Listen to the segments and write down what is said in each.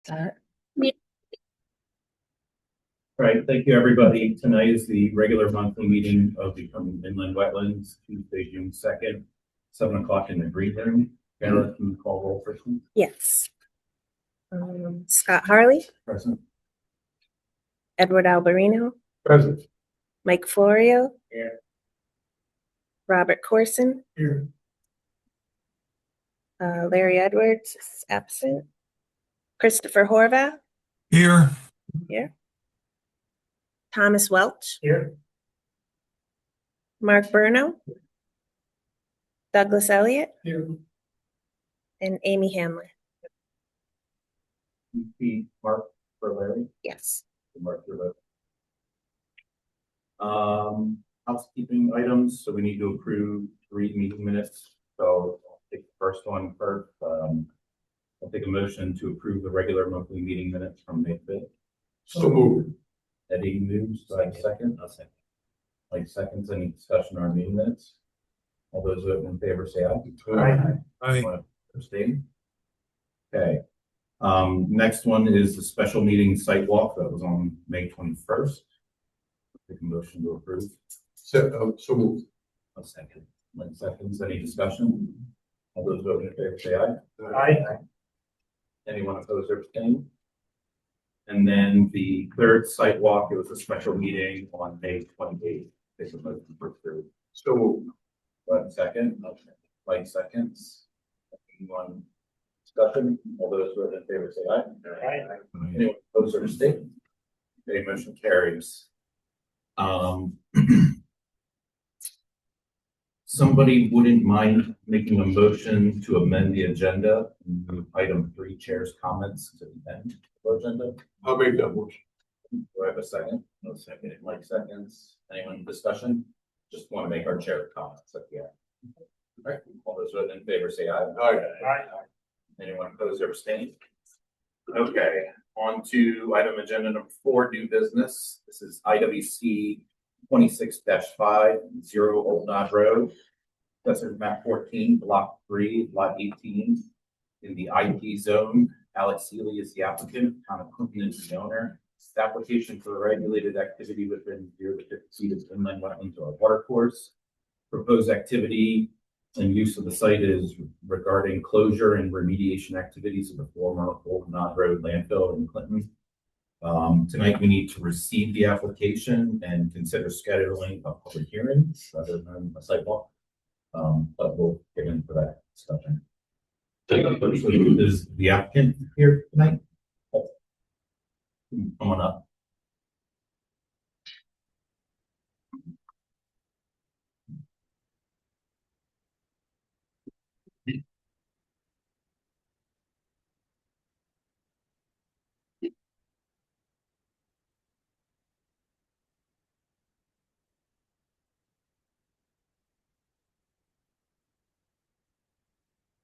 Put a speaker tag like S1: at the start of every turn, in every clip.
S1: start.
S2: All right, thank you, everybody. Tonight is the regular monthly meeting of the Inland Wetlands, Tuesday, June 2nd, 7 o'clock in the green room. Kara, can you call roll for me?
S1: Yes. Scott Harley,
S2: Present.
S1: Edward Alberino,
S3: Present.
S1: Mike Florio,
S3: Here.
S1: Robert Corson,
S3: Here.
S1: Larry Edwards is absent, Christopher Horvath,
S3: Here.
S1: here, Thomas Welch,
S3: Here.
S1: Mark Burno, Douglas Elliott,
S3: Here.
S1: and Amy Hamlin.
S2: Repeat Mark for Larry.
S1: Yes.
S2: Mark for Larry. Housekeeping items. So we need to approve 3 meeting minutes. So I'll take the first one first. I'll take a motion to approve the regular monthly meeting minutes from May 5th.
S3: So moved.
S2: Eddie moves. Do I have a second? I'll second. Like seconds. Any discussion on our meeting minutes? All those voting in favor say aye.
S3: Aye.
S2: Want to abstain? Okay. Next one is the special meeting site walk that was on May 21st. Take a motion to approve.
S3: So moved.
S2: A second. 1 seconds. Any discussion? All those voting in favor say aye.
S3: Aye.
S2: Anyone opposed or abstain? And then the third site walk, it was a special meeting on May 28th. Take a motion to approve.
S3: So moved.
S2: 1 second. Okay. 5 seconds. Anyone discussion? All those voting in favor say aye.
S3: Aye.
S2: Anyone opposed or abstain? Okay, motion carries. Somebody wouldn't mind making a motion to amend the agenda and move item 3 chairs comments to the end of the agenda.
S3: I'll make that motion.
S2: Do I have a second? No second. Like seconds. Anyone discussion? Just want to make our chair comments at the end. All right. All those voting in favor say aye.
S3: Aye.
S2: Anyone opposed or abstain? Okay, on to item agenda number 4, new business. This is IWC 26-5, 0 Old Knott Road. That's map 14, block 3, lot 18 in the IP zone. Alex Seeley is the applicant, Town of Clinton is the owner. The application for regulated activity within 0 to 50 feet of inland wetlands or water course. Proposed activity and use of the site is regarding closure and remediation activities of the former Old Knott Road landfill in Clinton. Tonight we need to receive the application and consider scheduling a public hearing rather than a site walk. But we'll get into that discussion. Is the applicant here tonight? Come on up.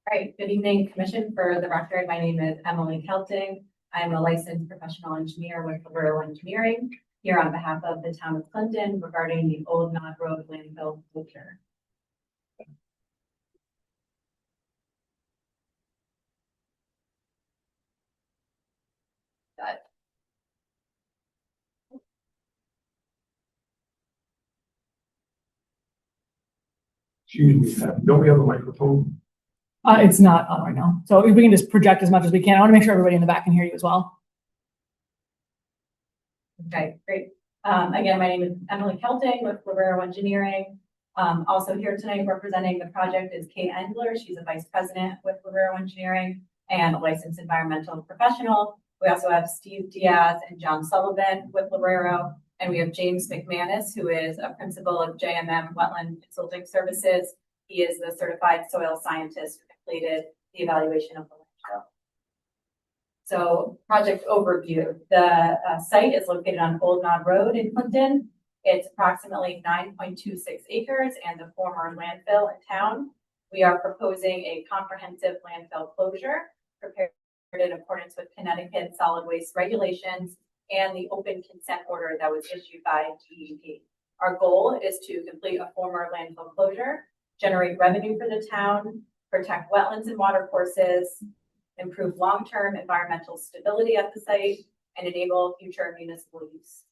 S4: All right, good evening, Commission. For the record, my name is Emily Kelting. I'm a licensed professional engineer with Rural Engineering here on behalf of the Town of Clinton regarding the Old Knott Road landfill closure.
S3: Excuse me, don't we have a microphone?
S5: It's not on right now. So if we can just project as much as we can. I want to make sure everybody in the back can hear you as well.
S4: Okay, great. Again, my name is Emily Kelting with Rural Engineering. Also here tonight representing the project is Kate Endler. She's a vice president with Rural Engineering and a licensed environmental professional. We also have Steve Diaz and John Sullivan with Lorero. And we have James McManus, who is a principal of JMM Wetland Consulting Services. He is the certified soil scientist who completed the evaluation of the landfill. So project overview. The site is located on Old Knott Road in Clinton. It's approximately 9.26 acres and the former landfill in town. We are proposing a comprehensive landfill closure prepared in accordance with Connecticut solid waste regulations and the open consent order that was issued by DEP. Our goal is to complete a former landfill closure, generate revenue for the town, protect wetlands and water courses, improve long-term environmental stability at the site, and enable future municipal use.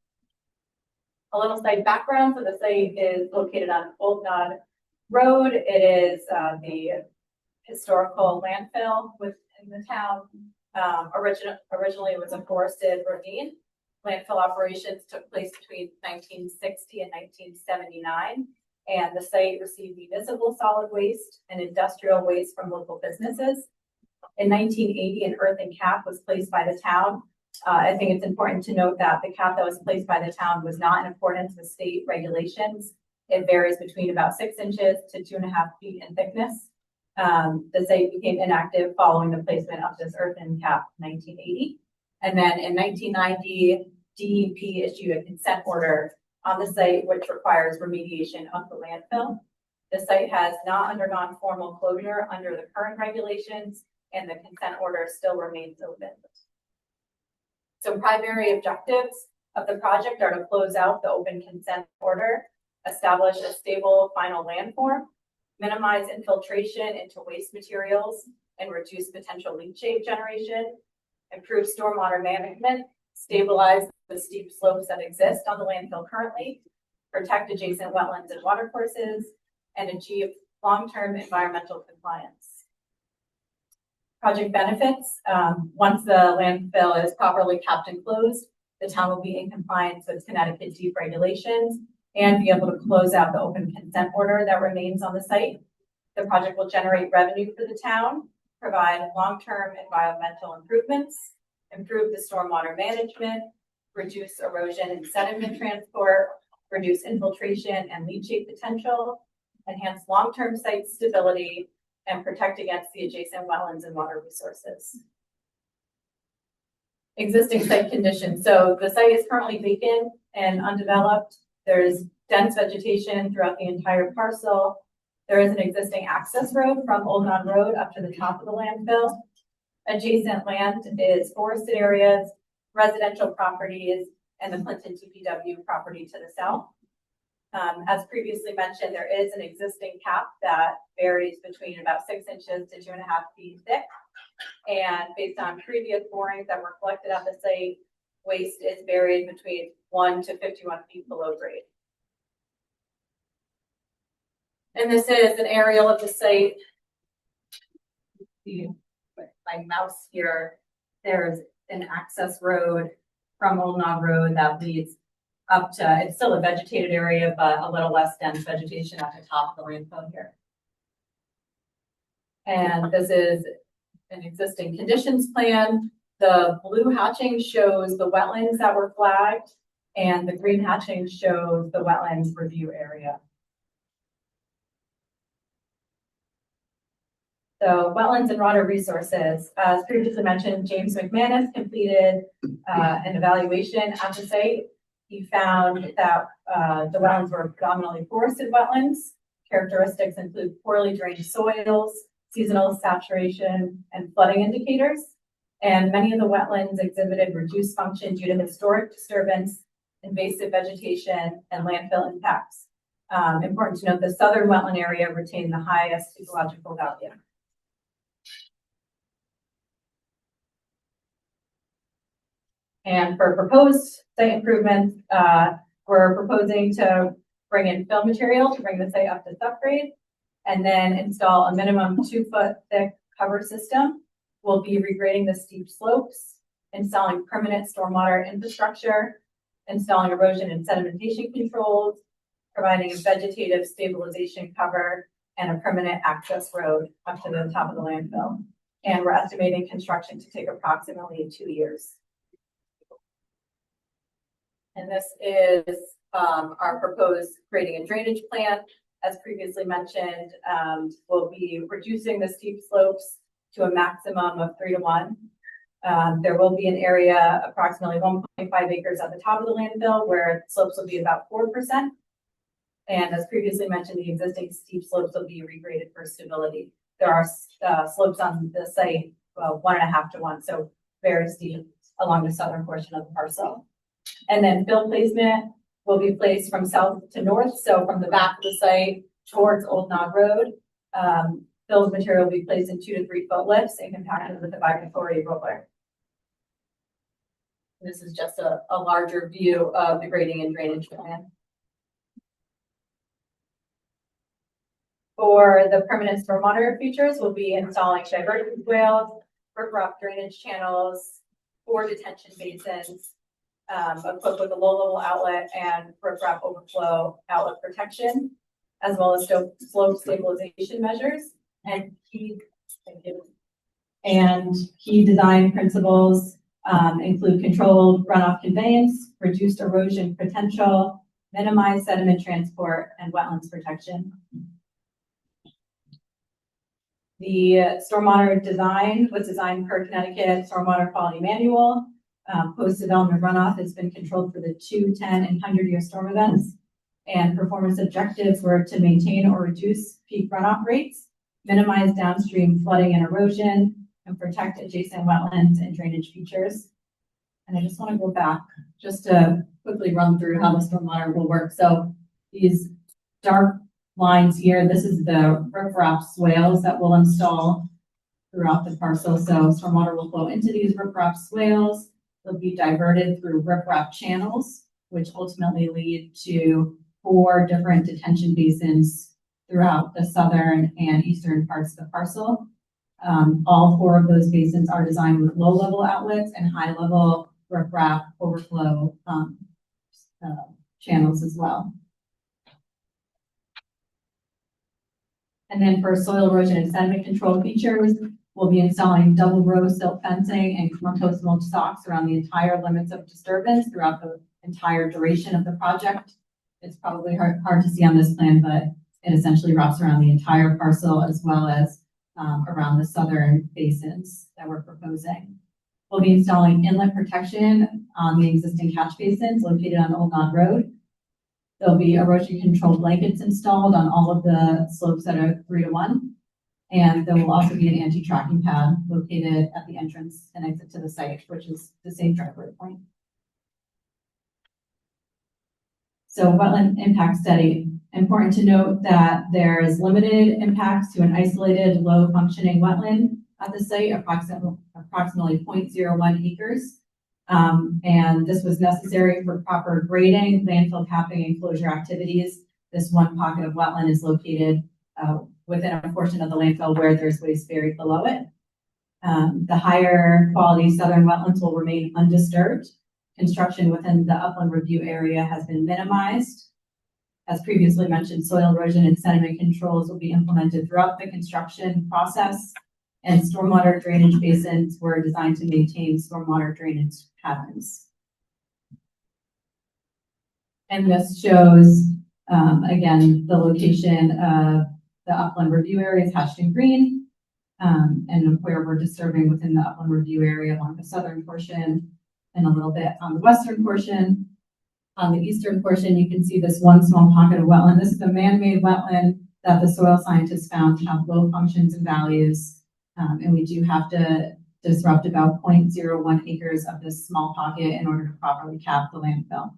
S4: A little site background. So the site is located on Old Nod Road. It is the historical landfill within the town. Originally, it was a forested ravine. Landfill operations took place between 1960 and 1979, and the site received municipal solid waste and industrial waste from local businesses. In 1980, an earthen cap was placed by the town. I think it's important to note that the cap that was placed by the town was not in accordance with state regulations. It varies between about 6 inches to 2.5 feet in thickness. The site became inactive following the placement of this earthen cap in 1980. And then in 1990, DEP issued a consent order on the site, which requires remediation of the landfill. The site has not undergone formal closure under the current regulations, and the consent order still remains open. So primary objectives of the project are to close out the open consent order, establish a stable final landform, minimize infiltration into waste materials, and reduce potential leachate generation, improve stormwater management, stabilize the steep slopes that exist on the landfill currently, protect adjacent wetlands and watercourses, and achieve long-term environmental compliance. Project benefits. Once the landfill is properly capped and closed, the town will be in compliance with Connecticut deep regulations and be able to close out the open consent order that remains on the site. The project will generate revenue for the town, provide long-term environmental improvements, improve the stormwater management, reduce erosion and sediment transport, reduce infiltration and leachate potential, enhance long-term site stability, and protect against the adjacent wetlands and water resources. Existing site conditions. So the site is currently vacant and undeveloped. There's dense vegetation throughout the entire parcel. There is an existing access road from Old Nod Road up to the top of the landfill. Adjacent land is forested areas, residential properties, and the Clinton TPW property to the south. As previously mentioned, there is an existing cap that varies between about 6 inches to 2.5 feet thick. And based on previous borings that were collected at the site, waste is buried between 1 to 51 feet below grade. And this is an aerial of the site. See with my mouse here, there's an access road from Old Nod Road that leads up to, it's still a vegetated area, but a little less dense vegetation at the top of the landfill here. And this is an existing conditions plan. The blue hatching shows the wetlands that were flagged, and the green hatching shows the wetlands review area. So wetlands and water resources, as previously mentioned, James McManus completed an evaluation at the site. He found that the wetlands were predominantly forested wetlands. Characteristics include poorly drained soils, seasonal saturation, and flooding indicators. And many of the wetlands exhibited reduced function due to historic disturbance, invasive vegetation, and landfill impacts. Important to note, the southern wetland area retained the highest ecological value. And for proposed site improvements, we're proposing to bring in fill material to bring the site up to subgrade, and then install a minimum 2-foot thick cover system. We'll be regrading the steep slopes, installing permanent stormwater infrastructure, installing erosion and sedimentation controls, providing a vegetative stabilization cover, and a permanent access road up to the top of the landfill. And we're estimating construction to take approximately 2 years. And this is our proposed grading and drainage plan. As previously mentioned, we'll be reducing the steep slopes to a maximum of 3 to 1. There will be an area approximately 1.5 acres at the top of the landfill where slopes will be about 4%. And as previously mentioned, the existing steep slopes will be regraded for stability. There are slopes on the site, 1.5 to 1, so very steep along the southern portion of the parcel. And then fill placement will be placed from south to north, so from the back of the site towards Old Nod Road. Filled material will be placed in 2 to 3 foot lifts and compacted with a bi-authority roller. This is just a larger view of the grading and drainage plan. For the permanent stormwater features, we'll be installing diversion swales, riprap drainage channels, 4 detention basins, equipped with a low-level outlet and riprap overflow outlet protection, as well as slope stabilization measures. And key design principles include controlled runoff conveyance, reduced erosion potential, minimized sediment transport, and wetlands protection. The stormwater design was designed per Connecticut Stormwater Quality Manual. Post-development runoff has been controlled for the 2, 10, and 100-year storm events. And performance objectives were to maintain or reduce peak runoff rates, minimize downstream flooding and erosion, and protect adjacent wetlands and drainage features. And I just want to go back just to quickly run through how the stormwater will work. So these dark lines here, this is the riprap swales that we'll install throughout the parcel. So stormwater will flow into these riprap swales. They'll be diverted through riprap channels, which ultimately lead to 4 different detention basins throughout the southern and eastern parts of the parcel. All 4 of those basins are designed with low-level outlets and high-level riprap overflow channels as well. And then for soil erosion and sediment control features, we'll be installing double row silt fencing and compost mulch socks around the entire limits of disturbance throughout the entire duration of the project. It's probably hard to see on this plan, but it essentially wraps around the entire parcel as well as around the southern basins that we're proposing. We'll be installing inlet protection on the existing catch basins located on Old Knott Road. There'll be erosion control blankets installed on all of the slopes that are 3 to 1. And there will also be an anti-tracking pad located at the entrance and exit to the site, which is the same driveway point. So wetland impact study. Important to note that there is limited impacts to an isolated low functioning wetland at the site, approximately 0.01 acres. And this was necessary for proper grading, landfill capping, and closure activities. This one pocket of wetland is located within a portion of the landfill where there's waste buried below it. The higher quality southern wetlands will remain undisturbed. Construction within the upland review area has been minimized. As previously mentioned, soil erosion and sediment controls will be implemented throughout the construction process, and stormwater drainage basins were designed to maintain stormwater drainage patterns. And this shows, again, the location of the upland review area is hatched in green, and where we're disturbing within the upland review area along the southern portion and a little bit on the western portion. On the eastern portion, you can see this one small pocket of wetland. This is a man-made wetland that the soil scientists found to have low functions and values, and we do have to disrupt about 0.01 acres of this small pocket in order to properly cap the landfill.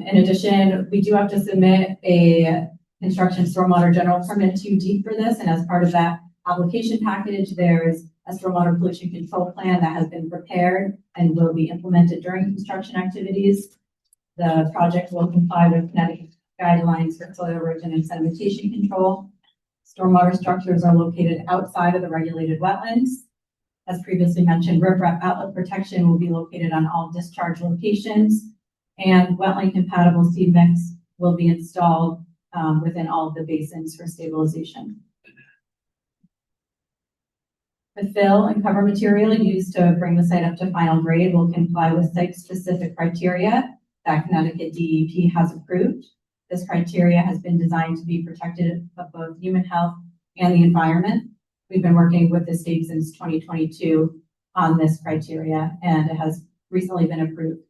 S4: In addition, we do have to submit a construction stormwater general permit 2D for this, and as part of that application package, there's a stormwater pollution control plan that has been prepared and will be implemented during construction activities. The project will comply with Connecticut guidelines for soil erosion and sedimentation control. Stormwater structures are located outside of the regulated wetlands. As previously mentioned, riprap outlet protection will be located on all discharge locations, and wetland compatible seed mix will be installed within all of the basins for stabilization. The fill and cover material used to bring the site up to final grade will comply with site-specific criteria that Connecticut DEP has approved. This criteria has been designed to be protective of both human health and the environment. We've been working with the state since 2022 on this criteria, and it has recently been approved.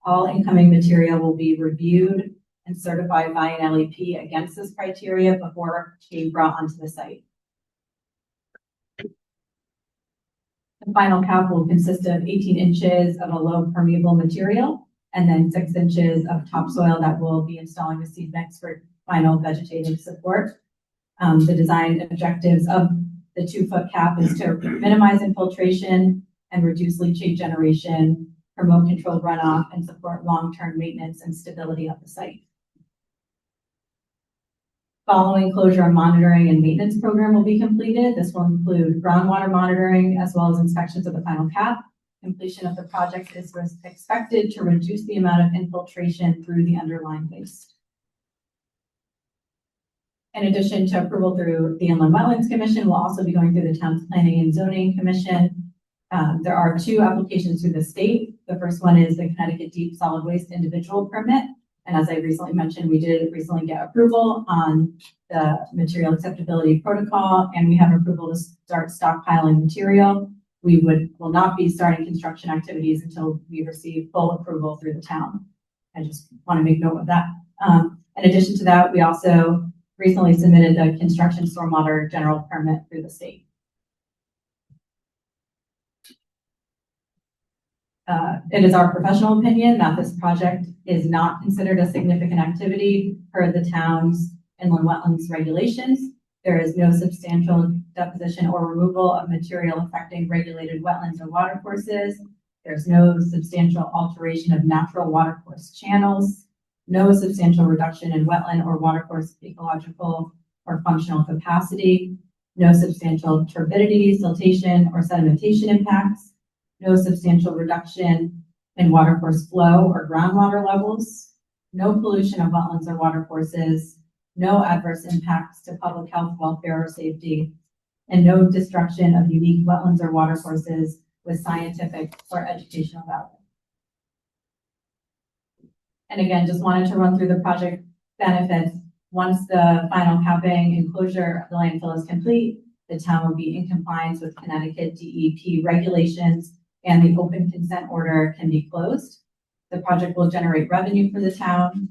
S4: All incoming material will be reviewed and certified by an LEP against this criteria before being brought onto the site. The final cap will consist of 18 inches of a low permeable material and then 6 inches of topsoil that will be installing the seed mix for final vegetative support. The design objectives of the 2-foot cap is to minimize infiltration and reduce leachate generation, promote controlled runoff, and support long-term maintenance and stability of the site. Following closure, a monitoring and maintenance program will be completed. This will include groundwater monitoring as well as inspections of the final cap. Completion of the project is expected to reduce the amount of infiltration through the underlying waste. In addition to approval through the Inland Wetlands Commission, we'll also be going through the town's Planning and Zoning Commission. There are 2 applications through the state. The first one is the Connecticut Deep Solid Waste Individual Permit. And as I recently mentioned, we did recently get approval on the material acceptability protocol, and we have approval to start stockpiling material. We will not be starting construction activities until we receive full approval through the town. I just want to make note of that. In addition to that, we also recently submitted the construction stormwater general permit through the state. It is our professional opinion that this project is not considered a significant activity per the town's inland wetlands regulations. There is no substantial deposition or removal of material affecting regulated wetlands or watercourses. There's no substantial alteration of natural watercourse channels, no substantial reduction in wetland or watercourse ecological or functional capacity, no substantial turbidity, siltation, or sedimentation impacts, no substantial reduction in watercourse flow or groundwater levels, no pollution of wetlands or watercourses, no adverse impacts to public health, welfare, or safety, and no destruction of unique wetlands or watercourses with scientific or educational value. And again, just wanted to run through the project benefits. Once the final capping and closure of the landfill is complete, the town will be in compliance with Connecticut DEP regulations, and the open consent order can be closed. The project will generate revenue for the town.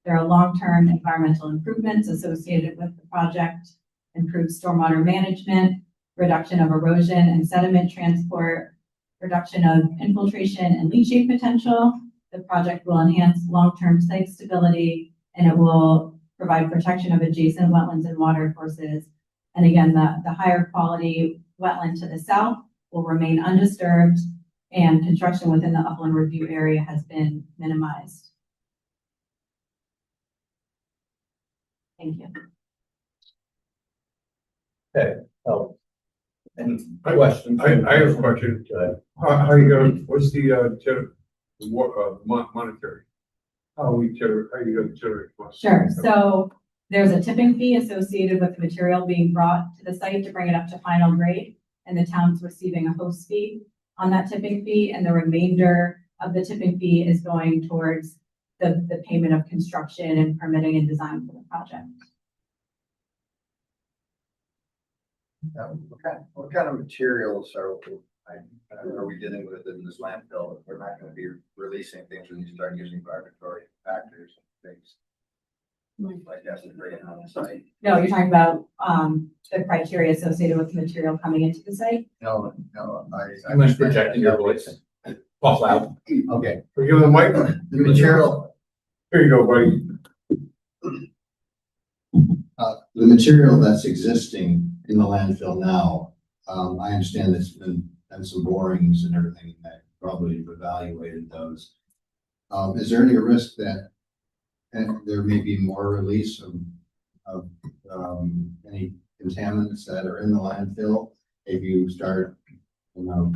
S4: There are long-term environmental improvements associated with the project, improved stormwater management, reduction of erosion and sediment transport, reduction of infiltration and leachate potential. The project will enhance long-term site stability, and it will provide protection of adjacent wetlands and watercourses. And again, the higher quality wetland to the south will remain undisturbed, and construction within the upland review area has been minimized. Thank you.
S2: Okay, any questions?
S3: I have a question. How you gonna, what's the, monetary? How you gonna generate money?
S4: Sure. So there's a tipping fee associated with the material being brought to the site to bring it up to final grade, and the town's receiving a host fee on that tipping fee, and the remainder of the tipping fee is going towards the payment of construction and permitting and design for the project.
S6: What kind of materials are we dealing with in this landfill? We're not going to be releasing things when you start using vibratory factors and things like acid rain on the site.
S4: No, you're talking about the criteria associated with the material coming into the site?
S6: No, I
S2: I'm just projecting your voice. Talk loud.
S6: Okay,
S3: Are you on the mic?
S6: the material,
S3: Here you go, buddy.
S7: The material that's existing in the landfill now, I understand there's been some borings and everything that probably have evaluated those. Is there any risk that there may be more release of any contaminants that are in the landfill if you start,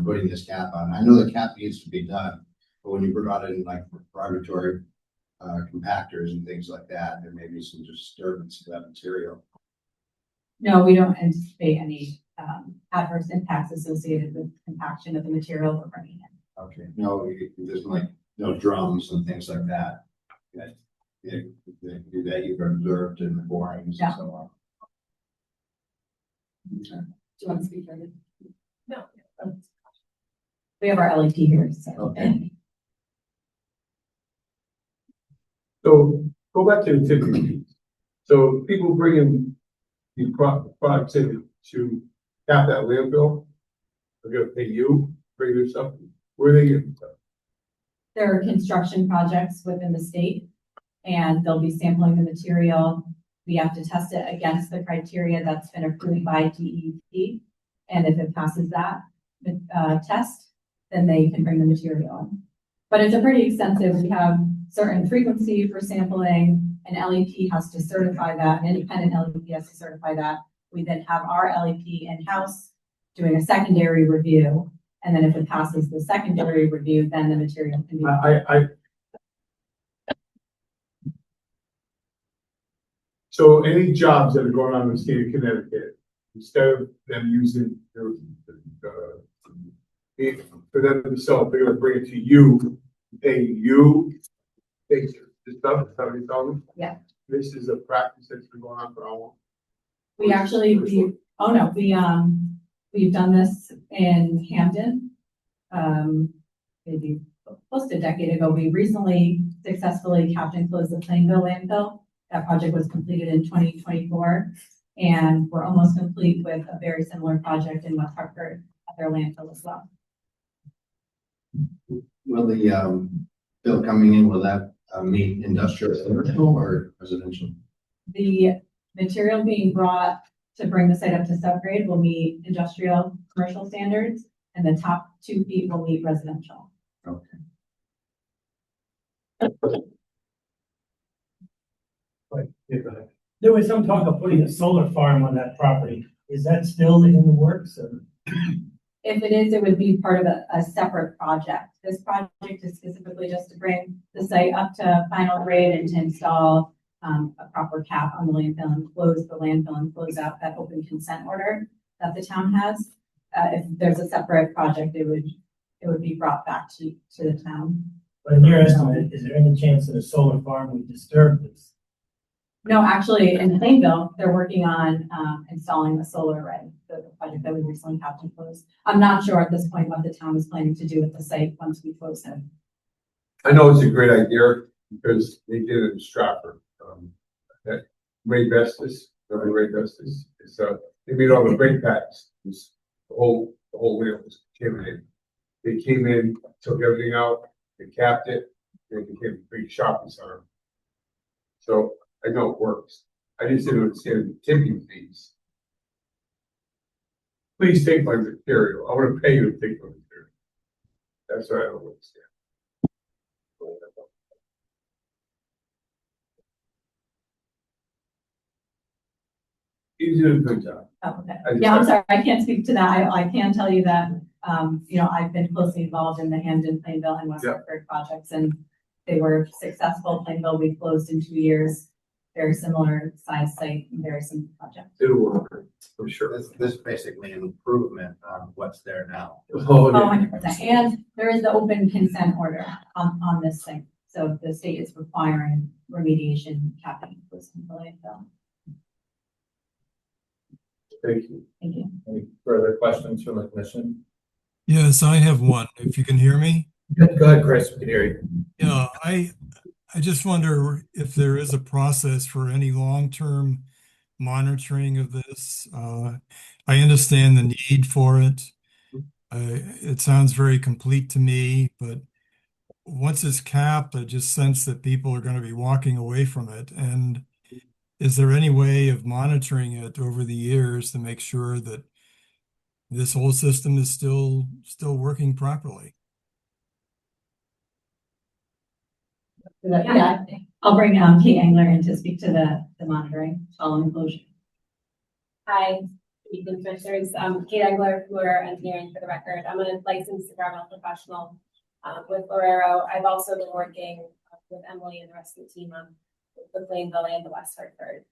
S7: putting this cap on? I know the cap needs to be done, but when you brought in like vibratory compactors and things like that, there may be some disturbance to that material.
S4: No, we don't anticipate any adverse impacts associated with compaction of the material we're bringing in.
S7: Okay, no, there's like no drums and things like that. That you've observed in the borings and so on.
S4: Do you want to speak further? No. We have our LEP here, so.
S7: Okay.
S3: So go back to the tipping fee. So people bring in the products in to cap that landfill. They're gonna pay you, bring this up. Where are they getting stuff?
S4: There are construction projects within the state, and they'll be sampling the material. We have to test it against the criteria that's been approved by DEP. And if it passes that test, then they can bring the material in. But it's a pretty extensive, we have certain frequency for sampling, and LEP has to certify that, an independent LEP has to certify that. We then have our LEP in-house doing a secondary review. And then if it passes the secondary review, then the material can be.
S3: So any jobs that are going on in the state of Connecticut, instead of them using their, for them to sell, they're gonna bring it to you, pay you, take the stuff, is that what you're telling me?
S4: Yeah.
S3: This is a practice that's been going on for how long?
S4: We've done this in Hampton. Maybe close to a decade ago. We recently successfully capped and closed the Plainville landfill. That project was completed in 2024. And we're almost complete with a very similar project in West Hartford at their landfill as well.
S7: Will the bill coming in, will that meet industrial commercial or residential?
S4: The material being brought to bring the site up to subgrade will meet industrial commercial standards, and the top 2 feet will meet residential.
S7: Okay.
S8: There was some talk of putting a solar farm on that property. Is that still in the works? Or?
S4: If it is, it would be part of a separate project. This project is specifically just to bring the site up to final grade and to install a proper cap on the landfill and close the landfill and close out that open consent order that the town has. If there's a separate project, it would be brought back to the town.
S8: But in your estimate, is there any chance that a solar farm would disturb this?
S4: No, actually, in Plainville, they're working on installing a solar array, the project that we recently have to close. I'm not sure at this point what the town is planning to do with the site once we close it.
S3: I know it's a great idea because they did it in Stratford. That Ray Vestas, it's they made all the brake pads. The whole wheel was contaminated. They came in, took everything out, they capped it, and it became a big shopping center. So I know it works. I just didn't understand the tipping fees. Please take my material. I want to pay you to take my material. That's what I don't understand. You did a good job.
S4: Oh, okay. Yeah, I'm sorry, I can't speak to that. I can tell you that, I've been closely involved in the Hampton, Plainville, and West Hartford projects, and they were successful. Plainville, we closed in 2 years. Very similar size site and very similar project.
S3: It'll work, for sure.
S6: This is basically an improvement on what's there now.
S3: Oh,
S4: Oh, 100%. And there is the open consent order on this thing. So the state is requiring remediation, capping, closing the landfill.
S3: Thank you.
S4: Thank you.
S2: Any further questions from the commission?
S9: Yes, I have one, if you can hear me.
S2: Go ahead, Chris, we can hear you.
S9: Yeah, I just wonder if there is a process for any long-term monitoring of this. I understand the need for it. It sounds very complete to me, but once it's capped, I just sense that people are going to be walking away from it. And is there any way of monitoring it over the years to make sure that this whole system is still working properly?
S4: Yeah, I'll bring Kate Engler in to speak to the monitoring following closure.
S10: Hi, good evening, commissioners. Kate Engler, Fleur Engineering for the record. I'm a licensed environmental professional with Lorero. I've also been working with Emily and the rest of the team on the Plainville and the West Hartford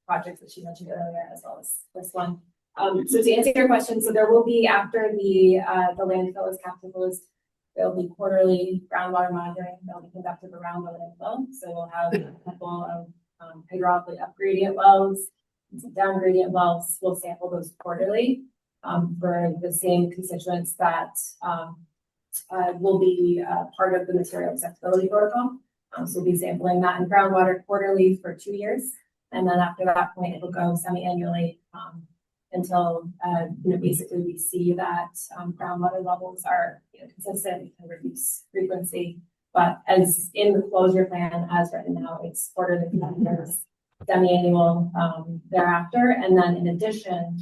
S10: projects that she mentioned earlier, as well as this one. So to answer your question, so there will be, after the landfill is capped and closed, there'll be quarterly groundwater monitoring that will be conducted around the landfill. So we'll have a couple of hydraulically up gradient wells, some down gradient wells. We'll sample those quarterly for the same constituents that will be part of the material acceptability protocol. So we'll be sampling that in groundwater quarterly for 2 years. And then after that point, it'll go semi-annually until basically we see that groundwater levels are consistent, we can reduce frequency, But as in the closure plan, as written now, it's quarterly calendars, semi-annual, thereafter. And then in addition,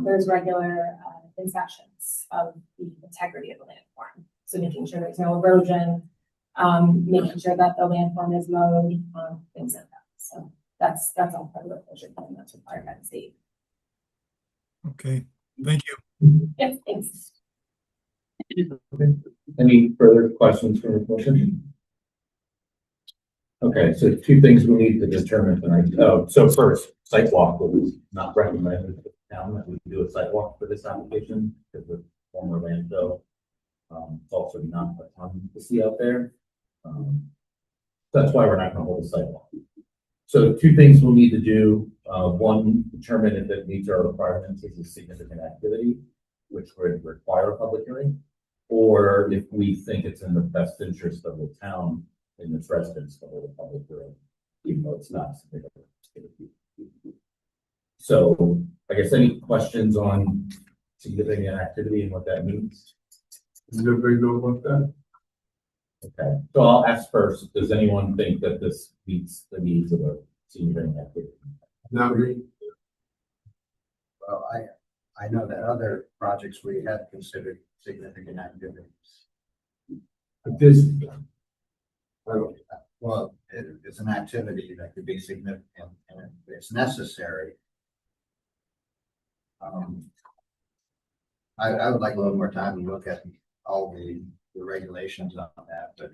S10: there's regular, inspections of the integrity of the landform. So making sure there's no erosion, making sure that the landform is mowed, things like that. So that's all part of the closure plan that's required by the state.
S9: Okay, thank you.
S10: Yes, thanks.
S2: Any further questions from the commission? Okay, so two things we need to determine tonight. Oh, so first, site walk was not recommended to the town that we do a site walk for this application because the former landfill. It's also not a ton to see out there. That's why we're not going to hold a site walk. So two things we'll need to do. One, determine if it meets our requirements as a significant activity, which would require a public hearing, or if we think it's in the best interest of the town and its residents to hold a public hearing, even though it's not significant. So I guess any questions on significant activity and what that means?
S3: Does everybody know about that?
S2: Okay, so I'll ask first, does anyone think that this meets the needs of a significant activity?
S3: Not me.
S6: Well, I know that other projects we had considered significant activities.
S3: But this, I don't,
S6: Well, it's an activity that could be significant and if it's necessary. I would like a little more time to look at all the regulations on that, but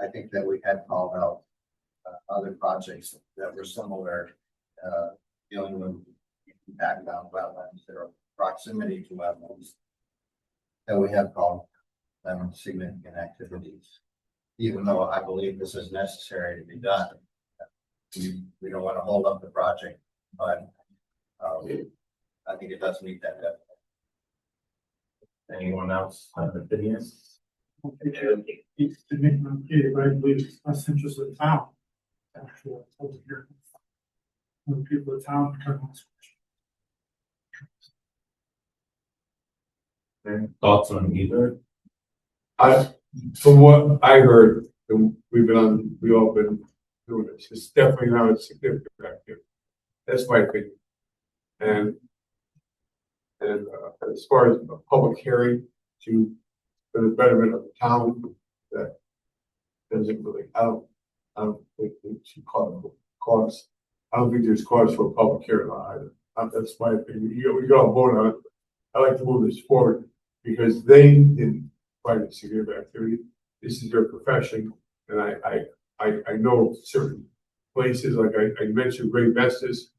S6: I think that we had called out other projects that were similar, dealing with impact on wetlands, their proximity to wetlands, that we have called them significant activities. Even though I believe this is necessary to be done, we don't want to hold up the project, but I think it does meet that definition.
S2: Anyone else have opinions?
S8: It's to make them okay, but I believe it's best interest of the town. Actually, I told you here. When people of town come.
S2: Any thoughts on either?
S3: from what I heard, and we all been doing this, it's definitely not a significant activity. That's my opinion. And as far as a public hearing for the betterment of the town, that doesn't really, I don't think it should cause, I don't think there's cause for a public hearing either. That's my opinion. We all vote on it. I like to move this forward because they didn't find a significant activity. This is their profession. And I know certain places, like I mentioned, Great Vestas.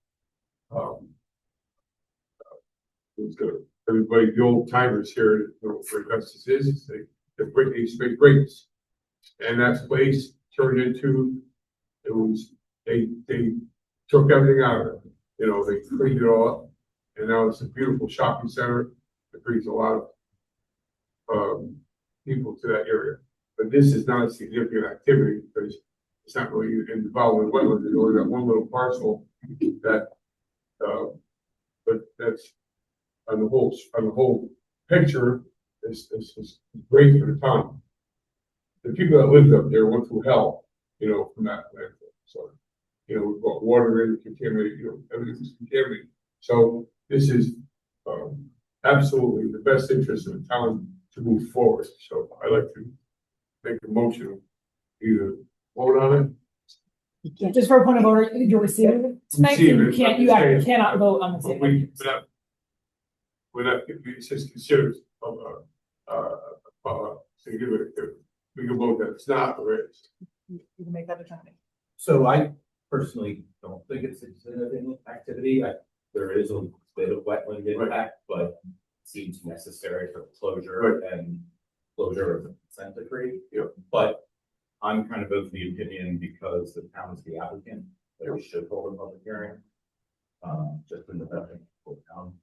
S3: Everybody, the old timers here, know what Great Vestas is. They break these big breaks. And that place turned into, they took everything out of it. You know, they cleaned it all up. And now it's a beautiful shopping center. It brings a lot of people to that area. But this is not a significant activity because it's not really involved with wetlands. There's only that one little parcel that, but that's on the whole picture is great for the town. The people that lived up there went through hell, you know, from that landfill. So, you know, we've got water in, contaminated, you know, everything's contaminated. So this is absolutely the best interest of the town to move forward. So I like to make a motion, either vote on it.
S5: Just for a point of order, you're receiving it tonight, so you can't, you actually cannot vote on the
S3: But
S5: same.
S3: we're not, it's just considered significant. We can vote that it's not, or it's.
S5: You can make that determination.
S2: So I personally don't think it's a significant activity. There is a bit of wetland impact, but it seems necessary for closure and closure of the consent decree.
S3: Yep.
S2: But I'm kind of the opinion because the town is the applicant that we should hold a public hearing. Just in the benefit of the town.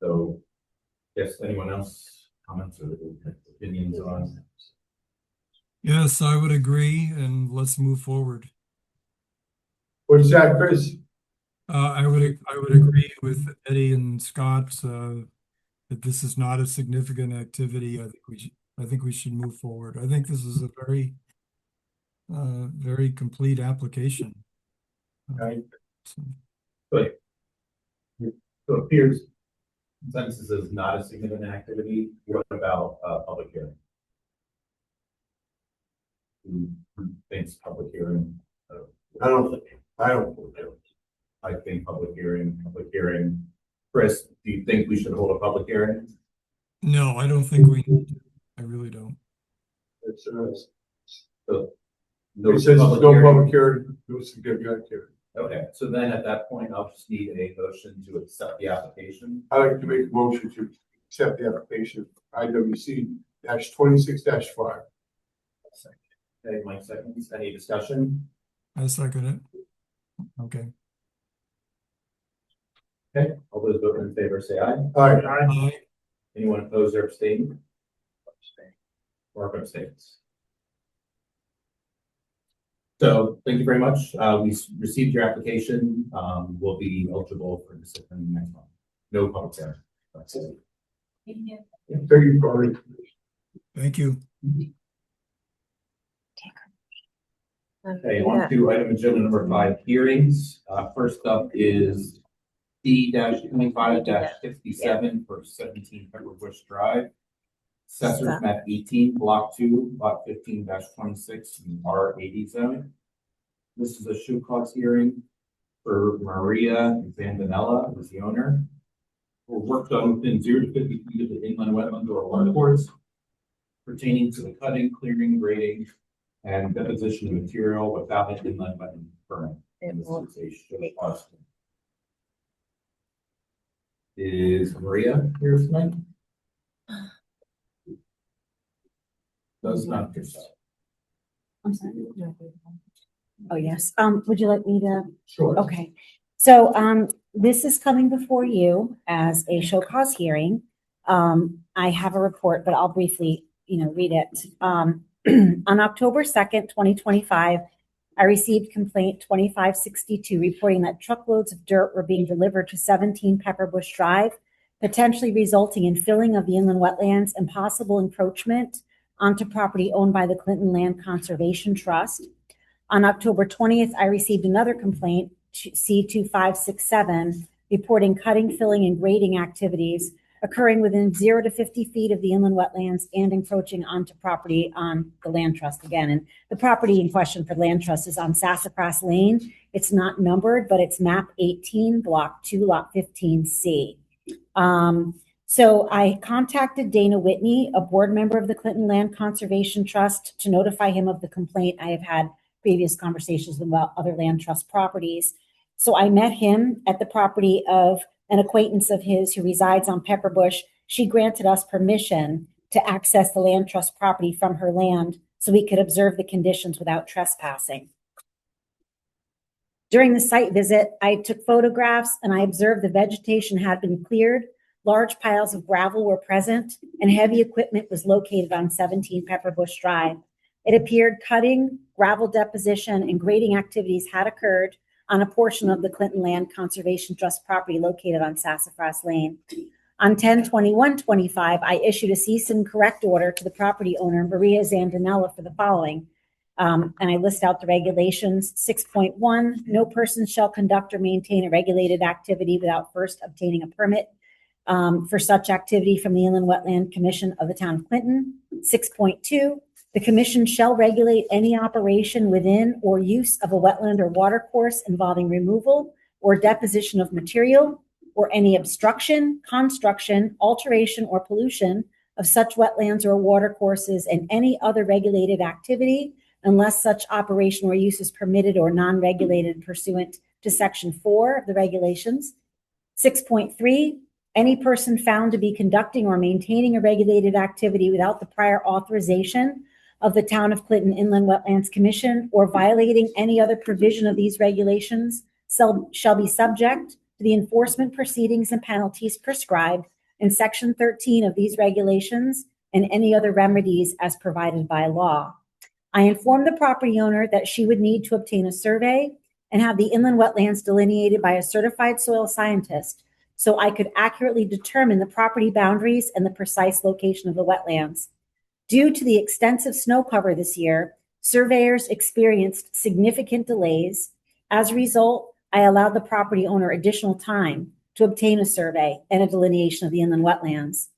S2: So, yes, anyone else comments or opinions on?
S9: Yes, I would agree, and let's move forward.
S3: What's that, Chris?
S9: I would agree with Eddie and Scott, that this is not a significant activity, I think we should move forward. I think this is a very complete application.
S2: Right.
S9: So,
S2: But so it appears consensus is not a significant activity. What about public hearing? Who thinks public hearing?
S3: I don't.
S2: I think public hearing. Chris, do you think we should hold a public hearing?
S9: No, I don't think we need to. I really don't.
S3: It's,
S2: So,
S3: it says no public hearing, no significant activity.
S2: Okay, so then at that point, I'll just need a motion to accept the application.
S3: I'd like to make a motion to accept the application IWC -26-5.
S2: Okay, Mike seconds. Any discussion?
S9: I second it. Okay.
S2: Okay, all those voting in favor say aye.
S3: All right,
S9: Aye.
S2: Anyone opposed or abstained? Mark abstains. So thank you very much. We received your application. We'll be eligible for decision next month. No public hearing. That's it.
S4: Thank you.
S3: thank you for it.
S9: Thank you.
S2: Okay, on to item agenda number 5, hearings. First up is D-25-67 for 17 Pepperbush Drive. Assessors map 18, block 2, lot 15-26 in R80 zone. This is a show cause hearing for Maria Zandanella, who's the owner. For work done within 0 to 50 feet of the inland wetland or watercourse pertaining to the cutting, clearing, grading, and deposition of material without an inland wetland permit. And this is a show cause. Is Maria here tonight? Does not yourself.
S11: I'm sorry. Oh, yes. Would you like me to?
S3: Sure.
S11: Okay. So, this is coming before you as a show cause hearing. I have a report, but I'll briefly, read it. On October 2nd, 2025, I received complaint 2562 reporting that truckloads of dirt were being delivered to 17 Pepperbush Drive, potentially resulting in filling of the inland wetlands and possible encroachment onto property owned by the Clinton Land Conservation Trust. On October 20th, I received another complaint, C2567, reporting cutting, filling, and grading activities occurring within 0 to 50 feet of the inland wetlands and encroaching onto property on the land trust again. And the property in question for land trust is on Sassafras Lane. It's not numbered, but it's map 18, block 2, lot 15C. So I contacted Dana Whitney, a board member of the Clinton Land Conservation Trust, to notify him of the complaint. I have had previous conversations about other land trust properties. So I met him at the property of an acquaintance of his who resides on Pepperbush. She granted us permission to access the land trust property from her land so we could observe the conditions without trespassing. During the site visit, I took photographs and I observed the vegetation had been cleared. Large piles of gravel were present and heavy equipment was located on 17 Pepperbush Drive. It appeared cutting, gravel deposition, and grading activities had occurred on a portion of the Clinton Land Conservation Trust property located on Sassafras Lane. On 10/21/25, I issued a cease and correct order to the property owner, Maria Zandanella, for the following. And I list out the regulations. 6.1, no person shall conduct or maintain a regulated activity without first obtaining a permit for such activity from the Inland Wetland Commission of the Town of Clinton. 6.2, the commission shall regulate any operation within or use of a wetland or watercourse involving removal or deposition of material or any obstruction, construction, alteration, or pollution of such wetlands or watercourses and any other regulated activity unless such operation or use is permitted or non-regulated pursuant to Section 4 of the regulations. 6.3, any person found to be conducting or maintaining a regulated activity without the prior authorization of the Town of Clinton Inland Wetlands Commission or violating any other provision of these regulations shall be subject to the enforcement proceedings and penalties prescribed in Section 13 of these regulations and any other remedies as provided by law. I informed the property owner that she would need to obtain a survey and have the inland wetlands delineated by a certified soil scientist so I could accurately determine the property boundaries and the precise location of the wetlands. Due to the extensive snow cover this year, surveyors experienced significant delays. As a result, I allowed the property owner additional time to obtain a survey and a delineation of the inland wetlands.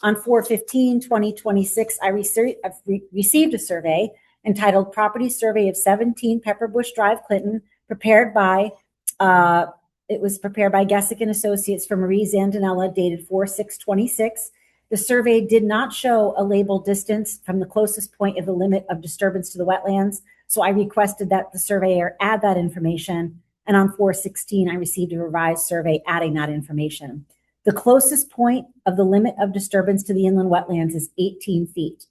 S11: On 4/15/2026, I received a survey entitled Property Survey of 17 Pepperbush Drive, Clinton, prepared by Gessick and Associates for Marie Zandinella, dated 4/6/26. The survey did not show a labeled distance from the closest point of the limit of disturbance to the wetlands, so I requested that the surveyor add that information. And on 4/16, I received a revised survey adding that information. The closest point of the limit of disturbance to the inland wetlands is 18 feet.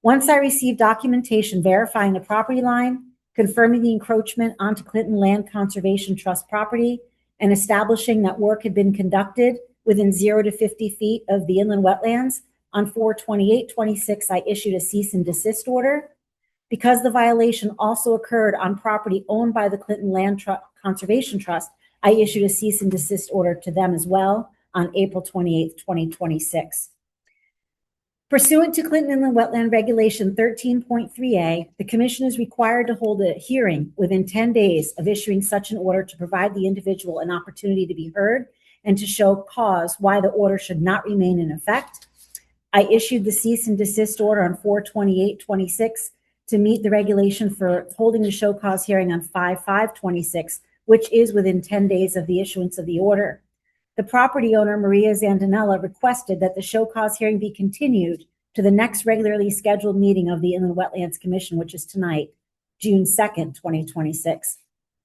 S11: Once I received documentation verifying the property line, confirming the encroachment onto Clinton Land Conservation Trust property, and establishing that work had been conducted within 0 to 50 feet of the inland wetlands, on 4/28/26, I issued a cease and desist order. Because the violation also occurred on property owned by the Clinton Land Conservation Trust, I issued a cease and desist order to them as well on April 28th, 2026. Pursuant to Clinton Inland Wetland Regulation 13.3A, the Commission is required to hold a hearing within 10 days of issuing such an order to provide the individual an opportunity to be heard and to show cause why the order should not remain in effect. I issued the cease and desist order on 4/28/26 to meet the regulation for holding the show cause hearing on 5/5/26, which is within 10 days of the issuance of the order. The property owner, Maria Zandinella, requested that the show cause hearing be continued to the next regularly scheduled meeting of the Inland Wetlands Commission, which is tonight, June 2nd, 2026.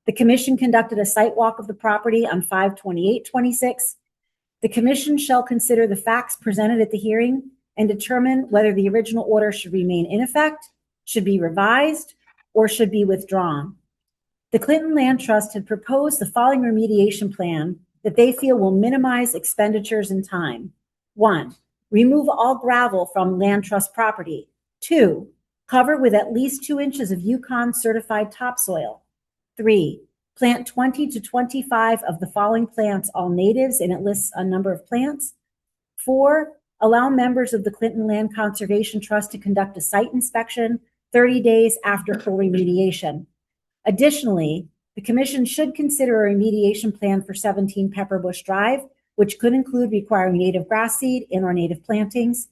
S11: The commission conducted a site walk of the property on 5/28/26. The commission shall consider the facts presented at the hearing and determine whether the original order should remain in effect, should be revised, or should be withdrawn. The Clinton Land Trust had proposed the following remediation plan that they feel will minimize expenditures and time. 1, remove all gravel from land trust property. 2, cover with at least 2 inches of Yukon certified topsoil. 3, plant 20 to 25 of the following plants, all natives, and it lists a number of plants. 4, allow members of the Clinton Land Conservation Trust to conduct a site inspection 30 days after full remediation. Additionally, the commission should consider a remediation plan for 17 Pepperbush Drive, which could include requiring native grass seed and or native plantings.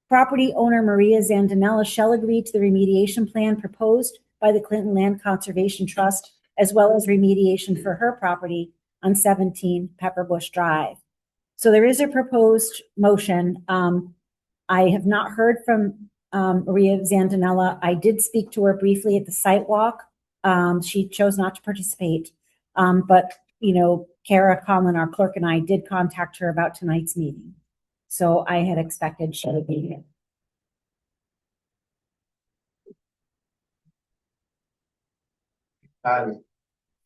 S11: Property owner Maria Zandinella shall agree to the remediation plan proposed by the Clinton Land Conservation Trust, as well as remediation for her property on 17 Pepperbush Drive. So there is a proposed motion. I have not heard from Maria Zandinella. I did speak to her briefly at the site walk. She chose not to participate. But, Kara Conlon, our clerk, and I did contact her about tonight's meeting. So I had expected she would be here.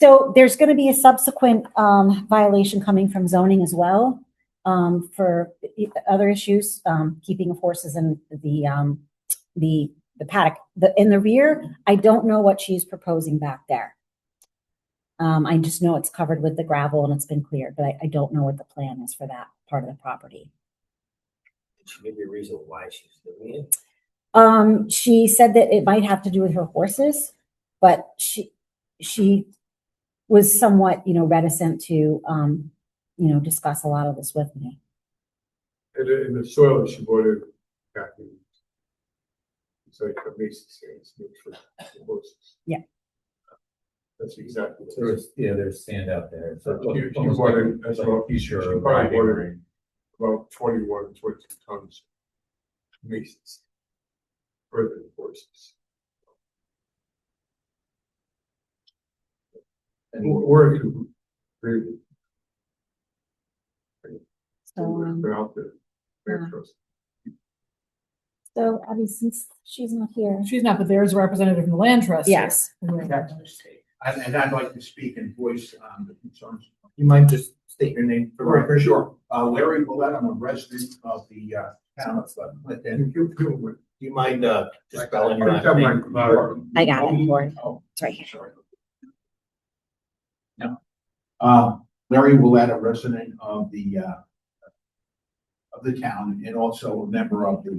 S11: So there's going to be a subsequent violation coming from zoning as well for other issues, keeping of horses in the paddock. In the rear, I don't know what she's proposing back there. I just know it's covered with the gravel and it's been cleared, but I don't know what the plan is for that part of the property.
S12: Did she give you a reason why she's doing it?
S11: She said that it might have to do with her horses, but she was somewhat, reticent to, discuss a lot of this with me.
S3: And the soil that she brought in back in, it's like a mason sand, it's for the horses.
S11: Yeah.
S3: That's exactly.
S12: There's sand out there. So
S3: She brought in, that's about, she probably brought in about 21, 22 tons of masons for the horses.
S12: And
S3: We're really
S11: So,
S3: out there. Land trust.
S11: so Abby, since she's not here.
S5: She's not, but there is a representative from the land trust. here.
S11: Yes.
S13: And I'd like to speak and voice the concerns. You might just state your name for the record? Sure. Larry Willett, I'm a resident of the town of Clinton. Do you mind just spelling your last name?
S11: I got it, Lord.
S13: Oh,
S11: It's right here.
S13: sorry. No. Larry Willett, a resident of the town and also a member of the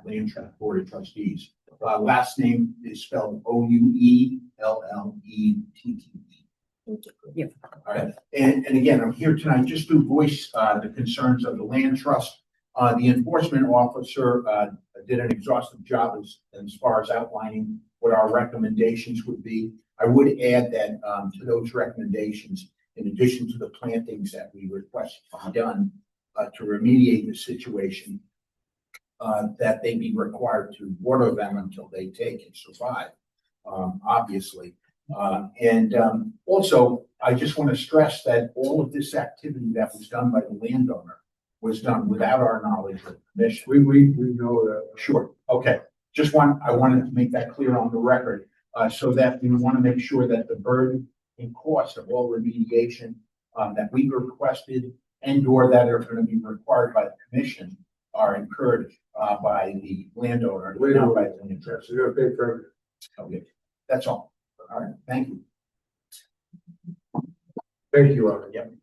S13: Land Trust Board of Trustees. Last name is spelled Ouellette. All right, and again, I'm here tonight just to voice the concerns of the land trust. The enforcement officer did an exhaustive job as far as outlining what our recommendations would be. I would add that to those recommendations, in addition to the plantings that we request to be done to remediate the situation, that they be required to water them until they take and survive, obviously. Also, I just want to stress that all of this activity that was done by the landowner was done without our knowledge or permission.
S3: We know that.
S13: Sure, okay. I wanted to make that clear on the record, so that we want to make sure that the burden and cost of all remediation that we requested and or that are going to be required by the commission are incurred by the landowner, not by the land trust.
S3: You're gonna pay for it.
S13: Okay, that's all. All right, thank you.
S3: Thank you, Robert.
S13: Yep.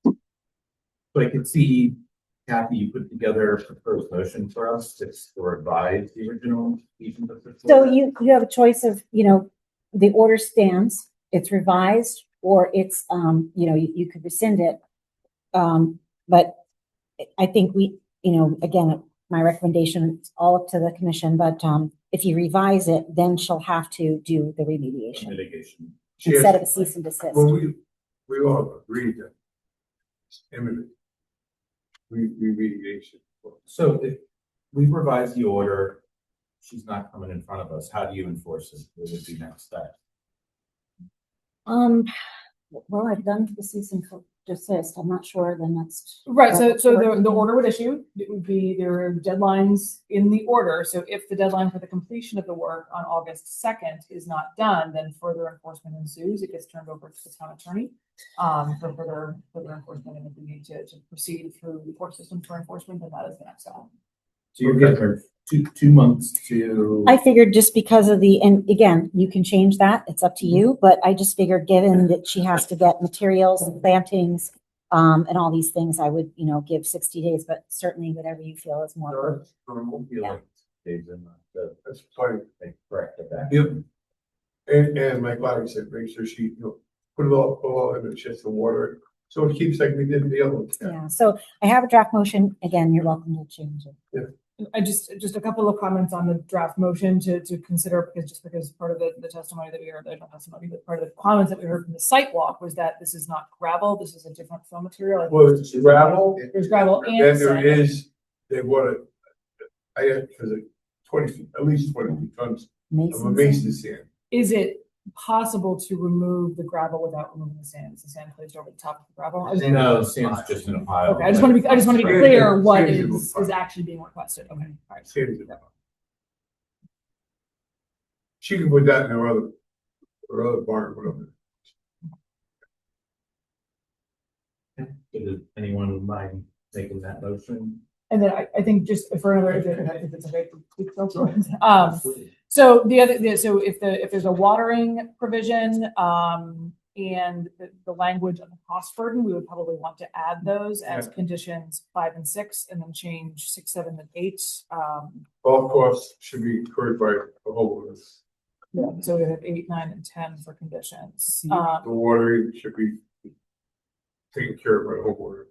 S2: So I can see, Kathy, you put together a proposed motion for us to revise the original.
S11: So you have a choice of, the order stands, it's revised, or it's, you could rescind it. But I think again, my recommendation, it's all up to the commission, but, if you revise it, then she'll have to do the remediation
S2: Mitigation.
S11: instead of a cease and desist.
S3: Well, we all agreed that it's imminent. Remediation.
S2: So if we revise the order, she's not coming in front of us, how do you enforce it? What would be next step?
S11: Well, I've done the cease and desist. I'm not sure the next.
S5: Right, so the order would issue, it would be, there are deadlines in the order, so if the deadline for the completion of the work on August 2nd is not done, then further enforcement ensues, it gets turned over to the town attorney for further enforcement, and if we need to proceed through the court system for enforcement, then that is the next step.
S2: So you're giving her two months to.
S11: I figured just because of and again, you can change that, it's up to you, but I just figured given that she has to get materials and plantings, and all these things, I would, give 60 days, but certainly whatever you feel is more. Yeah.
S3: That's fine.
S2: Correct.
S3: Yep. And like Larry said, make sure she, put it all in the chest of water, so it keeps like we did the other one.
S11: Yeah, so I have a draft motion. Again, you're welcome to change it.
S5: I just a couple of comments on the draft motion to consider, because part of the testimony that we heard, not testimony, but part of the comments that we heard from the site walk was that this is not gravel, this is a different fill material.
S3: Well, it's gravel.
S5: There's gravel and
S3: Then there
S5: sand.
S3: is, they want it, I had, because it 20, at least 20 tons of a mason sand.
S5: Is it possible to remove the gravel without removing the sand? Is the sand placed over the top of the gravel?
S2: No, sand's just in a pile.
S5: Okay, I just want to be clear what
S3: Sand is
S5: is
S3: a pile.
S5: actually being requested. Okay, all right.
S3: Sand is a pile. She can put that in her other barn, whatever.
S2: Does anyone mind making that motion?
S5: And then I think just for another, if it's okay. So if there's a watering provision, and the language of the cost burden, we would probably want to add those as conditions 5 and 6, and then change 6, 7, and 8.
S3: All costs should be incurred by the homeowners.
S5: Yeah, so we have 8, 9, and 10 for conditions.
S3: The watering should be taken care of by the homeowner.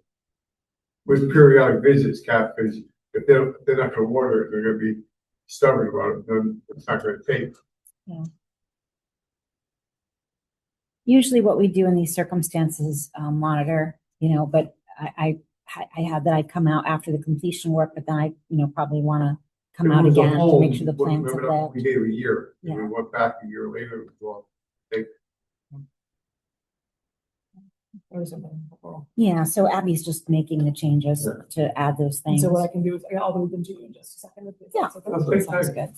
S3: With periodic visits, Cap, because if they're not gonna water it, they're gonna be stubborn about it, then it's not gonna take.
S11: Yeah. Usually what we do in these circumstances, monitor, but I had that I'd come out after the completion work, but then I, probably want to come out again to make sure the plans have
S3: Remember, we
S11: lived.
S3: gave a year, and
S11: Yeah.
S3: we went back a year later, it was all,
S5: Or something before.
S11: Yeah, so Abby's just making the changes to add those
S5: And
S11: things.
S5: so what I can do is I'll do them to you in just a second. if
S11: Yeah.
S5: that's okay.
S3: That's
S11: Sounds good.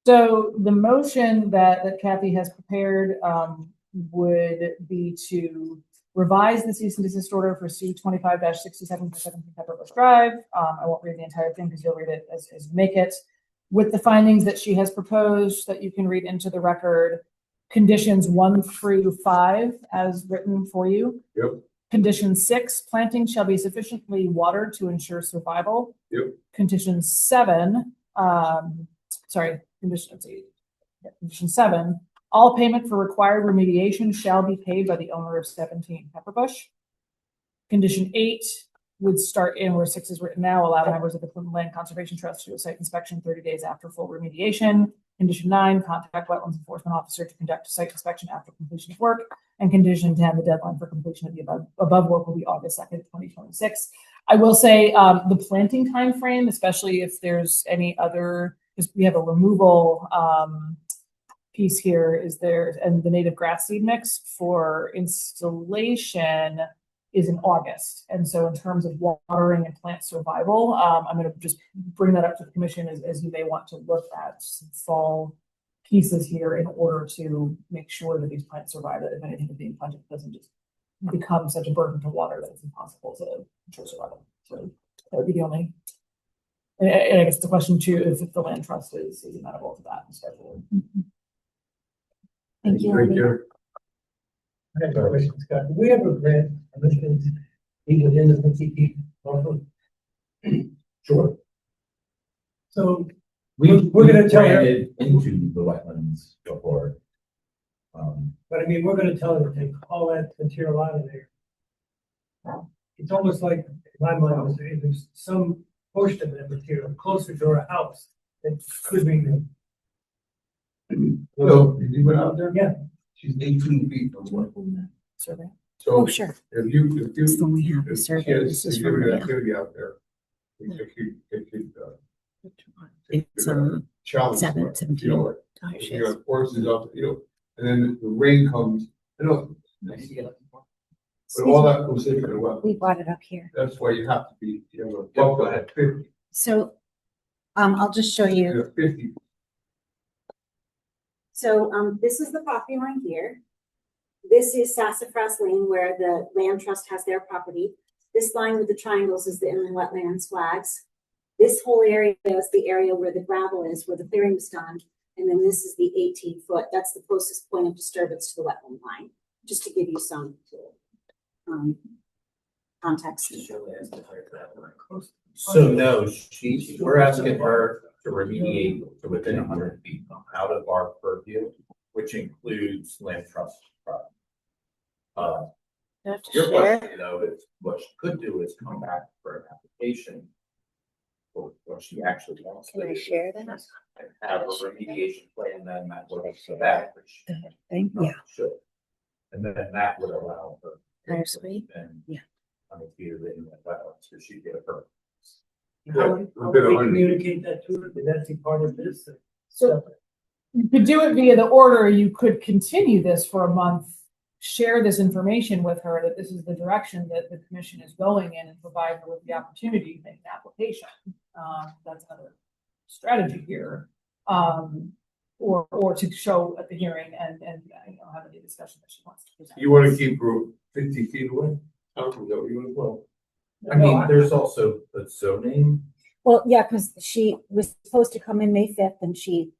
S5: So the motion that Kathy has prepared, would be to revise the cease and desist order for C 25-67 for 17 Pepper Bush Drive. I won't read the entire thing because you'll read it as you make it. With the findings that she has proposed that you can read into the record, conditions 1 through 5 as written for you.
S3: Yep.
S5: Condition 6, planting shall be sufficiently watered to ensure survival.
S3: Yep.
S5: Condition 7, condition 7, all payment for required remediation shall be paid by the owner of 17 Pepperbush. Condition 8 would start in where 6 is written now, allow members of the Clinton Land Conservation Trust to do a site inspection 30 days after full remediation. Condition 9, contact wetlands enforcement officer to conduct a site inspection after completion of work. And condition 10, the deadline for completion of the above work will be August 2nd, 2026. I will say the planting time frame, especially if there's any other, because we have a removal piece here, is there, and the native grass seed mix for installation is in August. And so in terms of watering and plant survival, I'm going to just bring that up to the commission as you may want to look at some fall pieces here in order to make sure that these plants survive, that if anything is being planted, it doesn't just become such a burden to water that it's impossible to ensure survival. So that would be the only, and I guess the question too is if the land trust is amenable to that schedule.
S11: Thank you.
S3: Thank
S11: Libby.
S3: you.
S12: I have a question, Scott. Do we have a grant emissions within the 50 feet buffer?
S13: Sure.
S12: So
S13: We're
S12: gonna tell her-
S13: into the wetlands before.
S12: but I mean, we're gonna tell her to take all that material out of there. It's almost like, in my mind, was if there's some portion of that material closer to our house that could be.
S3: So, did you went out there?
S12: Yeah.
S3: She's 18 feet from what?
S5: Survey.
S11: Oh,
S3: So
S11: sure.
S3: if you,
S11: This one we have, the
S3: if she
S11: survey.
S3: has
S11: This is
S3: to
S11: from
S3: do an
S11: Leah.
S3: activity out there, it could,
S11: It's
S3: challenge.
S11: 7,
S3: her,
S11: 17.
S3: You know, like, if you have horses up, you know, and then the rain comes, you know, but all that goes into the well.
S11: We brought it up here.
S3: That's why you have to be, you know, buffer at 50,
S11: So, I'll just show you.
S3: you know, 50.
S11: So, this is the property line here. This is Sassafras Lane where the land trust has their property. This line with the triangles is the inland wetlands flags. This whole area is the area where the gravel is, where the clearing was done. And then this is the 18-foot. That's the closest point of disturbance to the wetland line, just to give you some context.
S2: So no, we're asking her to remediate to within 100 feet out of our purview, which includes land trust. Your question though is what she could do is come back for an application. Or what she actually wants.
S1: Can I share that?
S2: And have a remediation plan then that works for that, which.
S1: Yeah.
S2: Should. And then that would allow her.
S1: Actually,
S2: And.
S1: yeah.
S2: I mean, be in that wetlands, so she'd get a permit.
S12: How
S3: a
S12: do
S3: bit of
S12: we
S3: honey.
S12: communicate that to her? Would that be part of this?
S5: So you could do it via the order. You could continue this for a month, share this information with her that this is the direction that the commission is going in and provide her with the opportunity to make an application. That's another strategy here. Or to show at the hearing and have any discussion that she wants to present.
S3: You want to keep her 50 feet away? I don't think that you will.
S2: I mean, there's also the zoning.
S11: Well, yeah, because she was supposed to come in May 5th and she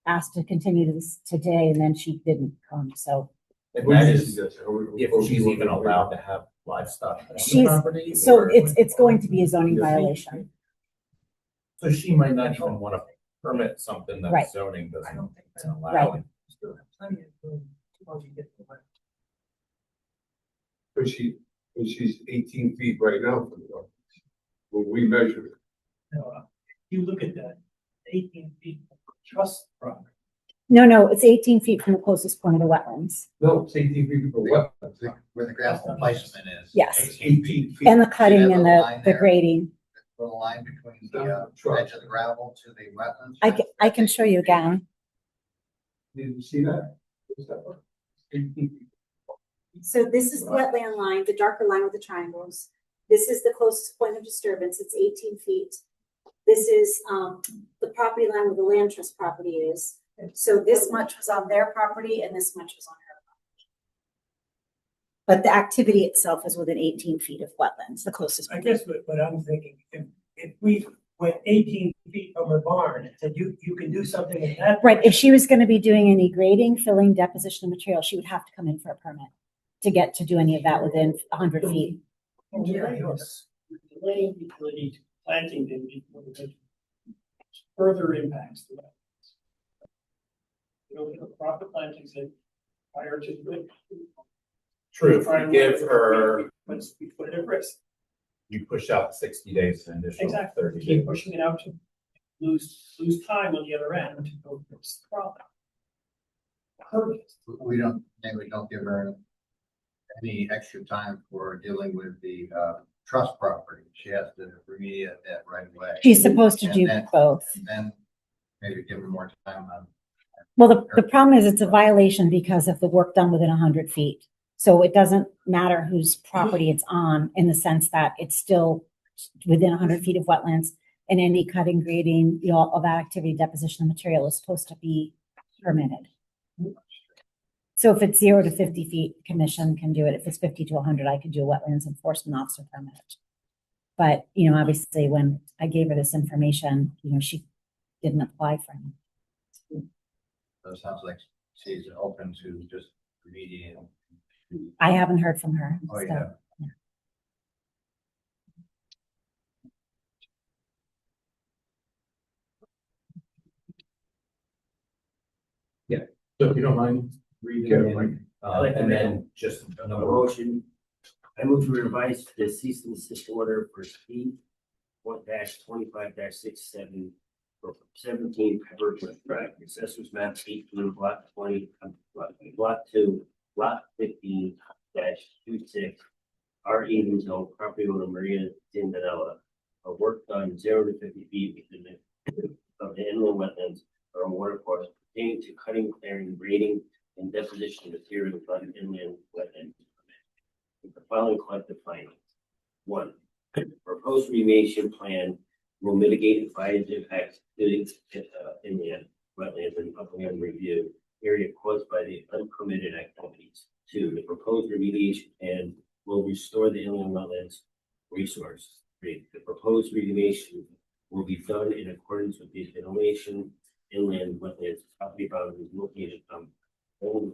S11: asked to continue this today and then she didn't come, so.
S2: And that is if she's even allowed to have livestock on the
S11: She's,
S2: property.
S11: so
S2: or-
S11: it's going to be a zoning violation.
S2: So she might not even want to permit something
S11: Right.
S2: that zoning doesn't allow.
S11: Right.
S12: Plenty of room once you get to the wetlands.
S3: But she's 18 feet right now from the wetlands. When we measure it.
S12: Now, if you look at that, 18 feet of trust property.
S11: No, it's 18 feet from the closest point of the wetlands.
S3: No, it's 18 feet from the wetlands.
S6: Where the gravel placement is.
S11: Yes.
S3: It's 18 feet.
S11: And the cutting and
S6: little
S11: the
S6: line there?
S11: grading.
S6: Little line between the
S3: Sure.
S6: edge of the gravel to the wetlands.
S11: I can show you again.
S3: Did you see that? What's that one? 18 feet.
S11: So this is the wetland line, the darker line with the triangles. This is the closest point of disturbance. It's 18 feet. This is the property line where the land trust property is. So this much was on their property and this much was on her property. But the activity itself is within 18 feet of wetlands, the closest.
S12: I guess what I'm thinking, if we went 18 feet from her barn, and said you can do something in that.
S11: Right, if she was gonna be doing any grading, filling, deposition of material, she would have to come in for a permit to get to do any of that within 100 feet.
S12: Delaying utility planting didn't further impacts the wetlands. You know, the proper plantings in prior to the.
S2: True, if you give her,
S12: Once we put it at risk.
S2: you push out 60 days and additional
S12: Exactly.
S2: 30
S12: Keep
S2: days.
S12: pushing it out to lose time on the other end to go fix the problem.
S6: We don't give her any extra time for dealing with the trust property. She has to remediate that right away.
S11: She's supposed to do both.
S6: And then maybe give her more time on.
S11: Well, the problem is it's a violation because of the work done within 100 feet. So it doesn't matter whose property it's on in the sense that it's still within 100 feet of wetlands, and any cutting, grading, you know, all that activity, deposition of material is supposed to be permitted. So if it's 0 to 50 feet, commission can do it. If it's 50 to 100, I could do a wetlands enforcement officer permit. But, you know, obviously when I gave her this information, you know, she didn't apply for it.
S6: So it sounds like she's open to just remediating.
S11: I haven't heard from her.
S6: Oh,
S11: so,
S6: yeah.
S2: So if you don't mind reading
S3: Yeah,
S2: it,
S3: Mike.
S2: and then just another
S14: Motion, I move to revise the cease and desist order for C 1-25-67 for 17 Pepperbrook Drive, Assessors Map 18, Block 20, Block 2, Lot 15-26, R Eden Zone, property owner Maria Dindanella. A work done 0 to 50 feet within of the inland wetlands or water course pertaining to cutting, clearing, grading, and deposition of material on an inland wetland. With the following collective findings. 1. Proposed remediation plan will mitigate environmental impacts to inland wetlands and upland review area caused by the unpermitted activities. 2. The proposed remediation plan will restore the inland wetlands resource. 3. The proposed remediation will be done in accordance with the delineation inland wetlands property boundaries located on old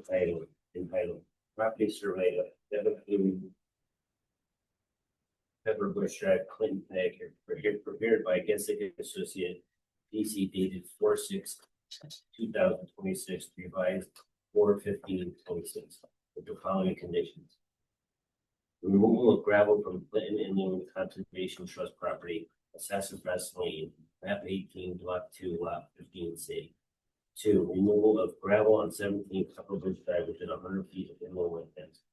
S14: entitled property survey of Pepperbush Drive, Clinton, Connecticut, prepared by Gessick Associate, DC dated 4/6/2026, revised 4/15/26, with the following conditions. Removal of gravel from Clinton Inland Conservation Trust property, Assessors West Lane, map 18, block 2, lot 15C. 2. Removal of gravel on 17 Pepperbrook Drive within 100 feet of inland wetlands.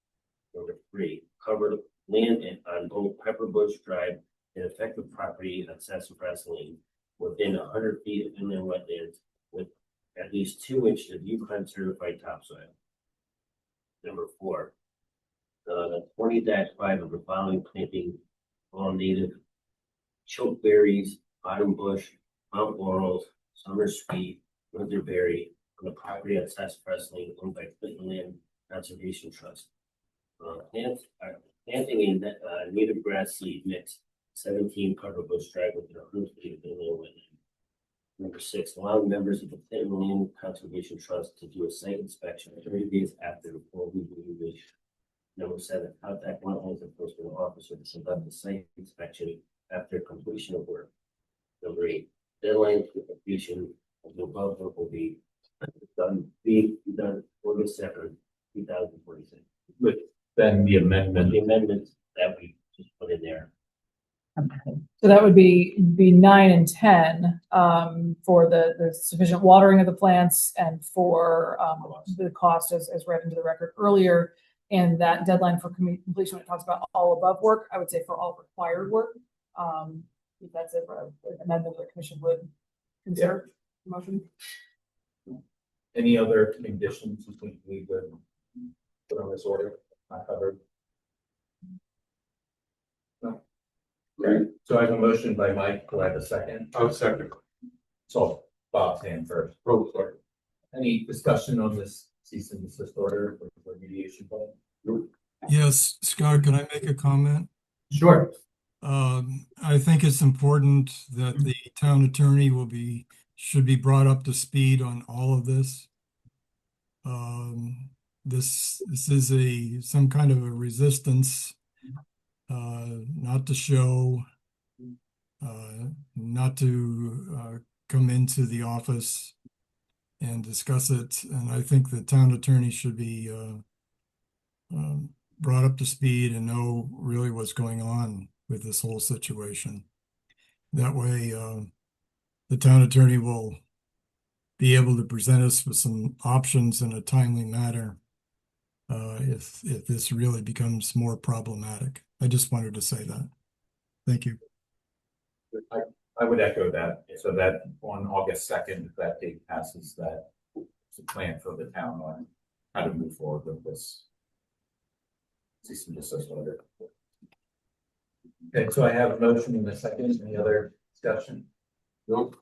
S14: 3. Covered land on both Pepperbush Drive and affected property on Sassafras Lane within 100 feet of inland wetlands with at least 2 inches of Yukon certified topsoil. 4. 20-5 of the following planting all native chokeberries, autumn bush, Mount Laurels, summer sweet, winterberry on the property at Sassafras Lane owned by Clinton Land Conservation Trust. Planting in native grass seed mix 17 Pepperbush Drive within 100 feet of inland wetland. 6. Allowing members of the Clinton Land Conservation Trust to do a site inspection 30 days after the full remediation. 7. Contact wetlands enforcement officer to conduct the site inspection after completion of work. 8. Deadline for completion of the above work will be done August 2nd, 2026.
S2: with then the amendment.
S14: The amendments that we just put in there.
S5: So that would be 9 and 10 for the sufficient watering of the plants and for the cost as read into the record earlier. And that deadline for completion, when it talks about all above work, I would say for all required work. If that's an amendment the commission would consider the motion.
S2: Any other conditions you think we would put on this order? Not covered. No. Great. So I have a motion by Mike. Do I have a second?
S3: I'll second.
S2: So Bob's hand first.
S3: Go for it.
S2: Any discussion on this cease and desist order for remediation plan?
S9: Yes, Scott, can I make a comment?
S3: Sure.
S9: I think it's important that the town attorney should be brought up to speed on all of this. This is some kind of a resistance, not to show, not to come into the office and discuss it. And I think the town attorney should be brought up to speed and know really what's going on with this whole situation. That way, the town attorney will be able to present us with some options in a timely manner if this really becomes more problematic. I just wanted to say that. Thank you.
S2: I would echo that, so that on August 2nd, if that date passes, that it's a plan for the town on how to move forward with this cease and desist order. Okay, so I have a motion in a second. Any other discussion?
S3: No.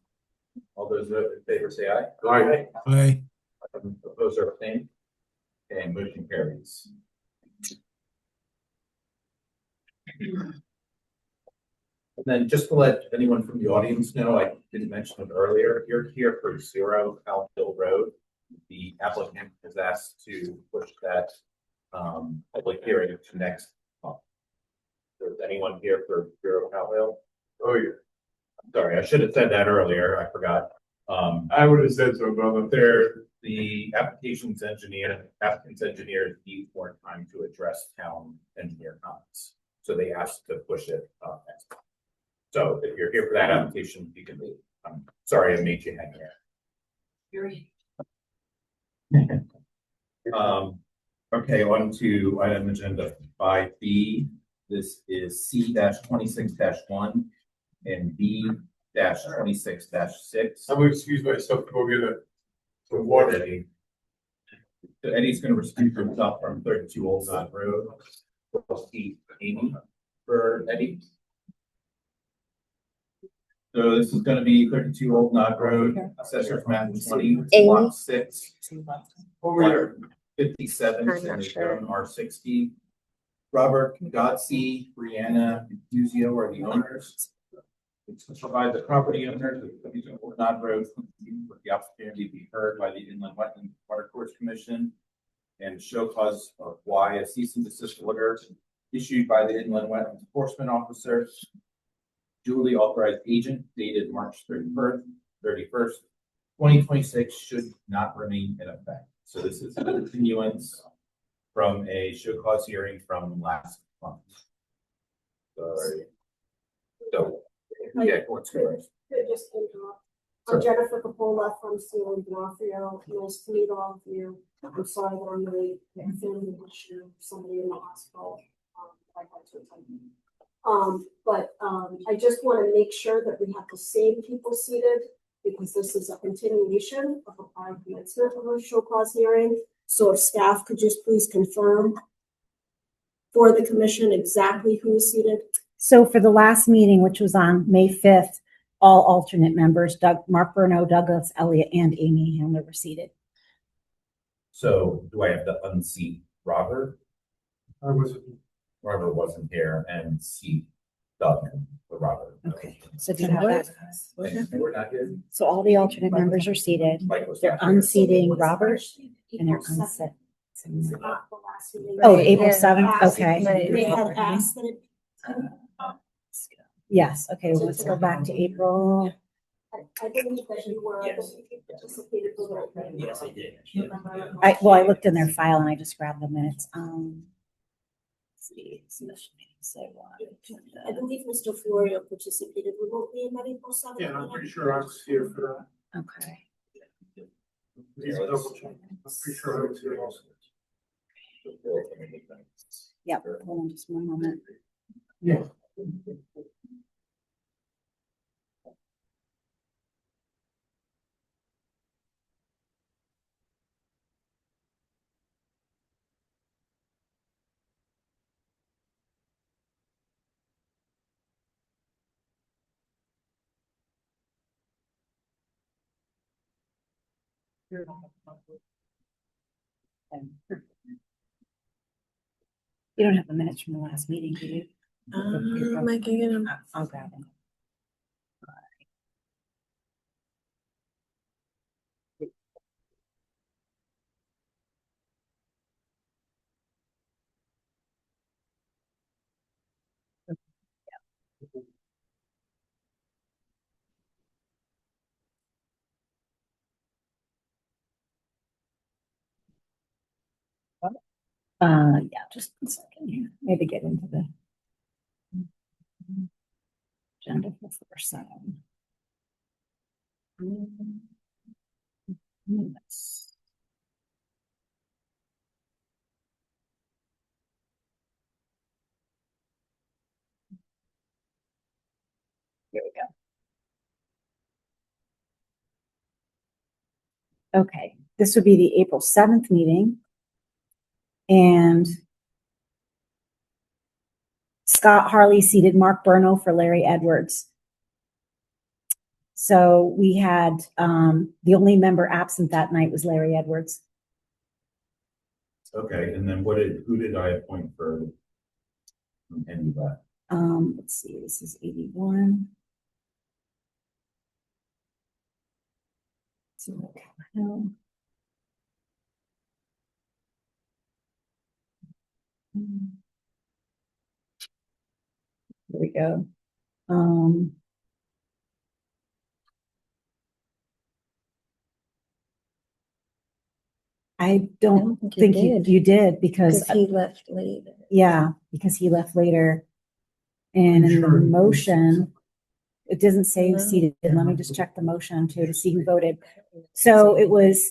S2: All those in favor say aye.
S3: Aye.
S9: Aye.
S2: Opposed or abstained? Okay, motion carries. And then just to let anyone from the audience know, I didn't mention it earlier, you're here for 0 Hill Road. The applicant has asked to push that public hearing to next month. Is anyone here for 0 Hill?
S3: Oh, yeah.
S2: Sorry, I should have said that earlier. I forgot.
S3: I would have said so, brother.
S2: The applicant's engineers need more time to address town engineer comments. So they asked to push it next month. So if you're here for that application, you can leave. I'm sorry I made you hang here. Okay, on to item agenda 5B. This is C-26-1 and B-26-6.
S3: I'm gonna excuse myself to go get some water.
S2: So Eddie's gonna recuse himself from 32 Old Knott Road. We'll see Amy for Eddie. So this is gonna be 32 Old Knott Road, Assessor's Map 20, Lot 6.
S3: Over here.
S2: 57
S1: I'm not sure.
S2: R60. Robert Godsey, Brianna Fusio are the owners. It's to provide the property owners of 32 Old Knott Road with the opportunity to be heard by the Inland Wetlands Watercourse Commission and show cause of why a cease and desist order issued by the Inland Wetlands Enforcement Officer, duly authorized agent dated March 31st, 2026 should not remain in effect. So this is a continuance from a show cause hearing from last month. Sorry. So, yeah, what's going
S15: Just interrupt. I'm Jennifer Capola from Sealand D'Onofrio. Nice to meet all of you. I'm sorry that I'm late. I found an issue, somebody in the hospital. I had to attend. I just want to make sure that we have the same people seated because this is a continuation of a prior commencement of a show cause hearing. So if staff could just please confirm for the commission exactly who is seated.
S11: So for the last meeting, which was on May 5th, all alternate members, Mark Burno, Douglas Elliott, and Amy Handler were seated.
S2: So do I have to unseat Robert? Robert wasn't here and seat Doug for Robert.
S11: Okay, so do you have that?
S2: And we're not here.
S11: So all the alternate members are seated.
S2: Mike was
S11: They're
S2: not here.
S11: unseating Robert and they're unset.
S15: Not the last meeting.
S11: Oh, April 7th,
S15: Asked-
S11: okay.
S15: They had asked that it.
S11: Yes, okay, let's go back to April.
S15: I believe that you were. Participated for that.
S14: Yes, I did.
S11: I looked in their file and I just grabbed the minutes. Let's see, submission meeting, say what?
S15: I believe Mr. Florio participated remotely in that April 7th.
S8: Yeah, I'm pretty sure I was here for
S11: Okay.
S8: that. Double check. I'm pretty sure I was here also.
S11: Yep, hold on just one moment.
S8: Yeah.
S11: You don't have the minutes from the last meeting, do you?
S1: I can get them.
S11: I'll grab them. Yeah, just a second here. Maybe get into the agenda for first time. Yes. Here we go. Okay, this would be the April 7th meeting. And Scott Harley seated Mark Burno for Larry Edwards. So we had, the only member absent that night was Larry Edwards.
S2: Okay, and then who did I appoint for any of that?
S11: Let's see, this is 81. So, here we go. I don't think you did because
S1: He left later.
S11: yeah, because he left later. And in the motion, it doesn't say who seated. Let me just check the motion too to see who voted. So it was,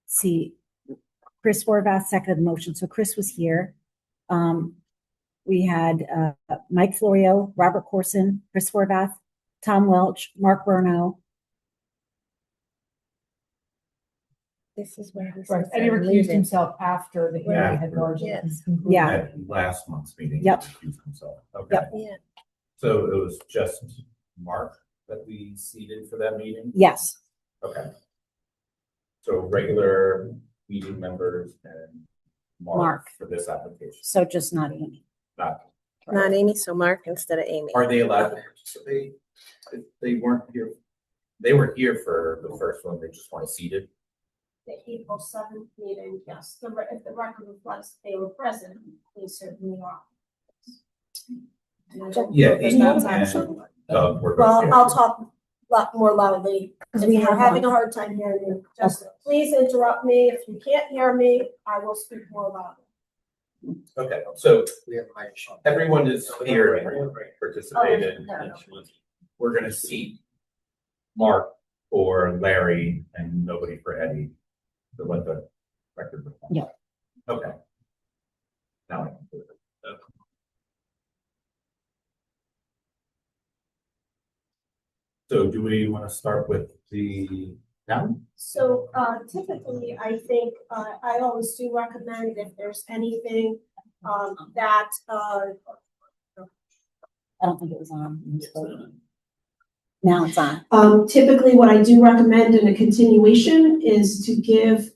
S11: see, Chris Horvath seconded the motion. So Chris was here. We had Mike Florio, Robert Corson, Chris Horvath, Tom Welch, Mark Burno.
S1: This is where he
S5: Right,
S1: says
S5: and he
S1: I'm
S5: recused
S1: leaving.
S5: himself after the hearing had
S2: After.
S5: largely
S1: Yes.
S5: concluded.
S11: Yeah.
S2: At last month's meeting. he
S11: Yep.
S2: recused himself. Okay.
S11: Yep.
S1: Yeah.
S2: So it was just Mark that we seated for that meeting?
S11: Yes.
S2: Okay. So regular meeting members and Mark for this application,
S11: So just not Amy.
S2: not.
S1: Not Amy, so Mark instead of Amy.
S2: Are they allowed to participate? If they weren't here, they were here for the first one, they just want to seat it.
S15: The April 7th meeting, yes, if the record reflects they were present, they certainly are.
S2: Yeah,
S15: There's
S2: Amy
S15: not
S2: and
S15: time.
S2: Doug were both
S15: Well,
S2: here.
S15: I'll talk more loudly. If
S11: we
S15: you're
S11: have
S15: having a
S11: one.
S15: hard time hearing me, just please interrupt me. If you can't hear me, I will speak more loudly.
S2: Okay, so
S6: We have a microphone.
S2: everyone is here and participated.
S15: No.
S2: We're gonna seat Mark for Larry and nobody for Eddie. To let the record reflect.
S11: Yeah.
S2: Okay. Now I can do it. Okay. So do we want to start with the town?
S15: So typically, I think, I always do recommend if there's anything that,
S11: I don't think it was on. Now it's on.
S15: typically what I do recommend in a continuation is to give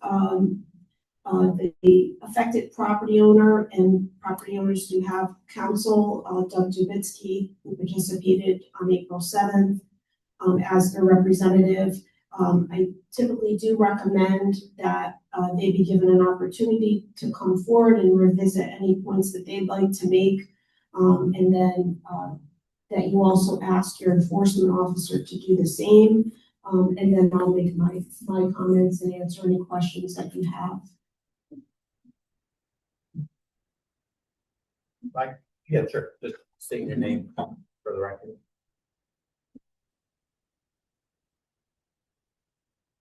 S15: the affected property owner, and property owners do have counsel, Doug Dubitsky, who participated on April 7th as their representative. I typically do recommend that they be given an opportunity to come forward and revisit any points that they'd like to make. And then that you also ask your enforcement officer to do the same. And then I'll make my comments and answer any questions that you have.
S2: Mike? Yeah, sure. Just state your name for the record.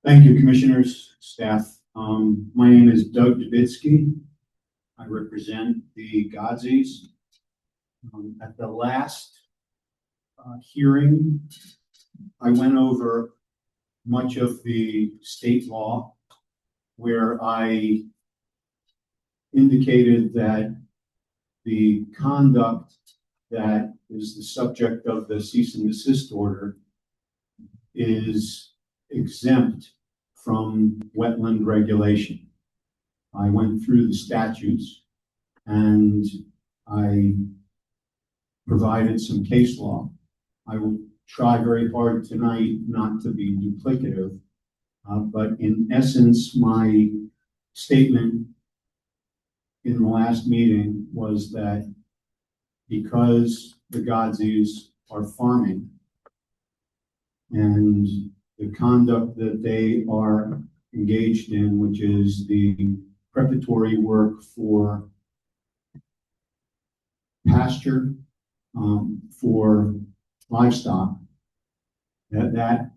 S16: Thank you, commissioners, staff. My name is Doug Dubitsky. I represent the Godzies. At the last hearing, I went over much of the state law where I indicated that the conduct that is the subject of the cease and desist order is exempt from wetland regulation. I went through the statutes and I provided some case law. I will try very hard tonight not to be duplicative, but in essence, my statement in the last meeting was that because the Godzies are farming and the conduct that they are engaged in, which is the preparatory work for pasture, for livestock, that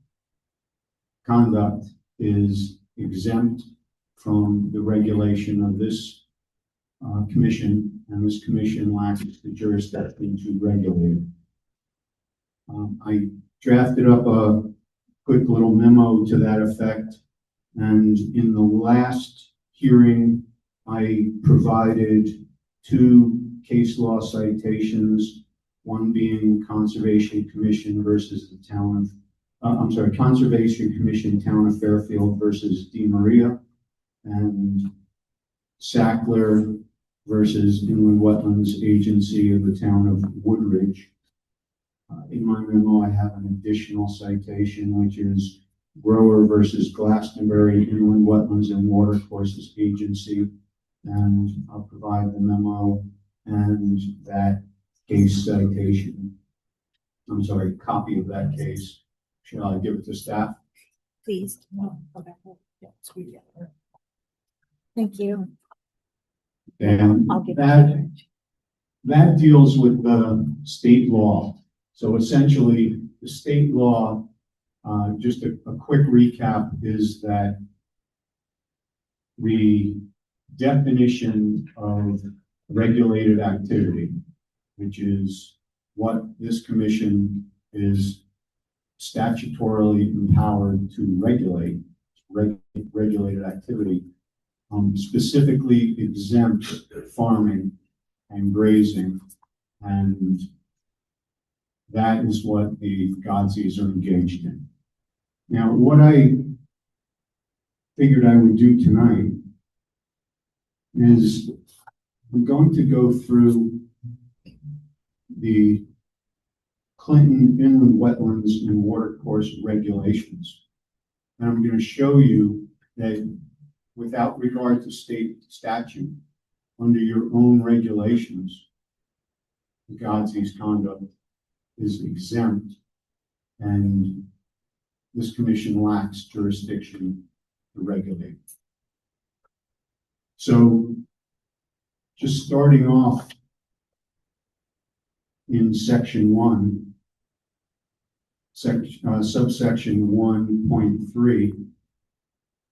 S16: conduct is exempt from the regulation of this commission, and this commission lacks the jurisdiction to regulate it. I drafted up a quick little memo to that effect, and in the last hearing, I provided 2 case law citations, one being Conservation Commission versus the town of, Conservation Commission, Town of Fairfield versus Di Maria, and Sackler versus Inland Wetlands Agency of the town of Woodridge. In my memo, I have an additional citation, which is Grower versus Glastonbury Inland Wetlands and Watercourses Agency, and I'll provide the memo and that case citation. Copy of that case. Shall I give it to staff?
S11: Please.
S5: Yeah, sweet.
S11: Thank you.
S16: And
S11: I'll give
S16: that deals with the state law. So essentially, the state law, just a quick recap, is that the definition of regulated activity, which is what this commission is statutorily empowered to regulate, regulated activity, specifically exempts farming and grazing, and that is what the Godzies are engaged in. Now, what I figured I would do tonight is I'm going to go through the Clinton Inland Wetlands and Watercourse regulations. And I'm going to show you that without regard to state statute, under your own regulations, the Godzies' conduct is exempt, and this commission lacks jurisdiction to regulate. So, just starting off in section 1, subsection 1.3,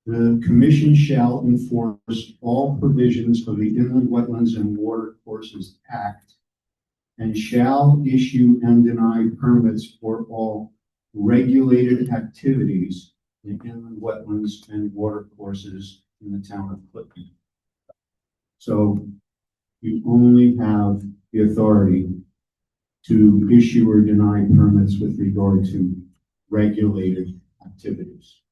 S16: the commission shall enforce all provisions of the Inland Wetlands and Watercourses Act and shall issue and deny permits for all regulated activities in inland wetlands and watercourses in the town of Clinton. So you only have the authority to issue or deny permits with regard to regulated activities.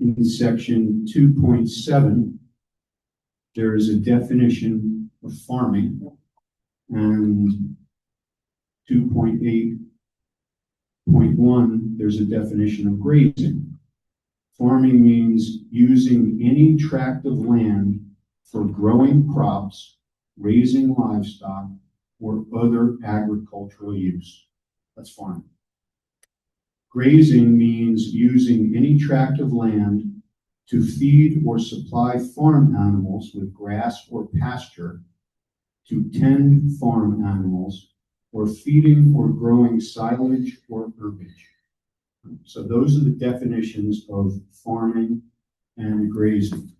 S16: In section 2.7, there is a definition of farming, and 2.8.1, there's a definition of grazing. Farming means using any tract of land for growing crops, raising livestock, or other agricultural use. That's farming. Grazing means using any tract of land to feed or supply farm animals with grass or pasture, to tend farm animals, or feeding or growing silage or herbage. So those are the definitions of farming and grazing.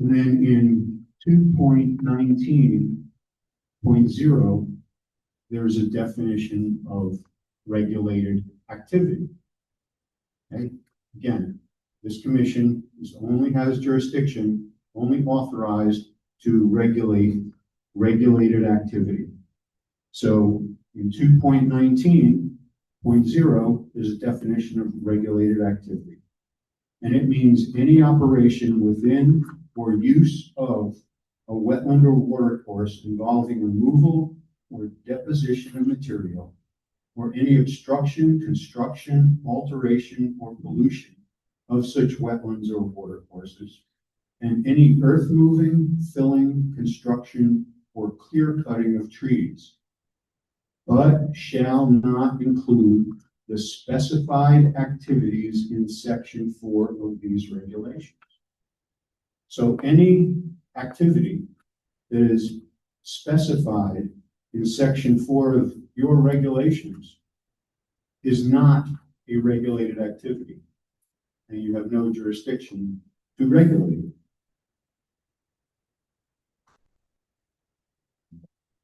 S16: And then in 2.19.0, there's a definition of regulated activity. Okay? Again, this commission only has jurisdiction, only authorized to regulate regulated activity. So in 2.19.0 is a definition of regulated activity. And it means any operation within or use of a wetland or watercourse involving removal or deposition of material, or any obstruction, construction, alteration, or pollution of such wetlands or watercourses, and any earth moving, filling, construction, or clear cutting of trees, but shall not include the specified activities in section 4 of these regulations. So any activity that is specified in section 4 of your regulations is not a regulated activity, and you have no jurisdiction to regulate it.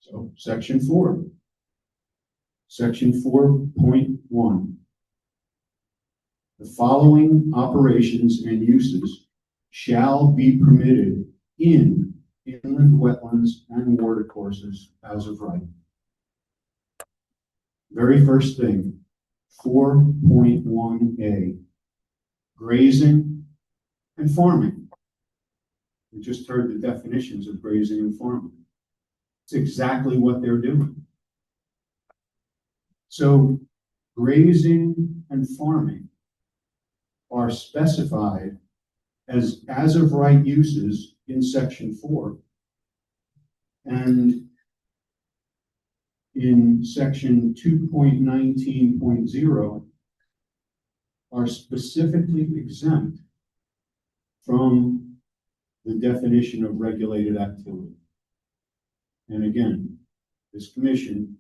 S16: So section 4. Section 4.1. The following operations and uses shall be permitted in inland wetlands and watercourses as of right. Very first thing, 4.1a, grazing and farming. We just heard the definitions of grazing and farming. It's exactly what they're doing. So grazing and farming are specified as of right uses in section 4. And in section 2.19.0 are specifically exempt from the definition of regulated activity. And again, this commission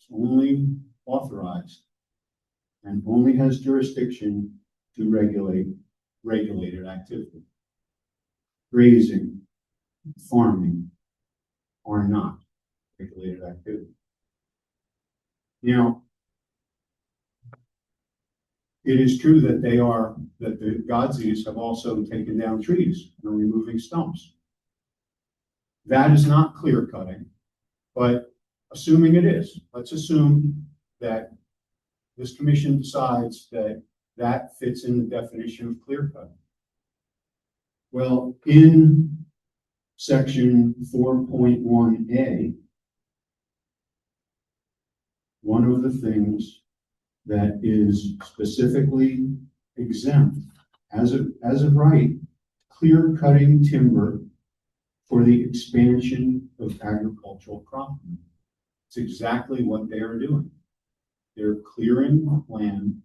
S16: is only authorized and only has jurisdiction to regulate regulated activity. Grazing, farming are not regulated activity. Now, it is true that the Godzies have also taken down trees and are removing stumps. That is not clear cutting, but assuming it is, let's assume that this commission decides that that fits in the definition of clear cutting. Well, in section 4.1a, one of the things that is specifically exempt as of right, clear cutting timber for the expansion of agricultural cropping. It's exactly what they are doing. They're clearing land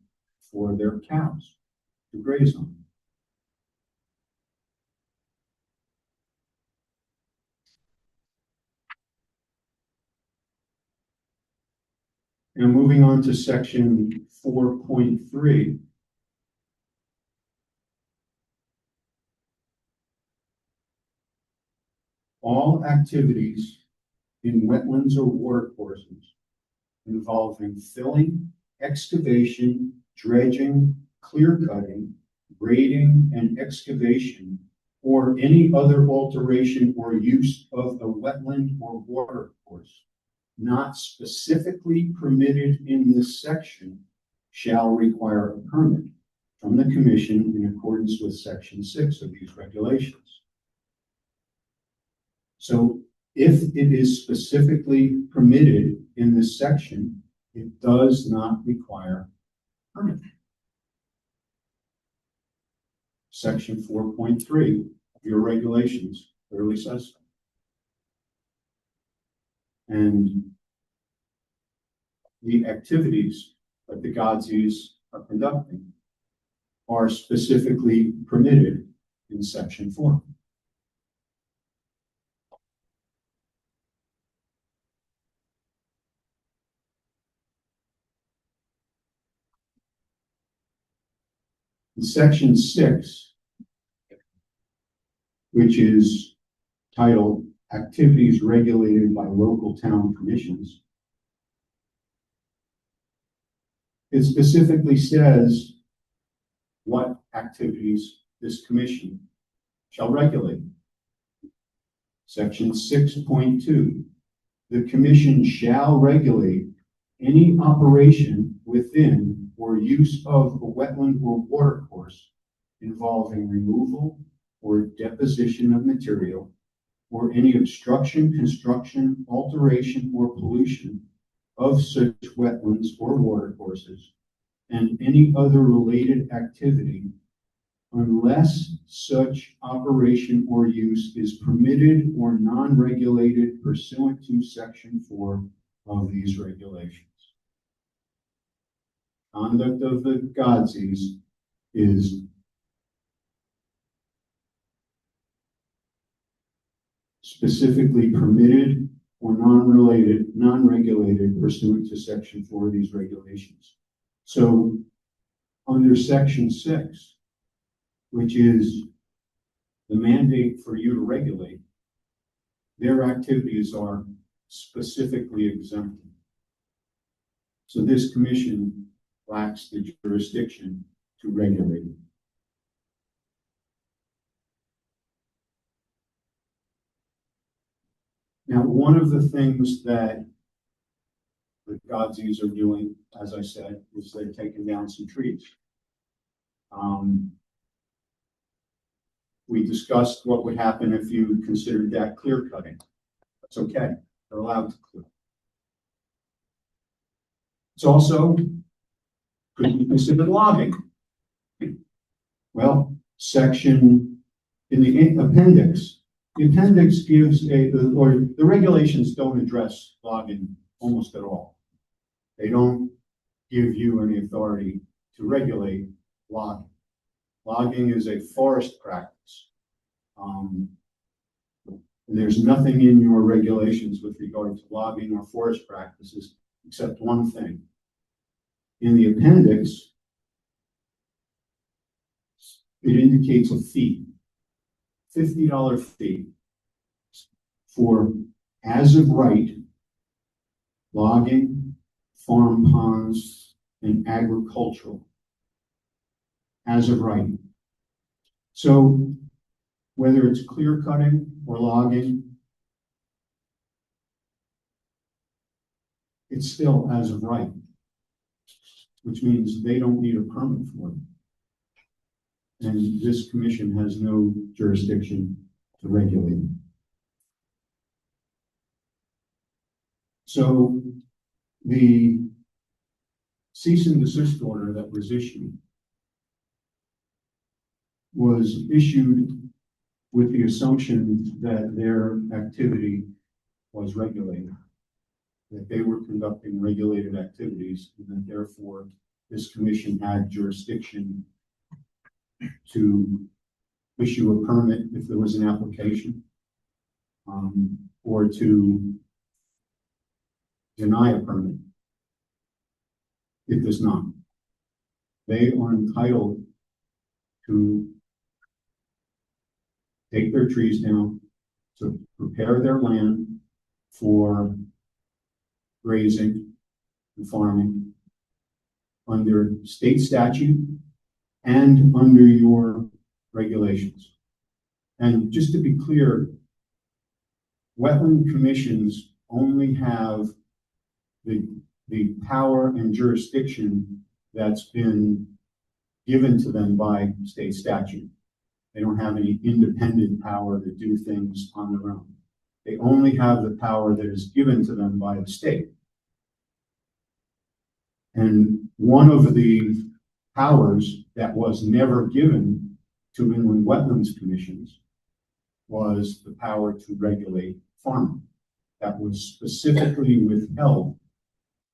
S16: for their cows to graze on. Now moving on to section 4.3. All activities in wetlands or watercourses involving filling, excavation, dredging, clear cutting, grading, and excavation, or any other alteration or use of a wetland or watercourse not specifically permitted in this section shall require a permit from the commission in accordance with section 6 of these regulations. So if it is specifically permitted in this section, it does not require a permit. Section 4.3 of your regulations clearly says so. And the activities that the Godzies are conducting are specifically permitted in section 4. In section 6, which is titled Activities Regulated by Local Town Commissions, it specifically says what activities this commission shall regulate. Section 6.2, the commission shall regulate any operation within or use of a wetland or watercourse involving removal or deposition of material or any obstruction, construction, alteration, or pollution of such wetlands or watercourses and any other related activity unless such operation or use is permitted or non-regulated pursuant to Section 4 of these regulations. Conduct of the Godzies is specifically permitted or non-regulated pursuant to Section 4 of these regulations. So under Section 6, which is the mandate for you to regulate, their activities are specifically exempted. So this commission lacks the jurisdiction to regulate it. Now, one of the things that the Godzies are doing, as I said, is they're taking down some trees. We discussed what would happen if you considered that clear cutting. That's okay. They're allowed to clear. It's also could be considered logging. Well, section in the appendix, the appendix gives or the regulations don't address logging almost at all. They don't give you any authority to regulate logging. Logging is a forest practice. There's nothing in your regulations with regard to logging or forest practices except one thing. In the appendix, it indicates a fee, $50 fee for as of right logging, farm ponds, and agricultural. As of right. So whether it's clear cutting or logging, it's still as of right, which means they don't need a permit for it. And this commission has no jurisdiction to regulate it. So the cease and desist order that was issued with the assumption that their activity was regulated, that they were conducting regulated activities, and that therefore this commission had jurisdiction to issue a permit if there was an application, or to deny a permit. It does not. They are entitled to take their trees down, to prepare their land for grazing and farming under state statute and under your regulations. And just to be clear, wetland commissions only have the power and jurisdiction that's been given to them by state statute. They don't have any independent power to do things on their own. They only have the power that is given to them by the state. And one of the powers that was never given to inland wetlands commissions was the power to regulate farming. That was specifically withheld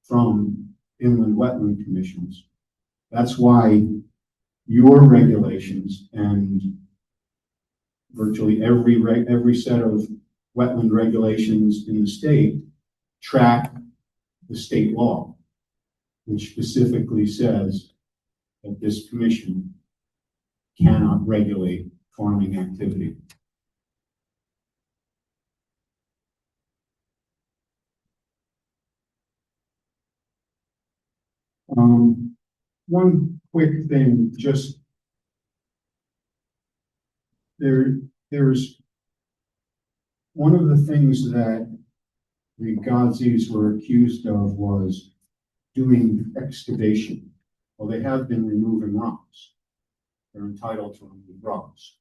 S16: from inland wetland commissions. That's why your regulations and virtually every set of wetland regulations in the state track the state law, which specifically says that this commission cannot regulate farming activity. One quick thing, just there's one of the things that the Gazis were accused of was doing excavation. Well, they have been removing rocks. They're entitled to remove rocks.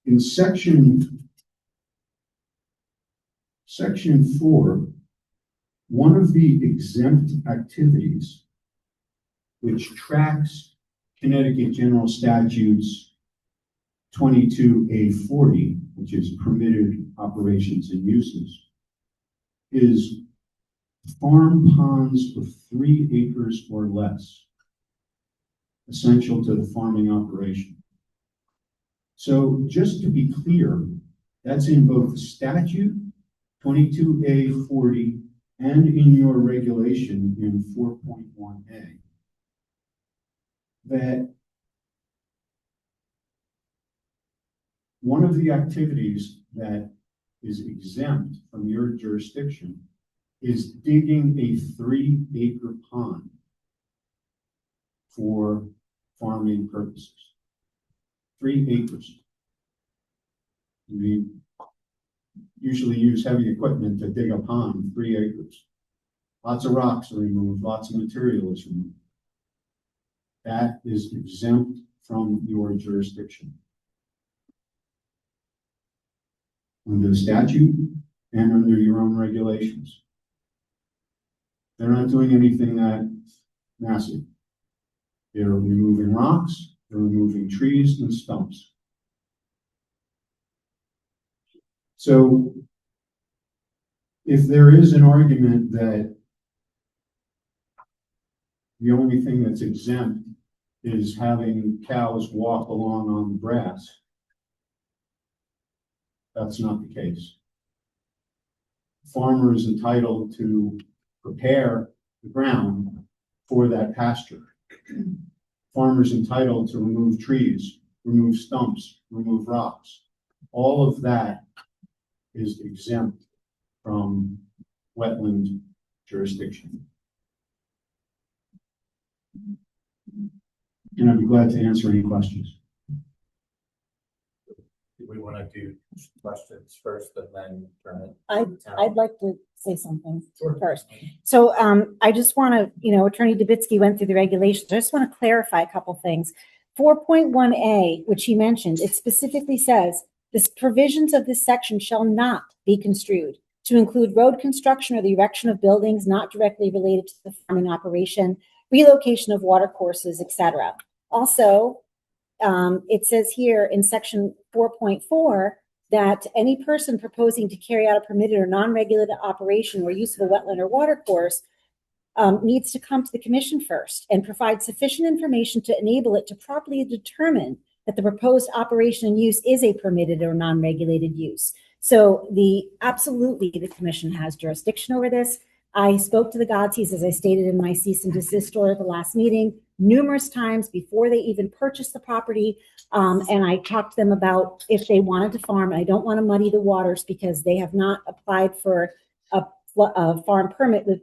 S16: In section 4, one of the exempt activities which tracks Connecticut General Statutes 22A40, which is permitted operations and uses, is farm ponds of 3 acres or less, essential to the farming operation. So just to be clear, that's in both the statute 22A40 and in your regulation in 4.1A, that one of the activities that is exempt from your jurisdiction is digging a 3-acre pond for farming purposes. 3 acres. We usually use heavy equipment to dig a pond, 3 acres. Lots of rocks are removed, lots of material is removed. That is exempt from your jurisdiction. Under the statute and under your own regulations. They're not doing anything that massive. They're removing rocks, they're removing trees and stumps. So if there is an argument that the only thing that's exempt is having cows walk along on the grass, that's not the case. Farmer is entitled to prepare the ground for that pasture. Farmer is entitled to remove trees, remove stumps, remove rocks. All of that is exempt from wetland jurisdiction. And I'd be glad to answer any questions.
S2: Do we want to do questions first and then turn it?
S11: I'd like to say something first. So I just want to, Attorney Dubitsky went through the regulations. I just want to clarify a couple things. 4.1A, which he mentioned, it specifically says, the provisions of this section shall not be construed to include road construction or the erection of buildings not directly related to the farming operation, relocation of water courses, etc. Also, it says here in section 4.4 that any person proposing to carry out a permitted or non-regulated operation or use of a wetland or water course needs to come to the commission first and provide sufficient information to enable it to properly determine that the proposed operation and use is a permitted or non-regulated use. So absolutely the commission has jurisdiction over this. I spoke to the Gotsis, as I stated in my cease and desist order at the last meeting, numerous times before they even purchased the property. And I talked to them about if they wanted to farm. I don't want to muddy the waters because they have not applied for a farm permit with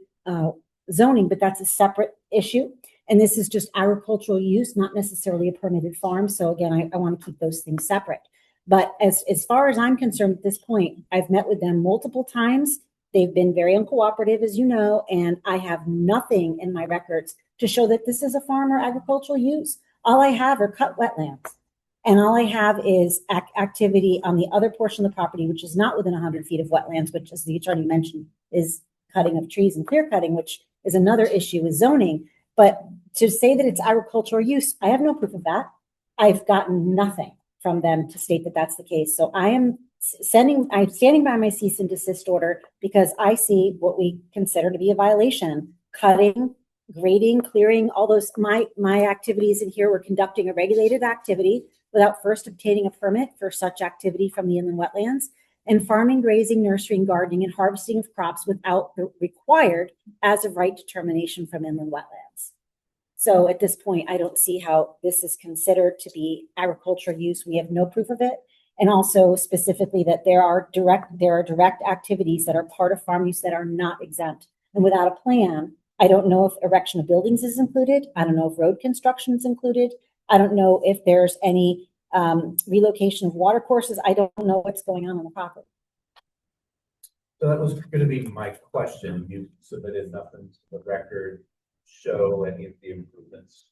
S11: zoning, but that's a separate issue. And this is just agricultural use, not necessarily a permitted farm. So again, I want to keep those things separate. But as far as I'm concerned at this point, I've met with them multiple times. They've been very uncooperative, as you know, and I have nothing in my records to show that this is a farm or agricultural use. All I have are cut wetlands. And all I have is activity on the other portion of the property, which is not within 100 feet of wetlands, which, as the attorney mentioned, is cutting of trees and clear cutting, which is another issue with zoning. But to say that it's agricultural use, I have no proof of that. I've gotten nothing from them to state that that's the case. So I'm standing by my cease and desist order because I see what we consider to be a violation. Cutting, grading, clearing, all those, my activities in here were conducting a regulated activity without first obtaining a permit for such activity from the inland wetlands, and farming, grazing, nurserying, gardening, and harvesting of crops without the required as of right determination from inland wetlands. So at this point, I don't see how this is considered to be agricultural use. We have no proof of it. And also specifically that there are direct activities that are part of farm use that are not exempt. And without a plan, I don't know if erection of buildings is included. I don't know if road construction is included. I don't know if there's any relocation of water courses. I don't know what's going on the property.
S2: So that was gonna be my question. You submitted nothing to the record, show any of the improvements.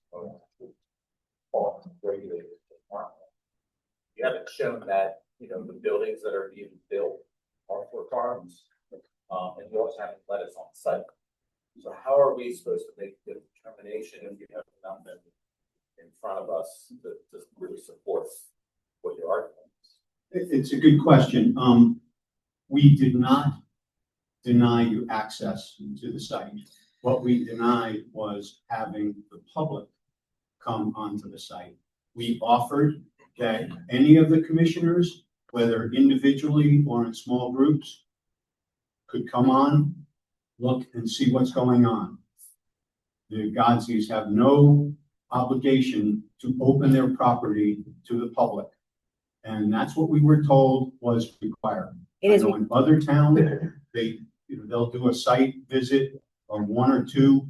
S2: Regulated. You haven't shown that, you know, the buildings that are being built are for farms. And you also haven't let us on site. So how are we supposed to make the determination if you have nothing in front of us to really support what your argument is?
S16: It's a good question. We did not deny you access to the site. What we denied was having the public come onto the site. We offered that any of the commissioners, whether individually or in small groups, could come on, look and see what's going on. The Godzies have no obligation to open their property to the public. And that's what we were told was required.
S11: It is.
S16: I know in other towns, they'll do a site visit of one or two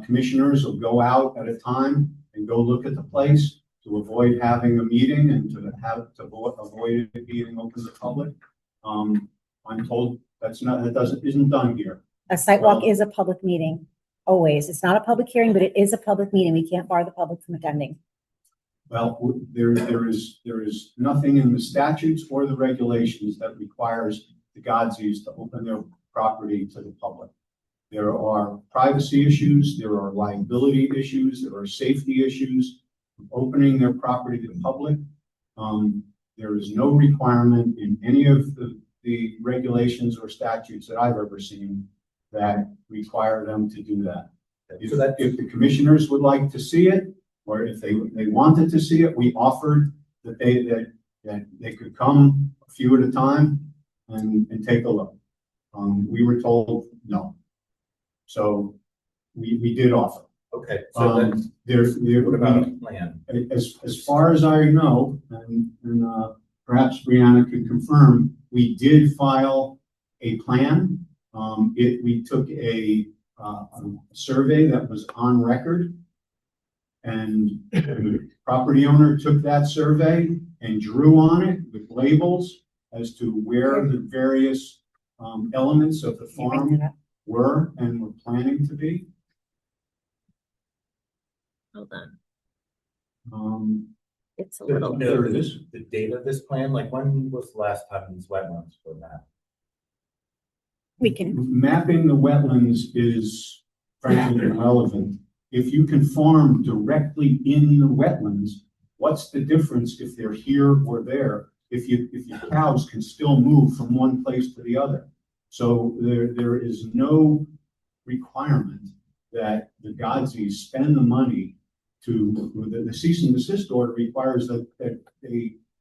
S16: commissioners will go out at a time and go look at the place to avoid having a meeting and to avoid it being open to the public. I'm told isn't done here.
S11: A site walk is a public meeting, always. It's not a public hearing, but it is a public meeting. We can't bar the public from attending.
S16: Well, there is nothing in the statutes or the regulations that requires the Godzies to open their property to the public. There are privacy issues, there are liability issues, there are safety issues of opening their property to the public. There is no requirement in any of the regulations or statutes that I've ever seen that require them to do that. If the commissioners would like to see it, or if they wanted to see it, we offered that they could come a few at a time and take a look. We were told no. So we did offer.
S2: Okay, so then what about a plan?
S16: As far as I know, and perhaps Brianna could confirm, we did file a plan. We took a survey that was on record, and the property owner took that survey and drew on it with labels as to where the various elements of the farm were and were planning to be.
S1: Hold on. It's a
S2: So
S1: little.
S2: do you know the date of this plan, like when was the last time these wetlands were mapped?
S11: We can.
S16: Mapping the wetlands is frankly irrelevant. If you can farm directly in the wetlands, what's the difference if they're here or there? If your cows can still move from one place to the other. So there is no requirement that the Godzies spend the money the cease and desist order requires that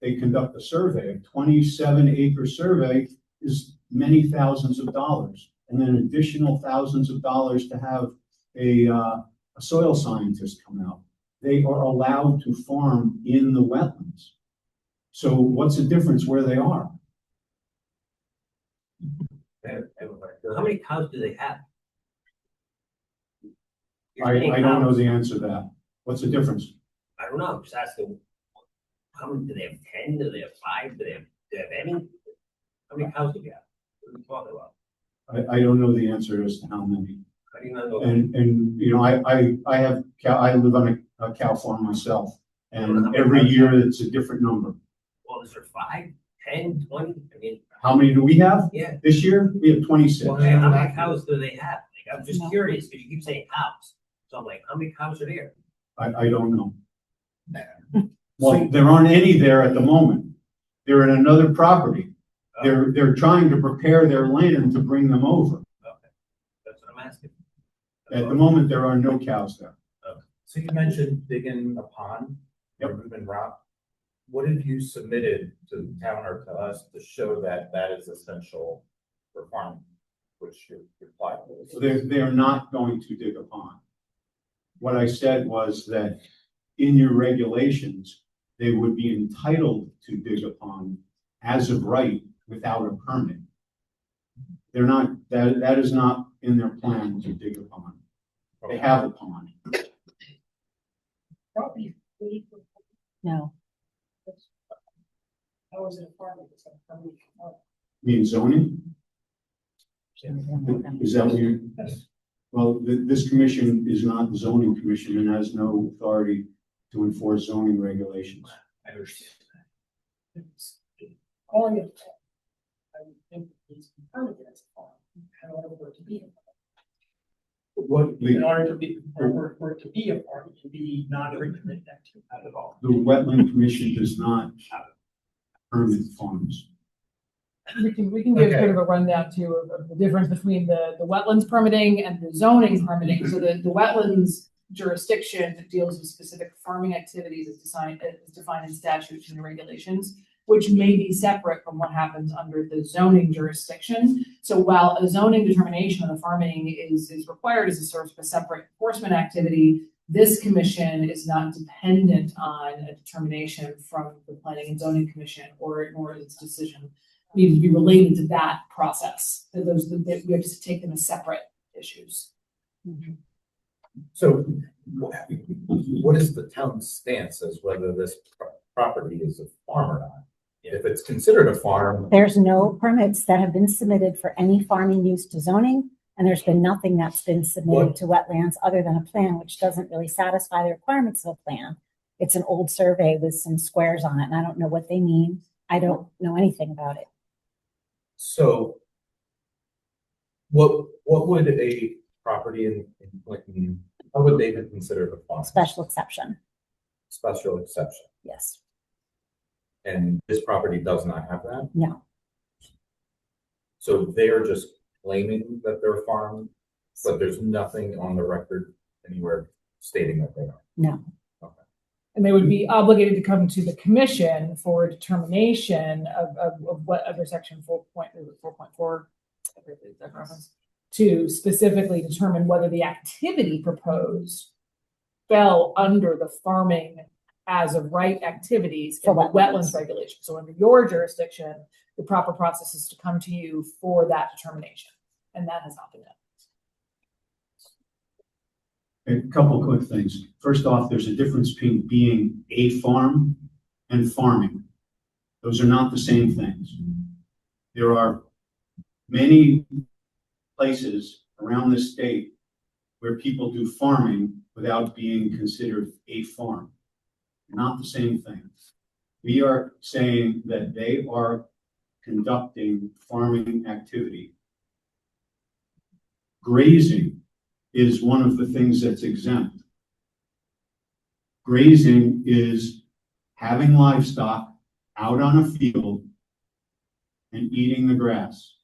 S16: they conduct a survey. A 27-acre survey is many thousands of dollars, and then additional thousands of dollars to have a soil scientist come out. They are allowed to farm in the wetlands. So what's the difference where they are?
S14: How many cows do they have?
S16: I don't know the answer to that. What's the difference?
S14: I don't know, I'm just asking, how many, do they have 10, do they have 5, do they have any? How many cows do they have? What are we talking about?
S16: I don't know the answer as to how many.
S14: How do you not know?
S16: And you know, I live on a cow farm myself, and every year it's a different number.
S14: Well, is there 5, 10, 20? I mean,
S16: How many do we have?
S14: Yeah.
S16: This year, we have 26.
S14: Okay, how many cows do they have? Like, I'm just curious, because you keep saying cows. So I'm like, how many cows are there?
S16: I don't know. Well, there aren't any there at the moment. They're in another property. They're trying to prepare their land to bring them over.
S14: Okay, that's what I'm asking.
S16: At the moment, there are no cows there.
S2: So you mentioned digging a pond, removing rock. What have you submitted to the town or to us to show that that is essential for farming, which you replied to?
S16: They're not going to dig a pond. What I said was that in your regulations, they would be entitled to dig a pond as of right without a permit. They're not, that is not in their plan to dig a pond. They have a pond.
S11: No.
S12: How is it a farm?
S16: Mean zoning? Is that what you? Well, this commission is not the zoning commission and has no authority to enforce zoning regulations.
S13: I understand.
S5: Calling it, I would think it's permitted as a farm, in order for it to be.
S16: What
S8: In order to be, for it to be a farm, it can be not a regulated activity at all.
S16: the wetland commission does not permit farms.
S5: We can give
S13: Okay.
S5: sort of a rundown too of the difference between the wetlands permitting and the zoning permitting. So the wetlands jurisdiction deals with specific farming activities as defined in statutes and regulations, which may be separate from what happens under the zoning jurisdiction. So while a zoning determination of the farming is required as a sort of a separate enforcement activity, this commission is not dependent on a determination from the planning and zoning commission nor its decision needs to be related to that process. That we have to take them as separate issues.
S2: So what is the town's stance as whether this property is a farm or not? If it's considered a farm,
S11: There's no permits that have been submitted for any farming use to zoning, and there's been nothing that's been submitted to wetlands other than a plan, which doesn't really satisfy the requirements of a plan. It's an old survey with some squares on it, and I don't know what they mean. I don't know anything about it.
S2: so what would a property in Clinton, how would they be considered a farm?
S11: Special exception,
S2: Special exception.
S11: yes.
S2: And this property does not have that?
S11: No.
S2: So they're just claiming that they're a farm, but there's nothing on the record anywhere stating that they are?
S11: No.
S5: And they would be obligated to come to the commission for determination of what under section 4.4 to specifically determine whether the activity proposed fell under the farming as of right activities in the wetlands regulation. So under your jurisdiction, the proper process is to come to you for that determination. And that has not been done.
S16: A couple quick things. First off, there's a difference between being a farm and farming. Those are not the same things. There are many places around this state where people do farming without being considered a farm. Not the same thing. We are saying that they are conducting farming activity. Grazing is one of the things that's exempt. Grazing is having livestock out on a field and eating the grass.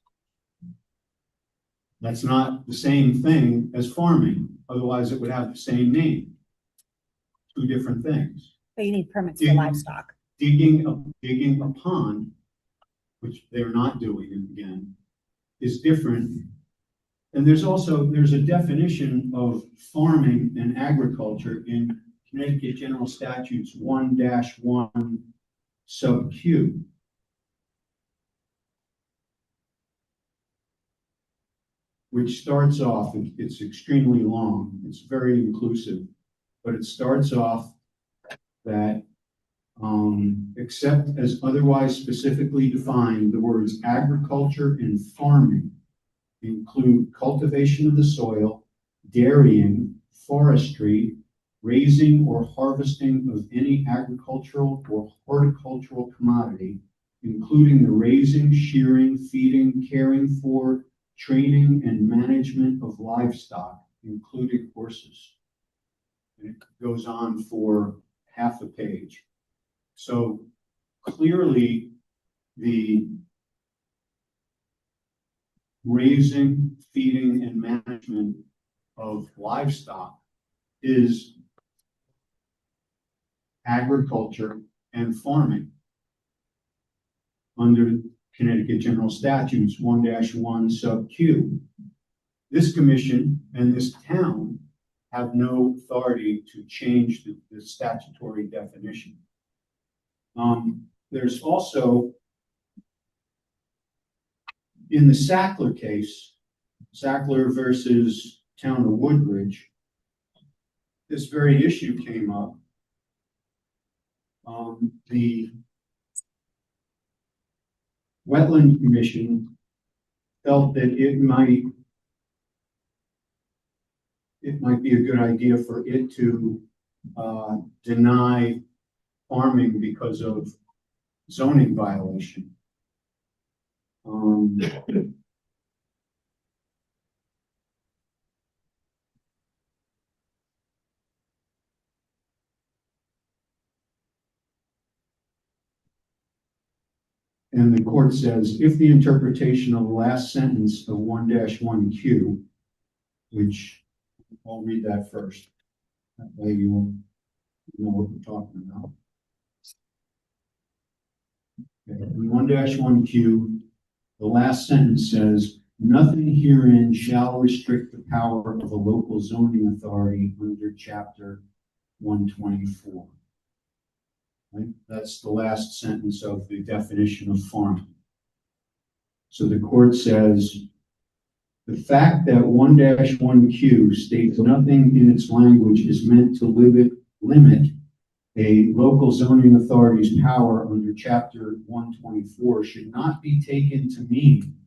S16: That's not the same thing as farming, otherwise it would have the same name. Two different things.
S11: But you need permits for livestock.
S16: Digging a pond, which they're not doing again, is different. And there's a definition of farming and agriculture in Connecticut General Statutes 1-1 sub Q. Which starts off, it's extremely long, it's very inclusive, but it starts off that except as otherwise specifically defined, the words agriculture and farming include cultivation of the soil, dairying, forestry, raising or harvesting of any agricultural or horticultural commodity, including the raising, shearing, feeding, caring for, training, and management of livestock, including horses. And it goes on for half a page. So clearly the raising, feeding, and management of livestock is agriculture and farming under Connecticut General Statutes 1-1 sub Q. This commission and this town have no authority to change the statutory definition. There's also, in the Sackler case, Sackler versus Town of Woodbridge, this very issue came up. The Wetland Commission felt that it might be a good idea for it to deny farming because of zoning violation. And the court says, if the interpretation of the last sentence of 1-1Q, which I'll read that first. That way you'll know what we're talking about. Okay. In 1-1Q, the last sentence says, nothing herein shall restrict the power of a local zoning authority under chapter 124. Right? That's the last sentence of the definition of farming. So the court says, the fact that 1-1Q states nothing in its language is meant to limit a local zoning authority's power under chapter 124 should not be taken to mean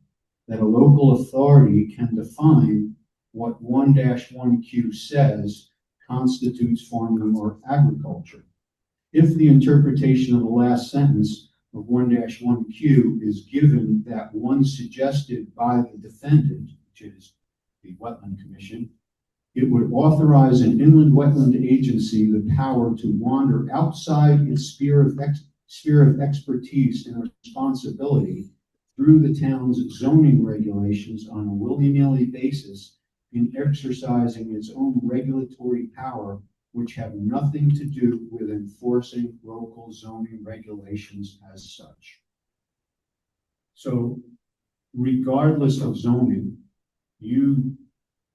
S16: that a local authority can define what 1-1Q says constitutes farming or agriculture. If the interpretation of the last sentence of 1-1Q is given that one suggested by the defendant, which is the Wetland Commission, it would authorize an inland wetland agency the power to wander outside its sphere of expertise and responsibility through the town's zoning regulations on a willy-nilly basis in exercising its own regulatory power, which have nothing to do with enforcing local zoning regulations as such. So regardless of zoning,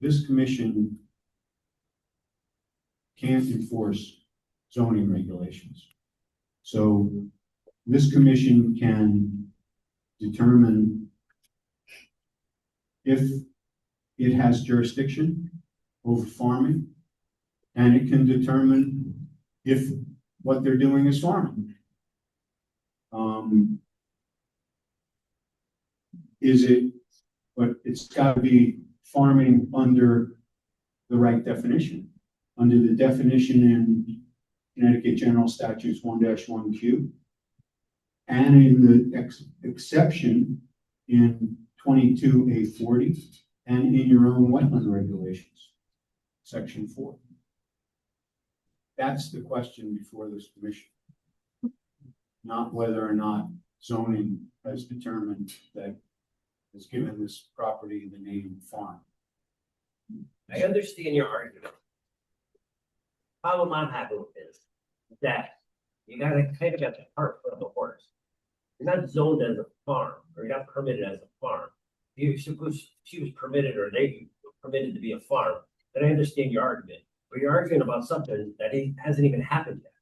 S16: this commission can't enforce zoning regulations. So this commission can determine if it has jurisdiction over farming, and it can determine if what they're doing is farming. But it's got to be farming under the right definition, under the definition in Connecticut General Statutes 1-1Q, and in the exception in 22A40, and in your own wetland regulations, section 4. That's the question before this commission, not whether or not zoning has determined that has given this property the name farm.
S14: I understand your argument. Problem I'm having with is that you gotta kind of get the cart before the horse. You're not zoned as a farm, or you're not permitted as a farm. If she was permitted, or they were permitted to be a farm, then I understand your argument. But you're arguing about something that hasn't even happened yet.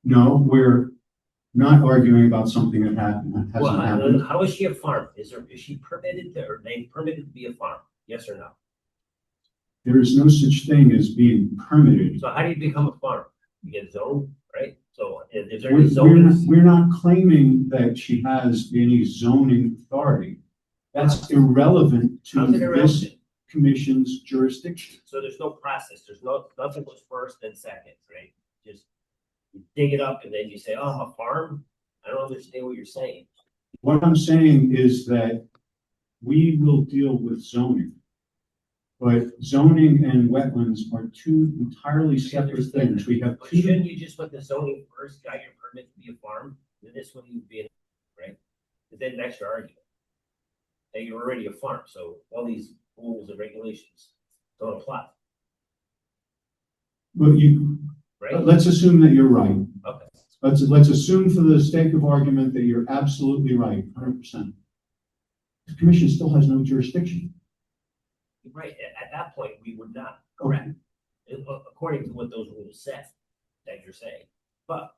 S16: No, we're not arguing about something that hasn't happened.
S14: How is she a farm? Is she permitted to, or they permitted to be a farm? Yes or no?
S16: There is no such thing as being permitted.
S14: So how do you become a farm? You get zoned, right? So is there any zoning?
S16: We're not claiming that she has any zoning authority. That's irrelevant to this commission's jurisdiction.
S14: So there's no process. There's nothing was first and second, right? Just you dig it up and then you say, oh, I'm a farm. I don't understand what you're saying.
S16: What I'm saying is that we will deal with zoning, but zoning and wetlands are two entirely separate things. We have two.
S14: Shouldn't you just put the zoning first, got your permit to be a farm, and this one you'd be, right? And then that's your argument. That you're already a farm, so all these rules and regulations don't apply.
S16: But
S14: right?
S16: Let's assume that you're right.
S14: Okay.
S16: Let's assume for the sake of argument that you're absolutely right, 100%. The commission still has no jurisdiction.
S14: Right. At that point, we would not. Correct. According to what those rules said, that you're saying. But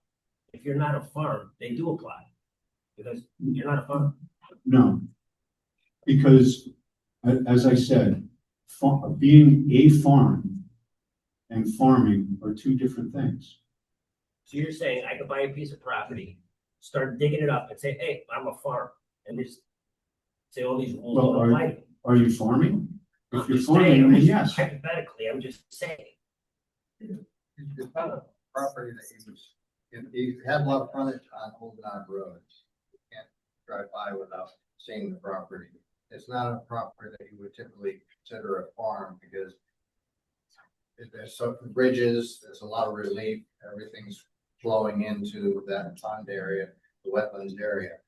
S14: if you're not a farm, they do apply because you're not a farm.
S16: No, because as I said, being a farm and farming are two different things.
S14: So you're saying I could buy a piece of property, start digging it up and say, hey, I'm a farm. And just Say all these rules
S16: Well,
S14: don't apply.
S16: Are you farming? If
S14: I'm
S16: you're
S14: just
S16: farming,
S14: saying,
S16: then yes.
S14: hypothetically, I'm just saying.
S6: It's not a property that he was, if he had a lot of frontage on Old Knob Road. You can't drive by without seeing the property. It's not a property that you would typically consider a farm because there's some bridges, there's a lot of relief, everything's flowing into that pond area, the wetlands area.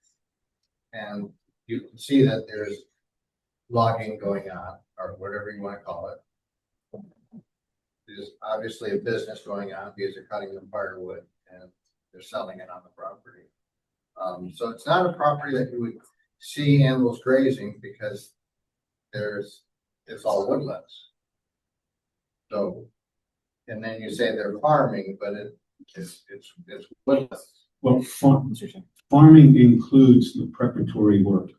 S6: And you can see that there's logging going on, or whatever you want to call it. There's obviously a business going on because they're cutting the firewood and they're selling it on the property. So it's not a property that you would see animals grazing because it's all woodlands. So, and then you say they're farming, but it's woodlands.
S16: Well, farming includes the preparatory work.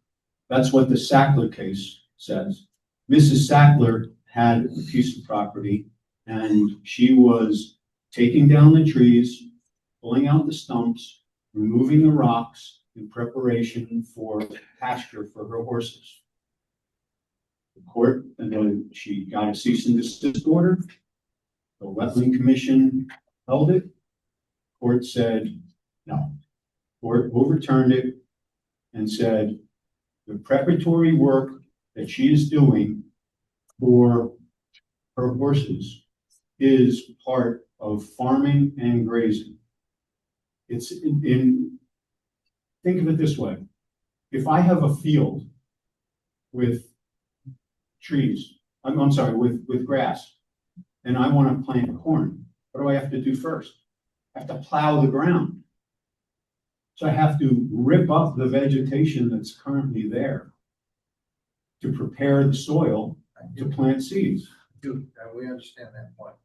S16: That's what the Sackler case says. Mrs. Sackler had a piece of property and she was taking down the trees, pulling out the stumps, removing the rocks in preparation for pasture for her horses. The court, and then she got a cease and desist order. The Wetland Commission held it. Court said no. Court overturned it and said the preparatory work that she is doing for her horses is part of farming and grazing. It's think of it this way. If I have a field with trees, I'm sorry, with grass, and I want to plant corn, what do I have to do first? I have to plow the ground. So I have to rip up the vegetation that's currently there to prepare the soil to plant seeds.
S6: Dude, we understand that point.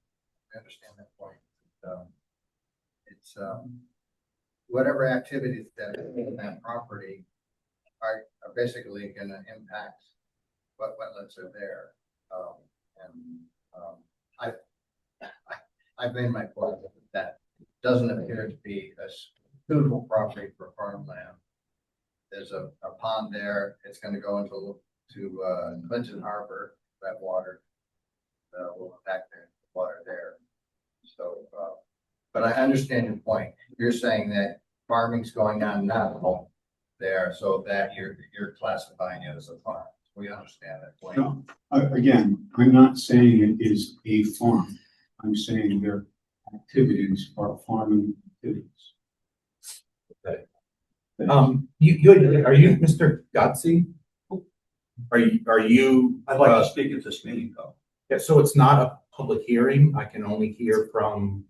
S6: We understand that point. It's whatever activities that are in that property are basically going to impact what wetlands are there. I've made my point that doesn't appear to be a suitable property for farmland. There's a pond there. It's going to go into Clinton Harbor. That water will impact the water there. So, but I understand your point. You're saying that farming's going on now there, so that you're classifying it as a farm. We understand that point.
S16: No, again, I'm not saying it is a farm. I'm saying their activities are farming activities.
S2: Okay. Are you Mr. Godsey? Are you?
S13: I'd like to speak at this meeting though.
S2: Yeah, so it's not a public hearing. I can only hear from.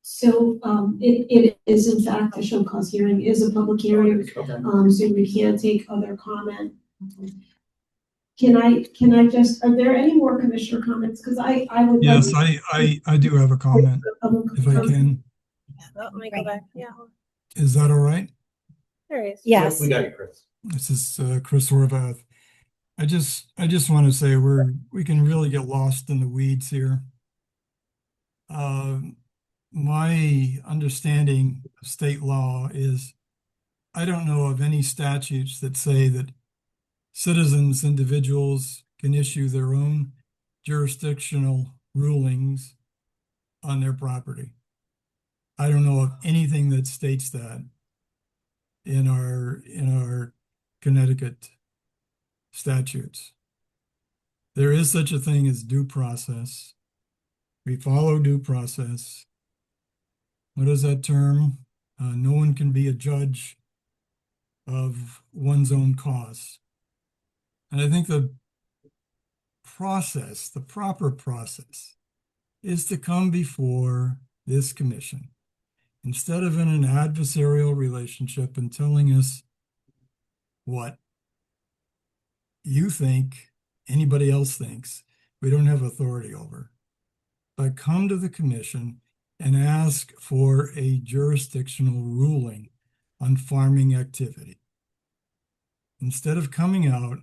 S15: So, it is in fact, a show cause hearing is a public hearing,
S2: Okay.
S15: so we can't take other comment. Can I just, are there any more commissioner comments? Cause I would.
S9: Yes, I do have a comment, if I can.
S1: Let me go back. Yeah,
S9: Is that all right?
S1: there he is.
S11: Yes.
S2: We got you, Chris.
S9: This is Chris Horvath. I just want to say we can really get lost in the weeds here. My understanding of state law is I don't know of any statutes that say that citizens, individuals can issue their own jurisdictional rulings on their property. I don't know of anything that states that in our Connecticut statutes. There is such a thing as due process. We follow due process. What is that term? No one can be a judge of one's own cause. And I think the proper process is to come before this commission instead of in an adversarial relationship and telling us what you think anybody else thinks we don't have authority over. But come to the commission and ask for a jurisdictional ruling on farming activity. Instead of coming out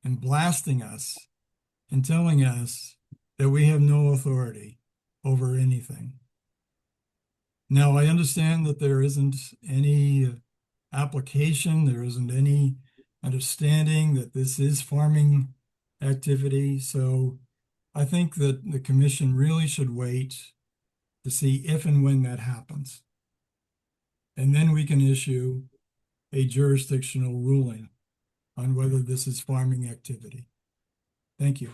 S9: and blasting us and telling us that we have no authority over anything. Now, I understand that there isn't any application, there isn't any understanding that this is farming activity. So I think that the commission really should wait to see if and when that happens. And then we can issue a jurisdictional ruling on whether this is farming activity. Thank you.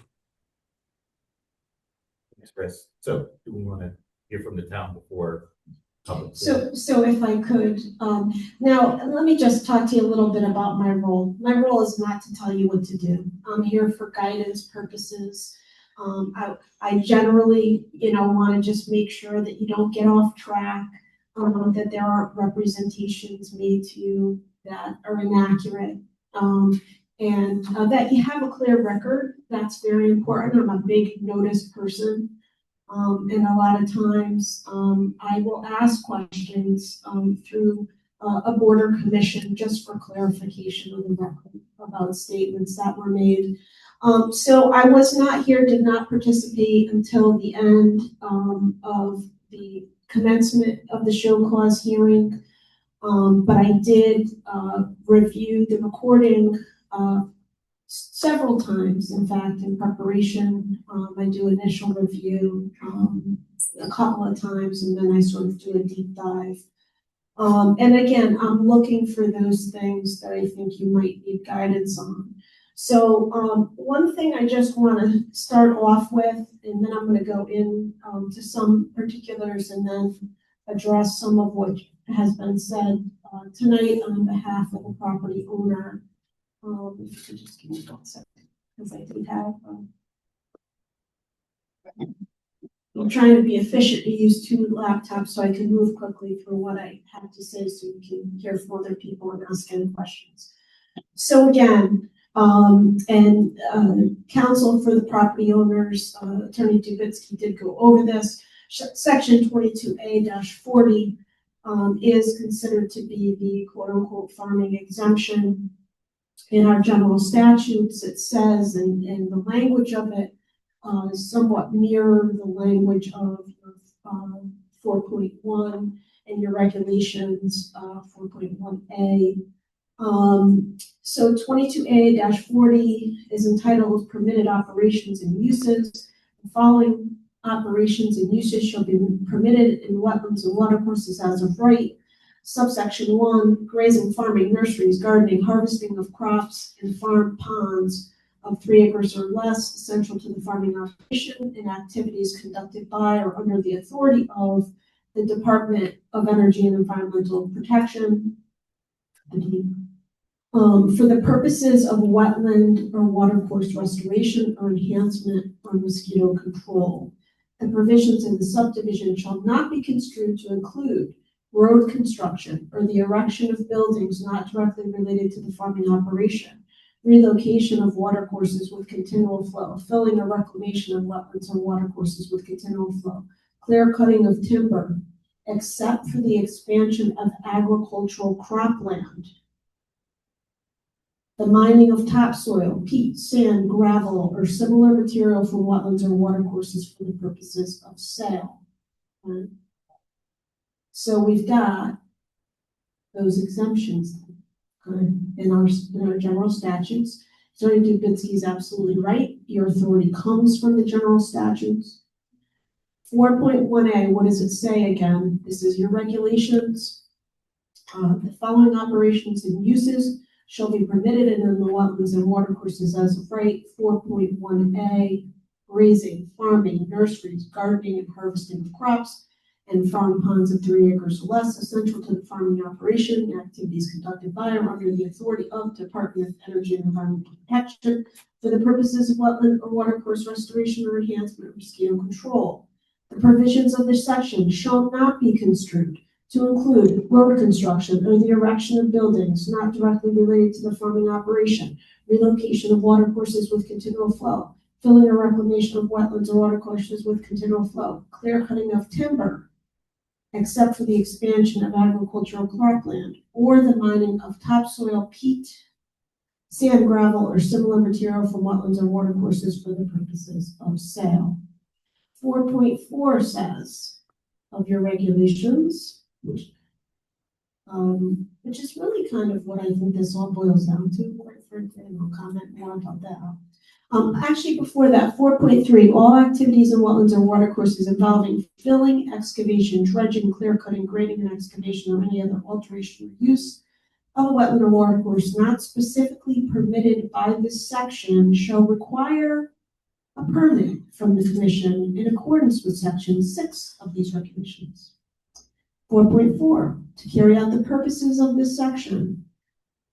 S2: Thanks, Chris. So do we want to hear from the town before?
S15: So if I could, now let me just talk to you a little bit about my role. My role is not to tell you what to do. I'm here for guidance purposes. I generally, want to just make sure that you don't get off track, that there aren't representations made to you that are inaccurate, and that you have a clear record. That's very important. I'm a big notice person. And a lot of times, I will ask questions through a border commission just for clarification of the record about statements that were made. So I was not here, did not participate until the end of the commencement of the show cause hearing. But I did review the recording several times, in fact, in preparation. I do initial review a couple of times, and then I sort of do a deep dive. And again, I'm looking for those things that I think you might need guidance on. So one thing I just want to start off with, and then I'm going to go in to some particulars and then address some of what has been said tonight on behalf of the property owner. If you could just give me 1 second, because I do have, I'm trying to be efficient and use 2 laptops so I can move quickly through what I have to say so you can hear from other people and ask any questions. So again, counsel for the property owners, Attorney Dubitsky did go over this. Section 22A-40 is considered to be the quote-unquote farming exemption. In our general statutes, it says, and the language of it somewhat mirror the language of 4.1 and your regulations, 4.1A. So 22A-40 is entitled Permitted Operations and Uses. The following operations and uses shall be permitted in wetlands and watercourses as of right. Subsection 1, grazing, farming, nurseries, gardening, harvesting of crops, and farm ponds of 3 acres or less, essential to the farming operation, and activities conducted by or under the authority of the Department of Energy and Environmental Protection. For the purposes of wetland or watercourse restoration or enhancement or mosquito control, the provisions in the subdivision shall not be construed to include road construction or the erection of buildings not directly related to the farming operation, relocation of watercourses with continual flow, filling or reclamation of wetlands or watercourses with continual flow, clear cutting of timber, except for the expansion of agricultural cropland, the mining of topsoil, peat, sand, gravel, or similar material from wetlands or watercourses for the purposes of sale. Right? So we've got those exemptions in our general statutes. Attorney Dubitsky is absolutely right. Your authority comes from the general statutes. 4.1A, what does it say again? This is your regulations. The following operations and uses shall be permitted in the wetlands and watercourses as of right. 4.1A, grazing, farming, nurseries, gardening, and harvesting of crops, and farm ponds of 3 acres or less, essential to the farming operation, activities conducted by or under the authority of Department of Energy and Environmental Protection for the purposes of wetland or watercourse restoration or enhancement or mosquito control. The provisions of this section shall not be construed to include road construction or the erection of buildings not directly related to the farming operation, relocation of watercourses with continual flow, filling or reclamation of wetlands or watercourses with continual flow, clear cutting of timber, except for the expansion of agricultural cropland, or the mining of topsoil, peat, sand, gravel, or similar material from wetlands or watercourses for the purposes of sale. 4.4 says of your regulations, which is really kind of what I think this all boils down to, quite Bedford, and I'll comment more about that. Actually, before that, 4.3, all activities in wetlands or watercourses involving filling, excavation, dredging, clear cutting, grading, and excavation, or any other alteration or use of a wetland or watercourse not specifically permitted by this section shall require a permit from the commission in accordance with section 6 of these regulations. 4.4, to carry out the purposes of this section,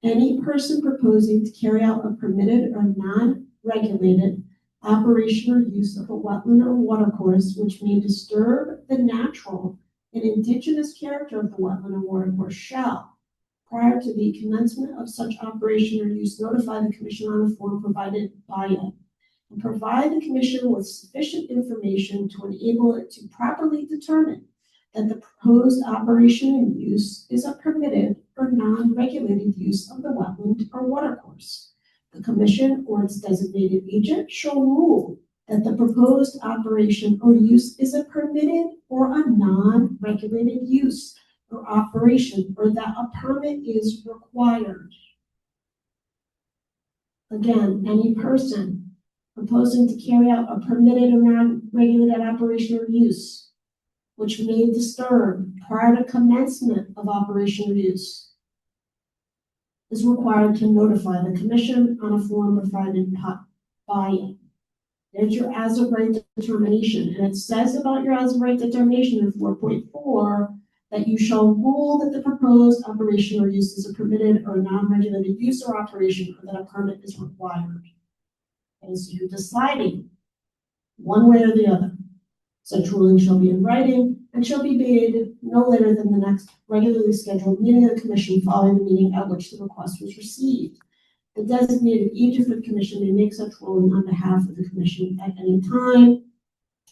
S15: any person proposing to carry out a permitted or non-regulated operation or use of a wetland or watercourse which may disturb the natural and indigenous character of the wetland or watercourse shall, prior to the commencement of such operation or use, notify the commission on a form provided by it, and provide the commission with sufficient information to enable it to properly determine that the proposed operation and use is a permitted or non-regulated use of the wetland or watercourse. The commission or its designated agent shall rule that the proposed operation or use is a permitted or a non-regulated use or operation, or that a permit is required. Again, any person proposing to carry out a permitted or non-regulated operation or use which may disturb prior to commencement of operation or use is required to notify the commission on a form provided by it. There's your as of right determination, and it says about your as of right determination in 4.4 that you shall rule that the proposed operation or use is a permitted or non-regulated use or operation, or that a permit is required. And so you're deciding one way or the other. Such ruling shall be in writing and shall be made no later than the next regularly scheduled meeting of the commission following the meeting at which the request was received. The designated agent for the commission may make such ruling on behalf of the commission at any time.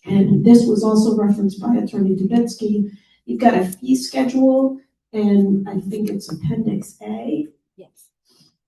S15: And this was also referenced by Attorney Dubitsky. You've got a fee schedule, and I think it's Appendix A.
S11: Yes.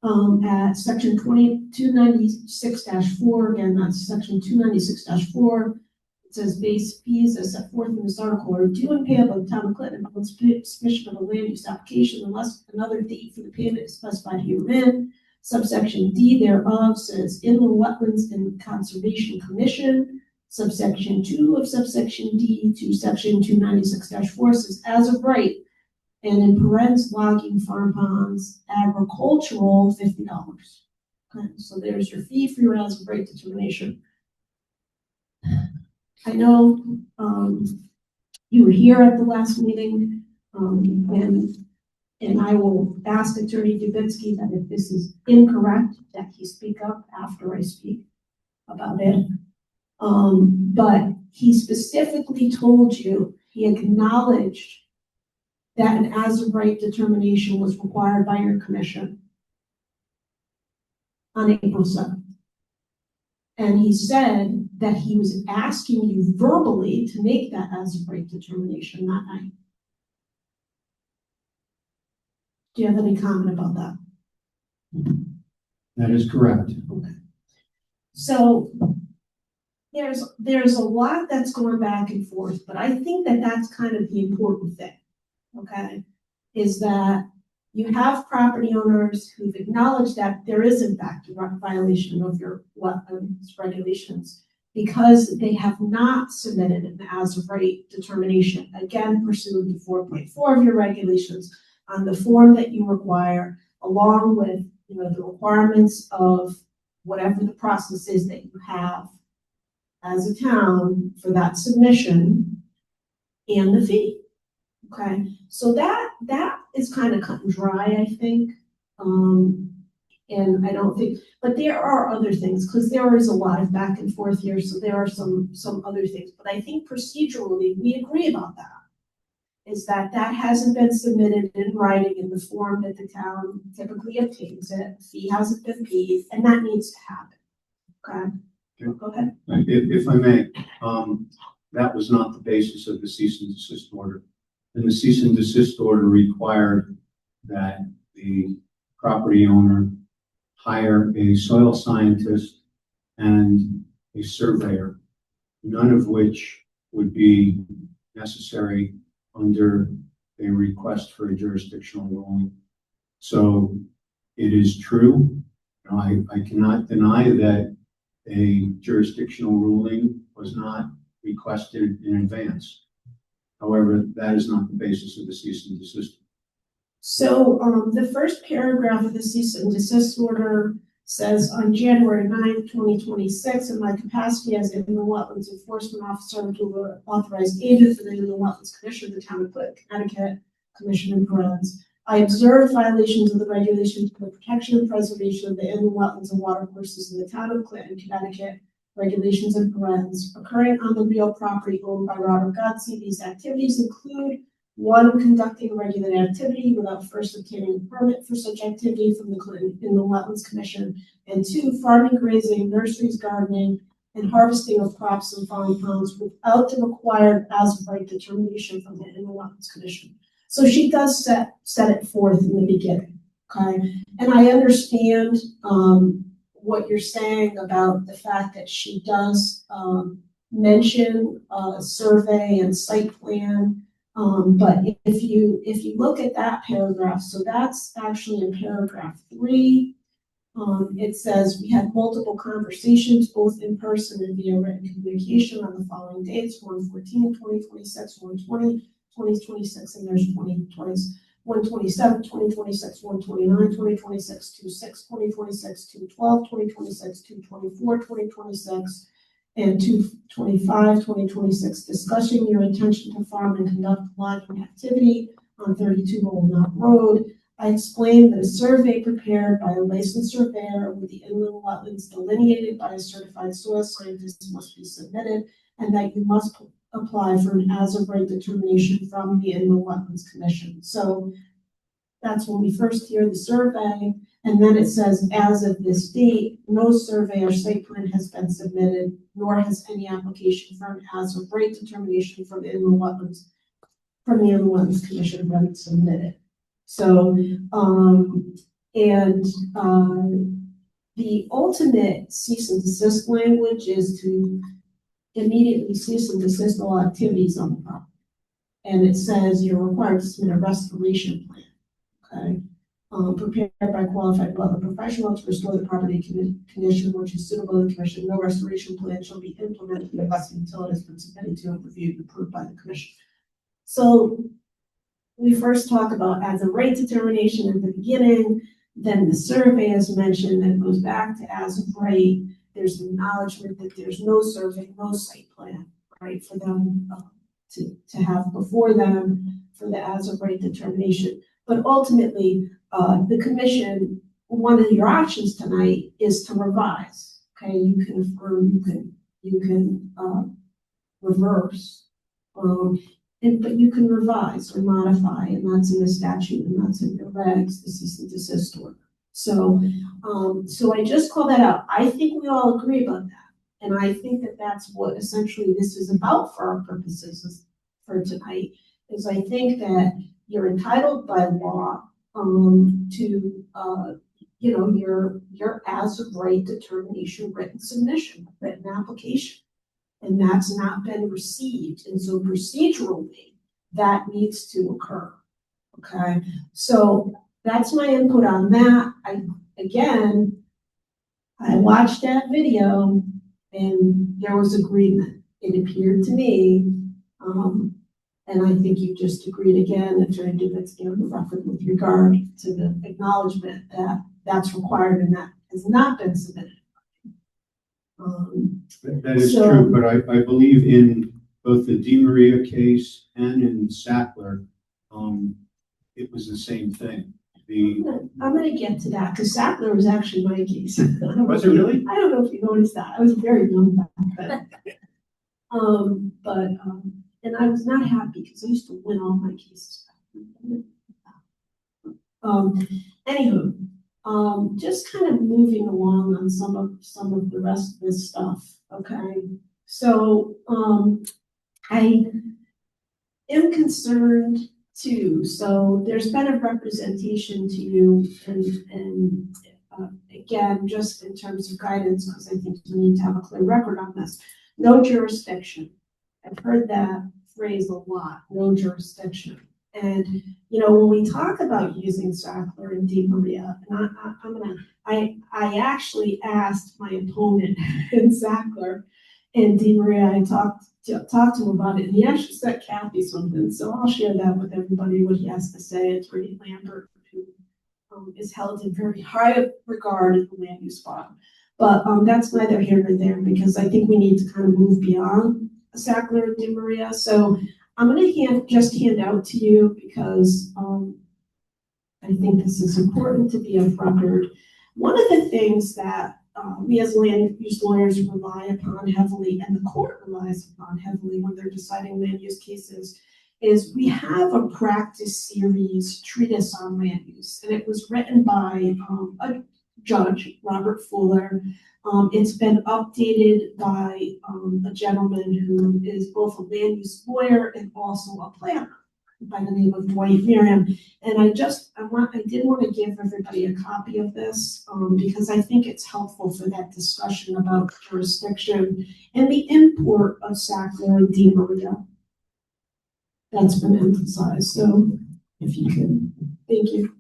S15: At section 296-4, again, that's section 296-4. It says base fees as set forth in this article are due and payable to the town of Clinton upon submission of a land use application unless another date for the payment is specified herein. Subsection D thereof says Inland Wetlands and Conservation Commission. Subsection 2 of subsection D to section 296-4 says as of right, and in parens logging, farm ponds, agricultural, $50. Okay, so there's your fee for your as of right determination. I know you were here at the last meeting, and I will ask Attorney Dubitsky that if this is incorrect, that he speak up after I speak about it. But he specifically told you, he acknowledged that an as of right determination was required by your commission on April 7th. And he said that he was asking you verbally to make that as of right determination that night. Do you have any comment about that?
S16: That is correct.
S15: Okay. So there's a lot that's going back and forth, but I think that that's kind of the important thing, okay? Is that you have property owners who've acknowledged that there is in fact a violation of your wetlands regulations because they have not submitted an as of right determination, again pursuant to 4.4 of your regulations on the form that you require, along with the requirements of whatever the process is that you have as a town for that submission and the fee. Okay, so that is kind of cut and dry, I think. And I don't think, but there are other things because there is a lot of back and forth here. So there are some other things, but I think procedurally we agree about that. Is that hasn't been submitted in writing in the form that the town typically obtains it. Fee hasn't been paid, and that needs to happen. Okay, go ahead.
S16: If I may, that was not the basis of the cease and desist order. And the cease and desist order required that the property owner hire a soil scientist and a surveyor, none of which would be necessary under a request for a jurisdictional ruling. So it is true, I cannot deny that a jurisdictional ruling was not requested in advance. However, that is not the basis of the cease and desist.
S15: So, the first paragraph of the cease and desist order says, on January 9th, 2026, in my capacity as an inland wetlands enforcement officer to authorized agent for the Inland Wetlands Commission of the Town of Connecticut, Commission in parentheses, I observed violations of the regulations for the protection and preservation of the inland wetlands and watercourses in the Town of Clinton, Connecticut, regulations in parentheses, occurring on the real property owned by Robert Godsey. These activities include: 1, conducting a regulated activity without first obtaining a permit for such activity from the Clinton Inland Wetlands Commission, and 2, farming, grazing, nurseries, gardening, and harvesting of crops and farm ponds without the required as-of-right determination from the Inland Wetlands Commission. So she does set it forth in the beginning, okay? And I understand what you're saying about the fact that she does mention survey and site plan. But if you look at that paragraph, so that's actually in paragraph 3. It says, we had multiple conversations, both in person and via written communication on the following dates: 1/14/2026, 1/20/2026, and there's 1/27/2026, 1/29/2026, 2/6/2026, 2/12/2026, 2/24/2026, and 2/25/2026, discussing your intention to farm and conduct logging activity on 32 Old Knott Road. I explained that a survey prepared by a licensed surveyor with the inland wetlands delineated by a certified soil scientist must be submitted, and that you must apply for an as-of-right determination from the Inland Wetlands Commission. So that's when we first hear the survey, and then it says, as of this date, no survey or site plan has been submitted, nor has any application for an as-of-right determination from the Inland Wetlands Commission been submitted. So, the ultimate cease and desist language is to immediately cease and desist all activities on the property. And it says you're required to submit a restoration plan, okay? Prepared by qualified wetland professional to restore the property condition which is suitable to the commission. No restoration plan shall be implemented until it has been submitted to and reviewed and approved by the commission. So we first talk about as a right determination at the beginning, then the survey is mentioned, then it goes back to as of right. There's acknowledgement that there's no survey, no site plan, right, for them to have before them for the as of right determination. But ultimately, the commission, one of your options tonight is to revise. Okay, you can affirm, you can reverse, but you can revise or modify, and that's in the statute and that's in your regs, the cease and desist order. So, so I just call that out. I think we all agree about that. And I think that that's what essentially this is about for our purposes for tonight, is I think that you're entitled by law to, you know, your as of right determination written submission, written application. And that's not been received. And so procedurally, that needs to occur. Okay, so that's my input on that. I watched that video and there was agreement. It appeared to me, and I think you just agreed again, Attorney Divitz gave the record with regard to the acknowledgement that that's required and that has not been submitted.
S16: That is true, but I believe in both the Di Maria case and in Sackler, it was the same thing.
S15: I'm gonna get to that because Sackler was actually my case.
S16: Was it really?
S15: I don't know if you noticed that. I was very young back then. And I was not happy because I used to win all my cases. Anywho, just kind of moving along on some of the rest of this stuff. Okay, so I am concerned too. So there's been a representation to you, and again, just in terms of guidance, because I think you need to have a clear record on this. No jurisdiction. I've heard that phrase a lot. No jurisdiction. And, you know, when we talk about using Sackler and Di Maria, and I actually asked my opponent in Sackler and Di Maria, I talked to him about it, and he actually sent Kathy something, so I'll share that with everybody, what he has to say. It's Brittany Lambert, who is held in very high regard in the land use spot. But that's neither here nor there, because I think we need to kind of move beyond Sackler and Di Maria. So I'm gonna just hand out to you, because I think this is important to be of record. One of the things that we as land use lawyers rely upon heavily, and the court relies upon heavily when they're deciding land use cases, is we have a practice series treatise on land use, and it was written by a judge, Robert Fuller. It's been updated by a gentleman who is both a land use lawyer and also a planner by the name of Dwight Merriam. And I did want to give everybody a copy of this because I think it's helpful for that discussion about jurisdiction and the import of Sackler and Di Maria. That's been emphasized. So if you could, thank you.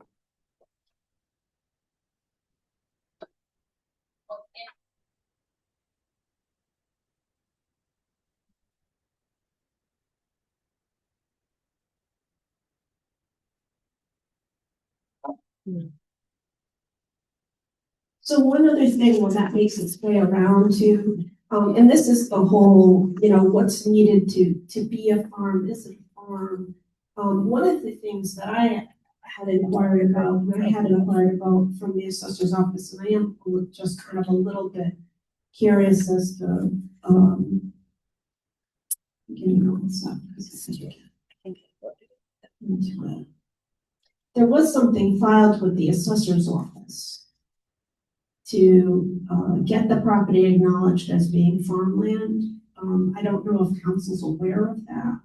S15: So one other thing, when that makes its way around to, and this is the whole, you know, what's needed to be a farm, is it a farm? One of the things that I had inquired about from the assessor's office, and I am just kind of a little bit curious as to, getting all this up, because there was something filed with the assessor's office to get the property acknowledged as being farmland. I don't know if council's aware of that.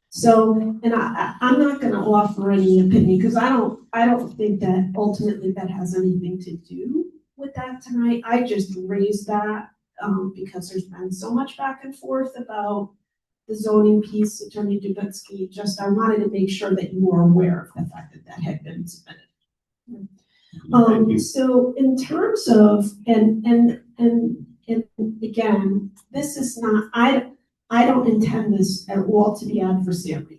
S15: So, and I'm not going to offer any opinion, because I don't think that ultimately that has anything to do with that tonight. I just raised that because there's been so much back and forth about the zoning piece. Attorney Dubitsky, I wanted to make sure that you were aware of the fact that that had been submitted. So in terms of, and again, this is not, I don't intend this at all to be adversarial.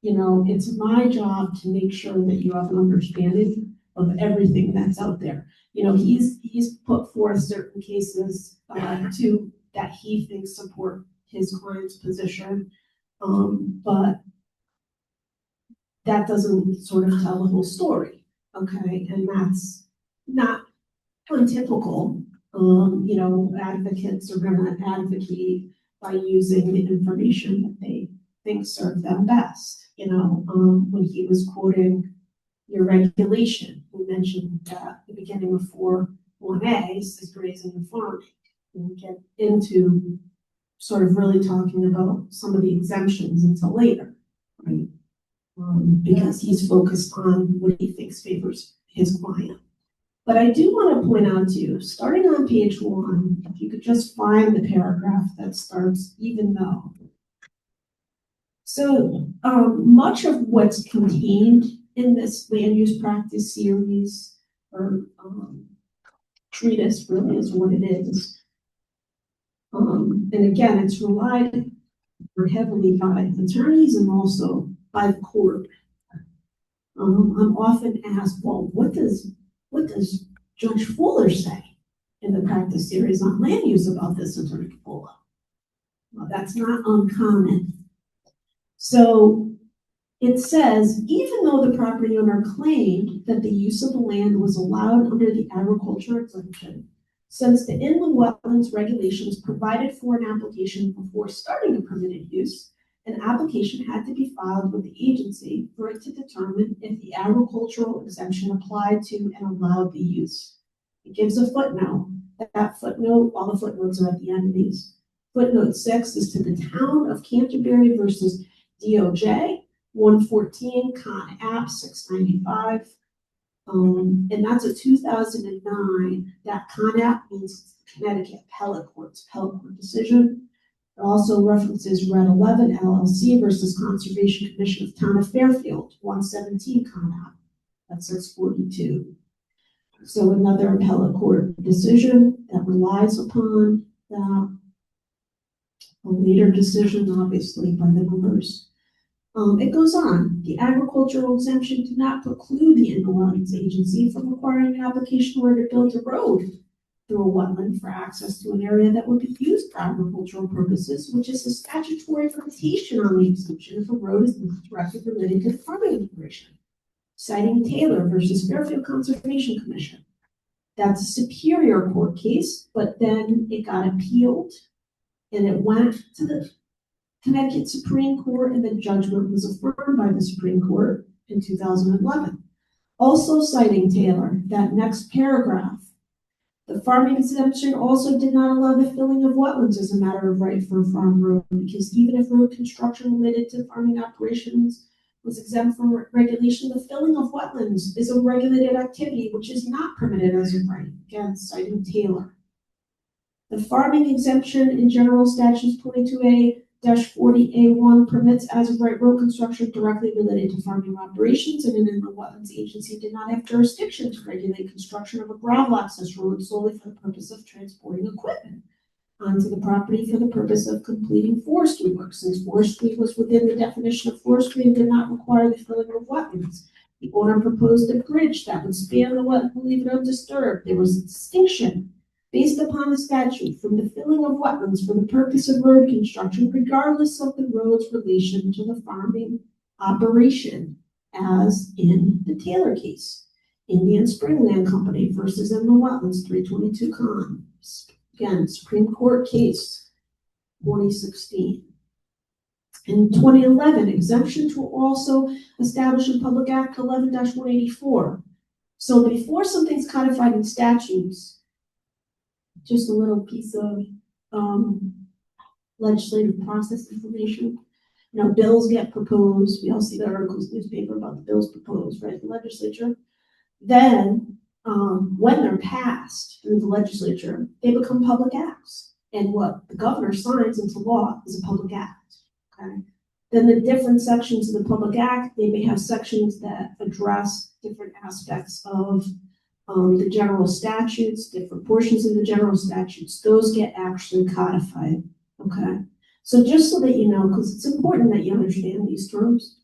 S15: You know, it's my job to make sure that you have an understanding of everything that's out there. You know, he's put forth certain cases that he thinks support his client's position, but that doesn't sort of tell the whole story. Okay, and that's not untypical. You know, advocates are going to advocate by using the information that they think serve them best. You know, when he was quoting your regulation, we mentioned that the beginning of 4.1a is grazing and farming. And we get into sort of really talking about some of the exemptions until later, right? Because he's focused on what he thinks favors his client. But I do want to point out to you, starting on page 1, if you could just find the paragraph that starts "even though." So much of what's contained in this land use practice series, or treatise really is what it is. And again, it's relied heavily by attorneys and also by the court. I'm often asked, well, what does Judge Fuller say in the practice series on land use about this, Attorney Fuller? Well, that's not uncommon. So it says, even though the property owner claimed that the use of the land was allowed under the agriculture exemption, since the inland wetlands regulations provided for an application before starting a permitted use, an application had to be filed with the agency for it to determine if the agricultural exemption applied to and allowed the use. It gives a footnote. That footnote, all the footnotes are at the end of these. Footnote 6 is to the town of Canterbury versus DOJ, 114, Con App 695. And that's a 2009. That Con App means Connecticut Appellate Court decision. It also references Red 11 LLC versus Conservation Commission of Town of Fairfield, 117 Con. That's 642. So another appellate court decision that relies upon that. A later decision, obviously, by the members. It goes on. The agricultural exemption did not preclude the Wetlands Agency from requiring an application where to build a road through a wetland for access to an area that would be used for agricultural purposes, which is a statutory limitation on the exemption if a road is not directly related to the farming operation. Citing Taylor versus Fairfield Conservation Commission. That's a Superior Court case, but then it got appealed and it went to the Connecticut Supreme Court, and the judgment was affirmed by the Supreme Court in 2011. Also citing Taylor, that next paragraph, the farming exemption also did not allow the filling of wetlands as a matter of right for a farm road, because even if road construction related to farming operations was exempt from regulation, the filling of wetlands is a regulated activity which is not permitted as a right. Again, citing Taylor. The farming exemption in General Statutes 22A-40A1 permits as of right road construction directly related to farming operations, and an inland wetlands agency did not have jurisdiction to regulate construction of a gravel access road solely for the purpose of transporting equipment onto the property for the purpose of completing forestry work, since forestry was within the definition of forestry and did not require the filling of wetlands. The owner proposed a bridge that would span the wetland and leave it undisturbed. There was a distinction based upon the statute from the filling of wetlands for the purpose of road construction, regardless of the road's relation to the farming operation, as in the Taylor case. Indian Spring Land Company versus Inland Wetlands, 322 Con. Again, Supreme Court case, 2016. In 2011, exemptions were also established in Public Act 11-184. So before something's codified in statutes, just a little piece of legislative process information. You know, bills get proposed. We all see the articles in the newspaper about the bills proposed, right, the legislature. Then, when they're passed through the legislature, they become public acts. And what the governor signs into law is a public act, okay? Then the different sections of the public act, they may have sections that address different aspects of the general statutes, different portions of the general statutes. Those get actually codified, okay? So just so that you know, because it's important that you understand these terms.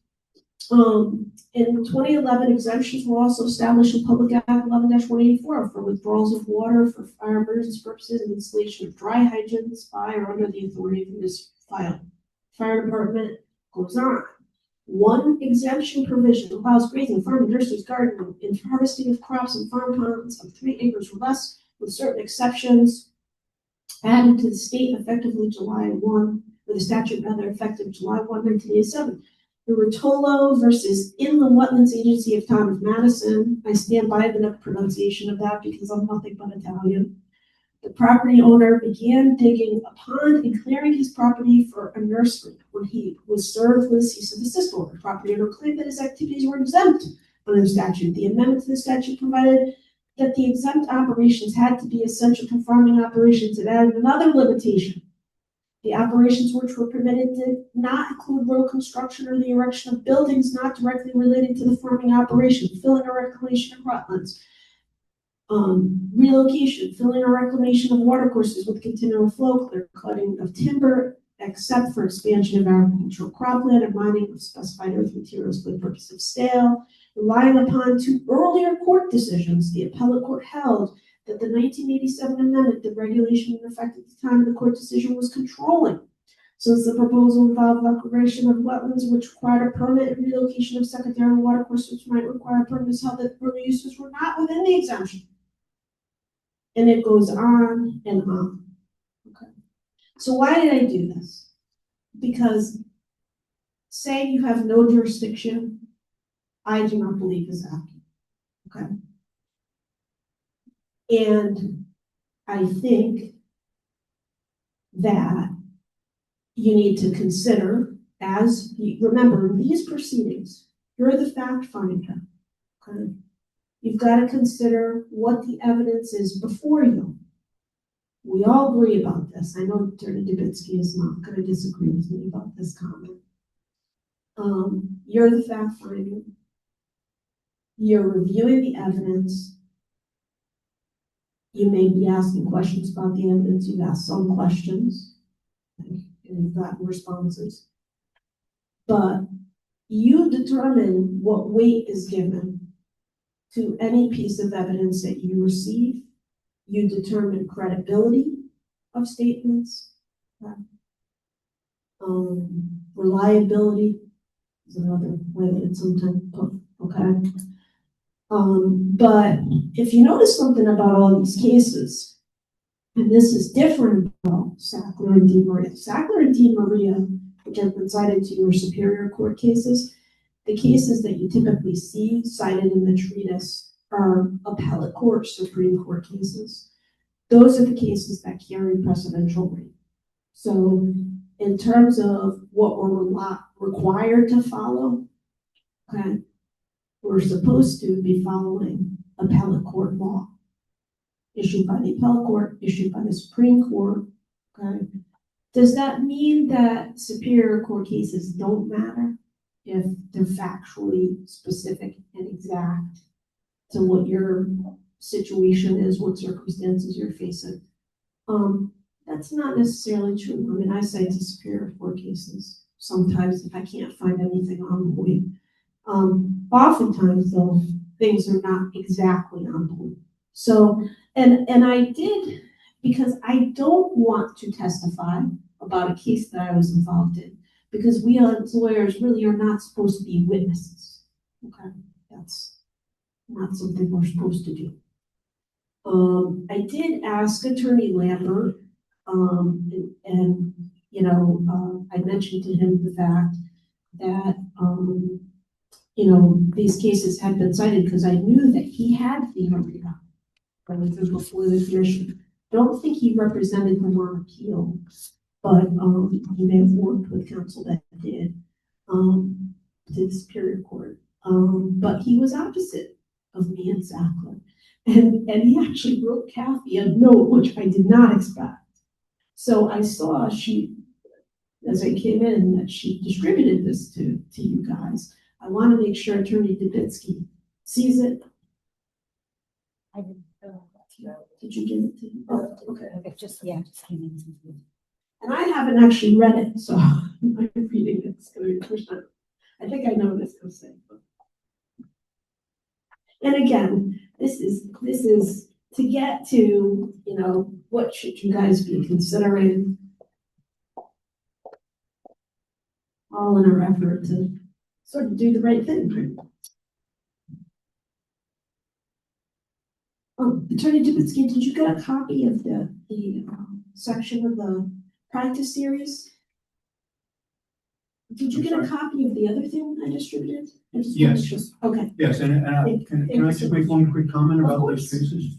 S15: In 2011, exemptions were also established in Public Act 11-184 for withdrawals of water for fire emergency purposes and installation of dry hydrants by or under the authority of the municipal fire department. Goes on. One exemption provision allows grazing, farming, nurseries, gardening, and harvesting of crops and farm ponds of 3 acres or less, with certain exceptions added to the state effectively July 1, or the statute rather effective July 1, 1987. The Rotolo versus Inland Wetlands Agency of Town of Madison. I stand by the pronunciation of that because I'm nothing but Italian. The property owner began digging a pond and clearing his property for a nursery when he was served with a cease and desist order. The property owner claimed that his activities were exempt under the statute. The amendment to the statute provided that the exempt operations had to be essential to farming operations. It added another limitation. The operations which were permitted did not include road construction or the erection of buildings not directly related to the farming operation, filling or reclamation of wetlands, relocation, filling or reclamation of watercourses with continual flow, clear cutting of timber, except for expansion of agricultural cropland and mining of specified earth materials for the purpose of sale. Relying upon 2 earlier court decisions, the appellate court held that the 1987 amendment, the regulation in effect at the time of the court decision, was controlling, since the proposal involved reclamation of wetlands which required a permit and relocation of secondary watercourses which might require permits, held that early uses were not within the exemption. And it goes on and on. Okay. So why did I do this? Because saying you have no jurisdiction, I do not believe is accurate. Okay. And I think that you need to consider, as you remember, in these proceedings, you're the fact finder. Okay. You've got to consider what the evidence is before you. We all agree about this. I know Attorney Dubitsky is not gonna disagree with me about this comment. You're the fact finder. You're reviewing the evidence. You may be asking questions about the evidence. You've asked some questions and you've gotten responses. But you determine what weight is given to any piece of evidence that you receive. You determine credibility of statements. Reliability is another way that it's sometimes put, okay? But if you notice something about all these cases, and this is different about Sackler and DeMaria. Sackler and DeMaria, which have been cited to your Superior Court cases, the cases that you typically see cited in the treatise are appellate court, Supreme Court cases. Those are the cases that carry precedential weight. So in terms of what we're required to follow, okay, we're supposed to be following appellate court law, issued by the appellate court, issued by the Supreme Court, okay? Does that mean that Superior Court cases don't matter if they're factually specific and exact to what your situation is, what circumstances you're facing? That's not necessarily true. I mean, I cite to Superior Court cases sometimes if I can't find anything on point. Oftentimes, though, things are not exactly on point. So, and I did, because I don't want to testify about a case that I was involved in, because we as lawyers really are not supposed to be witnesses. Okay, that's not something we're supposed to do. I did ask Attorney Lambert, and you know, I mentioned to him the fact that you know, these cases had been cited because I knew that he had the arena going through before the commission. Don't think he represented them on appeal, but he may have worked with counsel that did to the Superior Court. But he was opposite of me and Sackler. And he actually wrote Kathy a note, which I did not expect. So I saw as I came in, that she distributed this to you guys. I want to make sure Attorney Dubitsky sees it.
S11: I didn't know that.
S15: Did you give it to him? Oh, okay.
S11: It just came in.
S15: And I haven't actually read it, so I'm reading it. It's going to be pushed out. I think I know what it's going to say. And again, this is to get to, you know, what should you guys be considering, all in our effort to sort of do the right thing. Attorney Dubitsky, did you get a copy of the section of the practice series? Did you get a copy of the other thing I distributed?
S16: Yes.
S15: Okay.
S16: Yes, and can I just make one quick comment about those cases?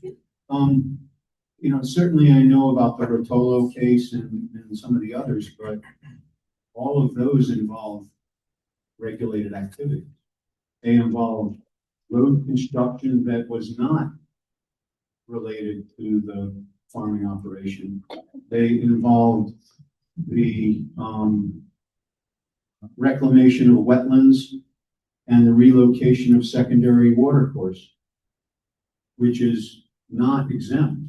S16: You know, certainly I know about the Rotolo case and some of the others, but all of those involve regulated activity. They involve road construction that was not related to the farming operation. They involved the reclamation of wetlands and the relocation of secondary watercourse, which is not exempt.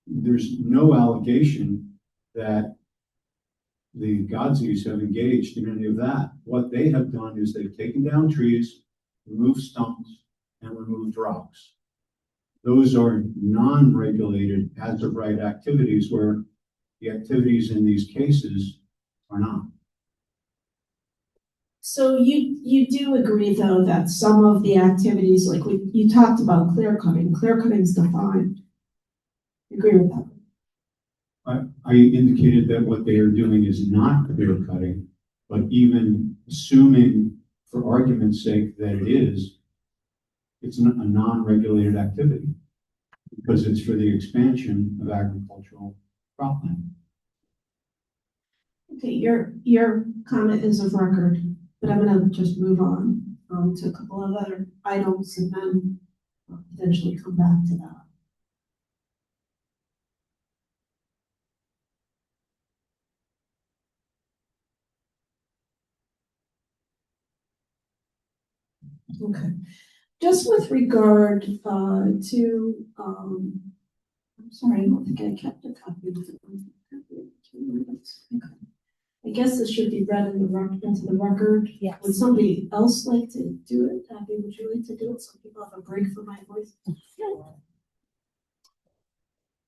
S16: There's no allegation that the Godzies have engaged in any of that. What they have done is they've taken down trees, removed stumps, and removed rocks. Those are non-regulated as of right activities, where the activities in these cases are not.
S15: So you do agree, though, that some of the activities, like you talked about clear cutting is defined. You agree with that?
S16: I indicated that what they are doing is not clear cutting, but even assuming, for argument's sake, that it is, it's a non-regulated activity because it's for the expansion of agricultural cropland.
S15: Okay, your comment is of record, but I'm going to just move on to a couple of other items and then potentially come back to that. Okay. Just with regard, to, I'm sorry, I don't think I kept a copy of it. Okay. I guess this should be read in into the record.
S11: Yes.
S15: Would somebody else like to do it? Abby, would you like to do it? Some people have a break for my voice.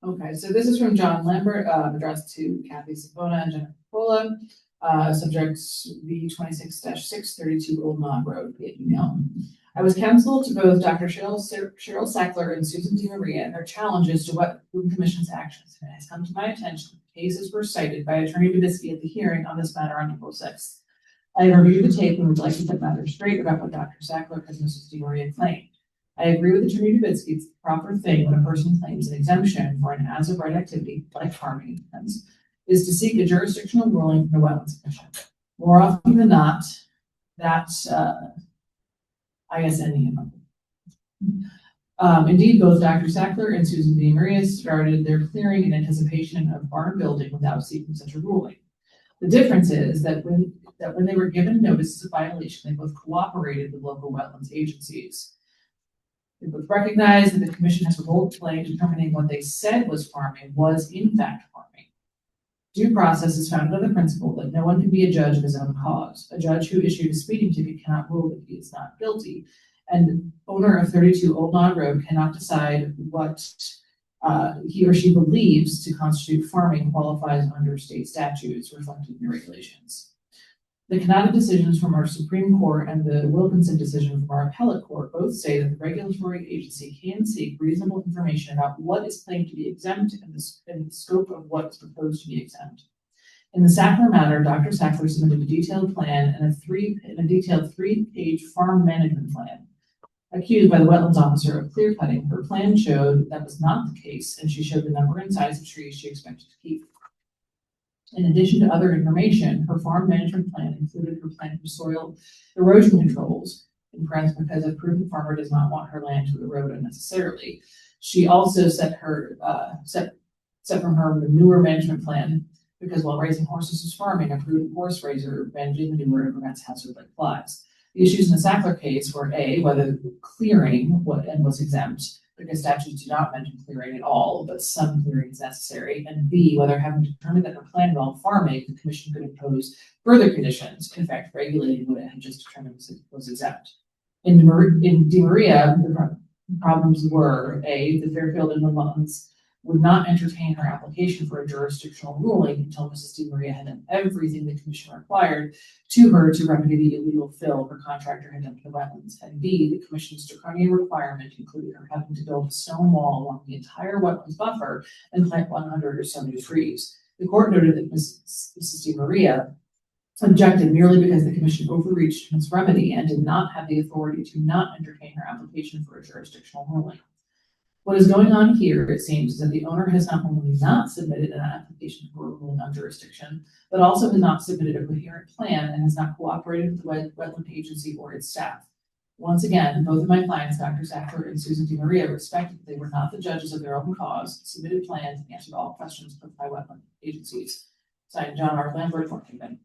S5: Okay, so this is from John Lambert, addressed to Kathy Savona and Jennifer Pola, subject V 26-632 Old Knob Road via email. I was counsel to both Dr. Cheryl Sackler and Susan DiMaria in their challenges to Wetland Commission's actions. And it has come to my attention that cases were cited by Attorney Dubitsky at the hearing on this matter on April 6th. I have reviewed the tape and would like to set matters straight about what Dr. Sackler and Mrs. DiMaria claimed. I agree with Attorney Dubitsky. It's the proper thing when a person claims an exemption for an as-of-right activity, like farming, is to seek a jurisdictional ruling from the Wetlands Commission. More often than not, that's ISNE. Indeed, both Dr. Sackler and Susan DiMaria started their clearing in anticipation of barn building without seeking such a ruling. The difference is that when they were given notices of violation, they both cooperated with local wetlands agencies. They both recognized that the commission has a role to play in determining what they said was farming was in fact farming. Due process is founded on the principle that no one can be a judge of his own cause. A judge who issued a speeding ticket cannot rule that he is not guilty, and owner of 32 Old Knob Road cannot decide what he or she believes to constitute farming qualifies under state statutes reflected in the regulations. The Canada decisions from our Supreme Court and the Wilkinson decision from our appellate court both say that the regulatory agency can seek reasonable information about what is claimed to be exempt and the scope of what is proposed to be exempt. In the Sackler matter, Dr. Sackler submitted a detailed plan and a detailed three-page farm management plan. Accused by the wetlands officer of clear cutting, her plan showed that was not the case, and she showed the number and size of trees she expected to keep. In addition to other information, her farm management plan included her plan for soil erosion controls, in parentheses, because a prudent farmer does not want her land to erode unnecessarily. She also set from her manure management plan, because while raising horses is farming, a prudent horse raiser managing manure prevents hazard-like flies. The issues in the Sackler case were A, whether clearing was exempt, because statutes do not mention clearing at all, but some clearing is necessary, and B, whether having determined that her plan involved farming, the commission could impose further conditions, in fact, regulating what it had just determined was exempt. In DiMaria, the problems were A, the Fairfield and Wetlands would not entertain her application for a jurisdictional ruling until Mrs. DiMaria had done everything the commission required to her to remedy the illegal fill her contractor had done to the wetlands. And B, the commission's draconian requirement included her having to build a stone wall along the entire wetlands buffer and plant 100 or so new trees. The court noted that Mrs. DiMaria objected merely because the commission overreached in its remedy and did not have the authority to not entertain her application for a jurisdictional ruling. What is going on here, it seems, is that the owner has not only not submitted an application for a ruling on jurisdiction, but also has not submitted a coherent plan and has not cooperated with the wetland agency or its staff. Once again, both of my clients, Dr. Sackler and Susan DiMaria, respected that they were not the judges of their own cause, submitted plans, and answered all questions put by wetland agencies. Signed, John R. Lambert, Washington.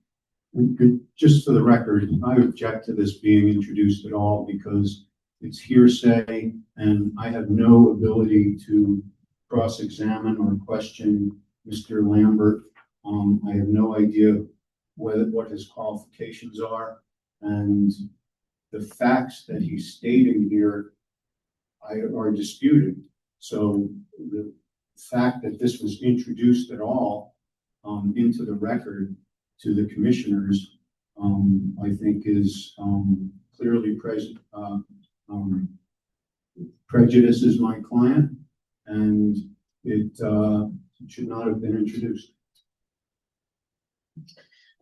S16: Just for the record, I object to this being introduced at all because it's hearsay and I have no ability to cross-examine or question Mr. Lambert. I have no idea what his qualifications are, and the facts that he's stating here are disputed. So the fact that this was introduced at all into the record to the commissioners, I think is clearly prejudices my client, and it should not have been introduced.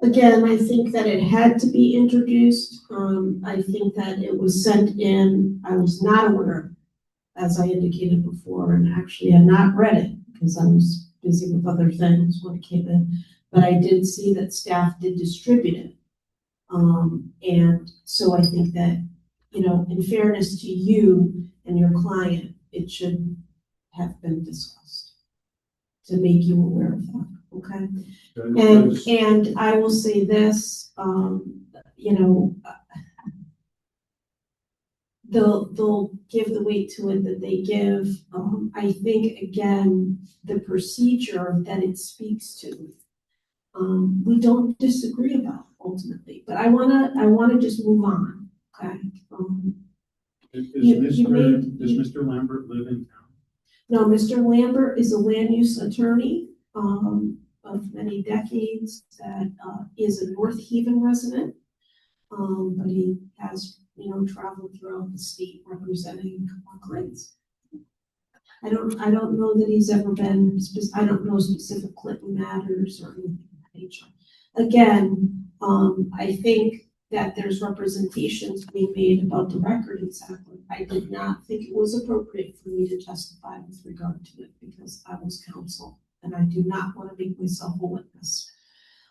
S15: Again, I think that it had to be introduced. I think that it was sent in. I was not aware, as I indicated before, and actually had not read it because I was busy with other things when it came in. But I did see that staff did distribute it. And so I think that, you know, in fairness to you and your client, it should have been discussed to make you aware of that, okay? And I will say this, you know, they'll give the weight to it that they give. I think, again, the procedure that it speaks to, we don't disagree about ultimately, but I wanna just move on, okay?
S16: Does Mr. Lambert live in town?
S15: No, Mr. Lambert is a land use attorney, of many decades that, is a North Haven resident. But he has, traveled throughout the state representing clients. I don't know that he's ever been, I don't know specific Clinton matters or anything of that nature. Again, I think that there's representations being made about the record exactly. I did not think it was appropriate for me to testify with regard to it because I was counsel and I do not want to make myself a witness.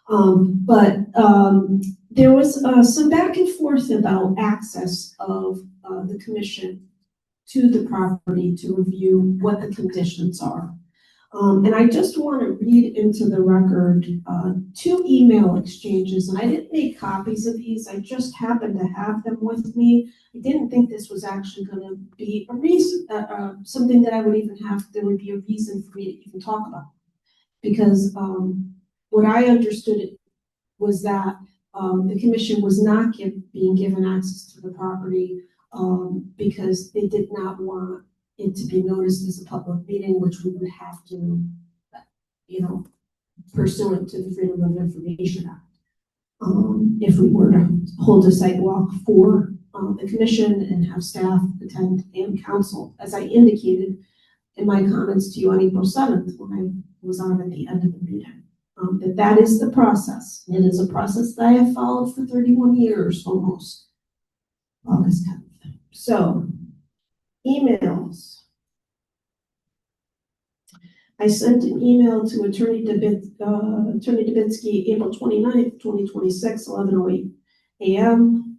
S15: But there was some back and forth about access of the commission to the property to review what the conditions are. And I just want to read into the record 2 email exchanges, and I didn't make copies of these. I just happened to have them with me. I didn't think this was actually going to be a reason, something that I would even have, there would be a reason for me to even talk about. Because what I understood it was that the commission was not being given access to the property because they did not want it to be noticed as a public meeting, which we would have to, pursuant to the Freedom of Information Act. If we were to hold a site walk for the commission and have staff attend and counsel, as I indicated in my comments to you on April 7th, when I was on at the end of the meeting, that is the process. It is a process that I have followed for 31 years almost. August 10th. So, emails. I sent an email to Attorney Dubinsky, April 29th, 2026, 11:08 a.m.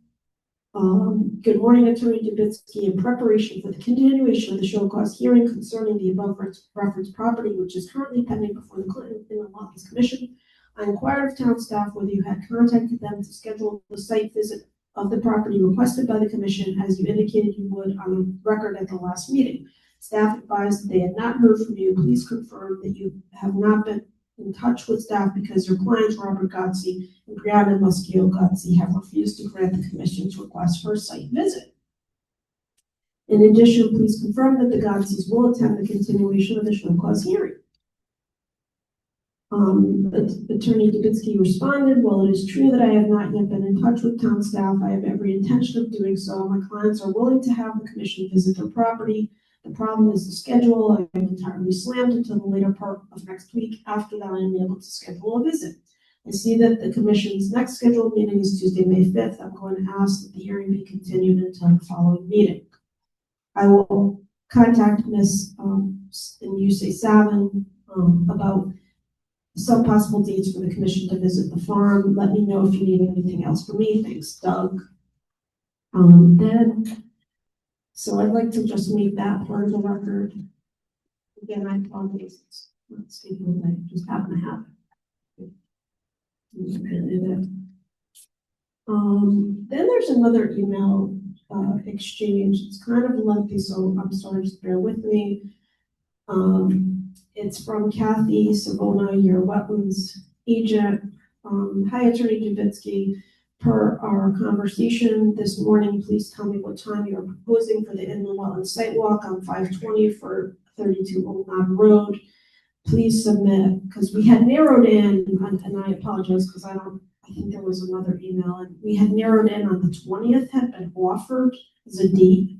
S15: Good morning, Attorney Dubinsky. In preparation for the continuation of the show cause hearing concerning the above referenced property, which is currently pending before the Clinton Inland Wetlands Commission, I inquired of town staff whether you had contacted them to schedule the site visit of the property requested by the commission, as you indicated you would on the record at the last meeting. Staff advised that they had not heard from you. Please confirm that you have not been in touch with staff because your clients, Robert Gotzi and Brianna Muschio Gotzi, have refused to grant the commission's request for a site visit. In addition, please confirm that the Gotzis will attend the continuation of the show cause hearing. Attorney Dubinsky responded, well, it is true that I have not yet been in touch with town staff. I have every intention of doing so. My clients are willing to have the commission visit their property. The problem is the schedule. I am entirely slammed until the later part of next week. After that, I am able to schedule a visit. I see that the commission's next scheduled meeting is Tuesday, May 5th. I'm going to ask that the hearing be continued until the following meeting. I will contact Ms. and you say Savin about some possible dates for the commission to visit the farm. Let me know if you need anything else from me. Thanks, Doug. So I'd like to just make that part of the record. Again, I apologize. It's not stating that I just happen to have it. Then there's another email exchange. It's kind of lengthy, so I'm sorry, just bear with me. It's from Kathy Savona, your wetlands agent. Hi, Attorney Dubinsky. Per our conversation this morning, please tell me what time you are proposing for the inland wetland site walk on 520 for 32 Old Knob Road. Please submit, because we had narrowed in, and I apologize because I think there was another email, and we had narrowed in on the 20th had been offered as a date.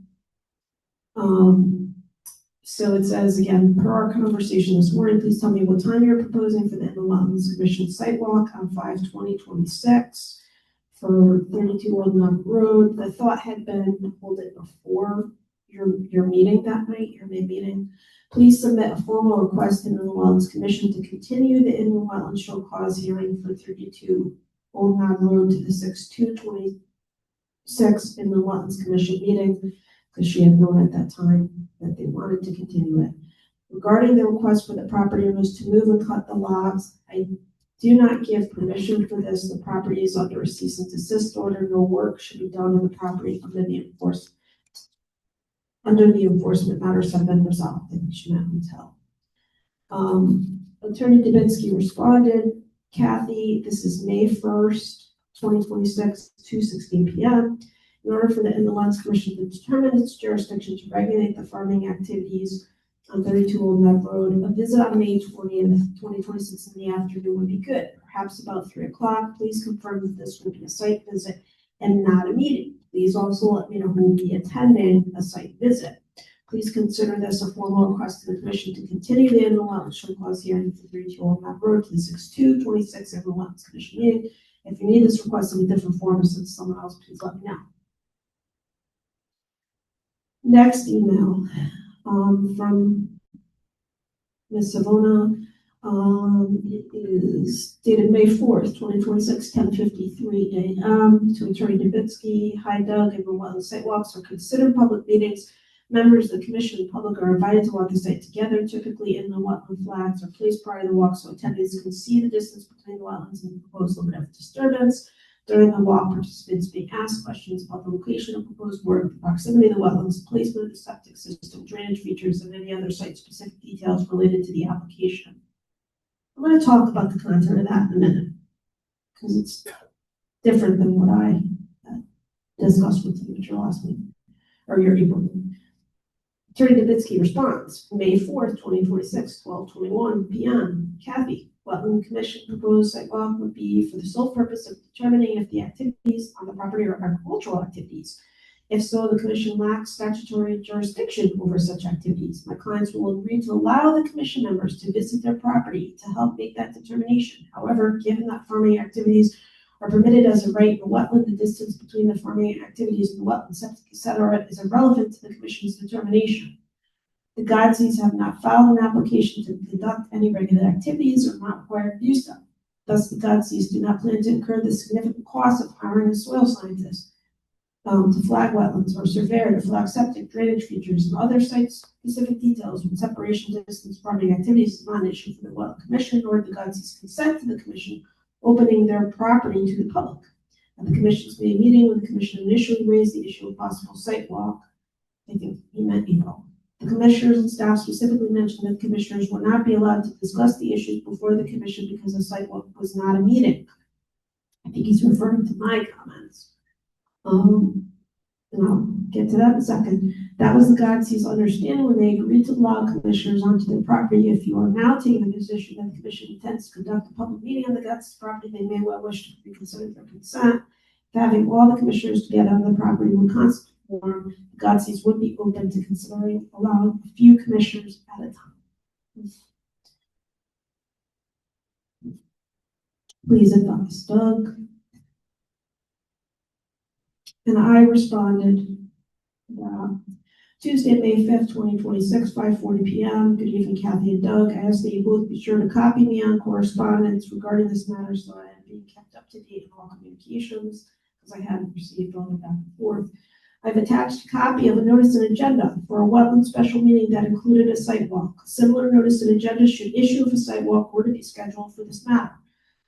S15: So it says again, per our conversation this morning, please tell me what time you're proposing for the Inland Wetlands Commission site walk on 5/20/26 for 32 Old Knob Road. The thought had been to hold it before your meeting that night, your May meeting. Please submit a formal request to the Inland Wetlands Commission to continue the Inland Wetlands show cause hearing for 32 Old Knob Road to the 6/2/26 Inland Wetlands Commission meeting, because she had known at that time that they wanted to continue it. Regarding the request for the property owners to move and cut the logs, I do not give permission for this. The property is under a cease and desist order. No work should be done on the property under the enforced under the enforcement matters have been resolved in Mountain Hill. Attorney Dubinsky responded, Kathy, this is May 1st, 2026, 2:16 p.m. In order for the Inland Lands Commission to determine its jurisdiction to regulate the farming activities on 32 Old Neck Road, a visit on May 20th, 2026 in the afternoon would be good, perhaps about 3 o'clock. Please confirm that this will be a site visit and not a meeting. Please also let me know who will be attending a site visit. Please consider this a formal request to the commission to continue the Inland Wetlands Show Clause hearing for 32 Old Neck Road to the 6/2/26 Inland Wetlands Commission meeting. If you need this request in a different form or since someone else, please let me know. Next email from Ms. Savona. It is dated May 4th, 2026, 10:53 a.m. to Attorney Dubinsky. Hi, Doug. Inland Wetlands site walks are considered public meetings. Members of the commission and public are invited to walk the site together. Typically, inland wetland flags are placed prior to the walk so attendees can see the distance between the wetlands and the proposed limit of disturbance. During the walk, participants may ask questions about the location of proposed work, the proximity of the wetlands, placement of the septic system, drainage features, and any other site-specific details related to the application. I'm going to talk about the content of that in a minute, because it's different than what I discussed with you at your last meeting, or your April meeting. Attorney Dubinsky responds, May 4th, 2026, 12:21 p.m. Kathy, Wetland Commission proposed sidewalk would be for the sole purpose of determining if the activities on the property are agricultural activities. If so, the commission lacks statutory jurisdiction over such activities. My clients will agree to allow the commission members to visit their property to help make that determination. However, given that farming activities are permitted as a right in a wetland, the distance between the farming activities and the wetland, septic, etc., is irrelevant to the commission's determination. The Godsees have not filed an application to conduct any regular activities or not required to do so. Thus, the Godsees do not plan to incur the significant cost of hiring a soil scientist to flag wetlands or surveyor to flag septic, drainage features, and other site-specific details when separation distance farming activities is not an issue for the Wetland Commission, nor the Godsees consent to the commission opening their property to the public. At the commission's May meeting, when the commission initially raised the issue of possible site walk, I think he meant April. The commissioners and staff specifically mentioned that commissioners would not be allowed to discuss the issues before the commission because the site walk was not a meeting. I think he's referring to my comments. And I'll get to that in a second. That was the Godsees' understanding when they agreed to allow commissioners onto their property. If you are now taking the position that the commission intends to conduct a public meeting on the Godsees' property, they may well wish to reconsider their consent. If having all the commissioners together on the property would constitute quorum, the Godsees would be open to considering allowing a few commissioners at a time. Please advise Doug. And I responded Tuesday, May 5th, 2026, 5:40 p.m. Good evening, Kathy and Doug. I ask that you both be sure to copy me on correspondence regarding this matter so I am being kept up to date in all communications, because I haven't received all the back and forth. I've attached a copy of a notice and agenda for a wetland special meeting that included a site walk. A similar notice and agenda should issue if a site walk were to be scheduled for this matter.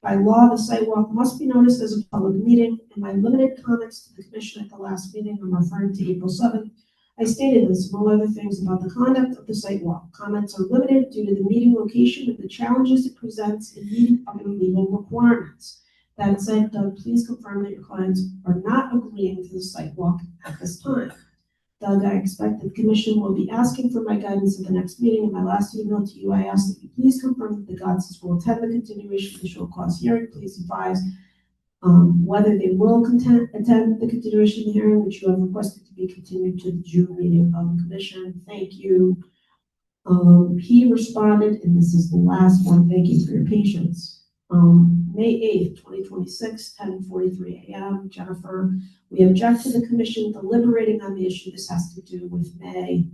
S15: By law, the site walk must be noticed as a public meeting. In my limited comments to the commission at the last meeting, I'm referring to April 7th, I stated this, among other things, about the conduct of the site walk. Comments are limited due to the meeting location and the challenges it presents in meeting other legal requirements. That said, Doug, please confirm that your clients are not agreeing to the site walk at this time. Doug, I expect that the commission will be asking for my guidance at the next meeting. In my last email to you, I asked that you please confirm that the Godsees will attend the continuation of the show cause hearing. Please advise whether they will attend the continuation of the hearing, which you have requested to be continued to the June meeting of the commission. Thank you. He responded, and this is the last one. Thank you for your patience. May 8th, 2026, 10:43 a.m. Jennifer, we object to the commission deliberating on the issue. This has to do with May.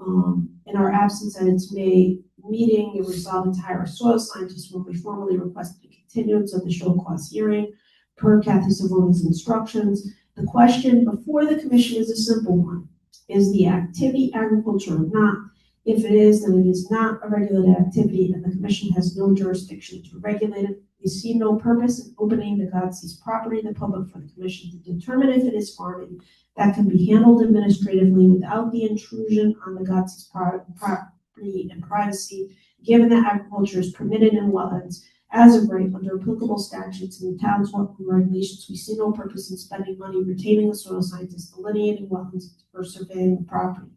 S15: In our absence at its May meeting, we resolved to hire a soil scientist when we formally requested a continuance of the show cause hearing per Kathy Savona's instructions. The question before the commission is a simple one. Is the activity agriculture or not? If it is, then it is not a regulated activity and the commission has no jurisdiction to regulate it. We see no purpose in opening the Godsey's property to the public for the commission to determine if it is farming that can be handled administratively without the intrusion on the Godsey's property and privacy, given that agriculture is permitted in wetlands as of right under applicable statutes and the town's wetland regulations. We see no purpose in spending money retaining a soil scientist, delineating wetlands, or surveying the property.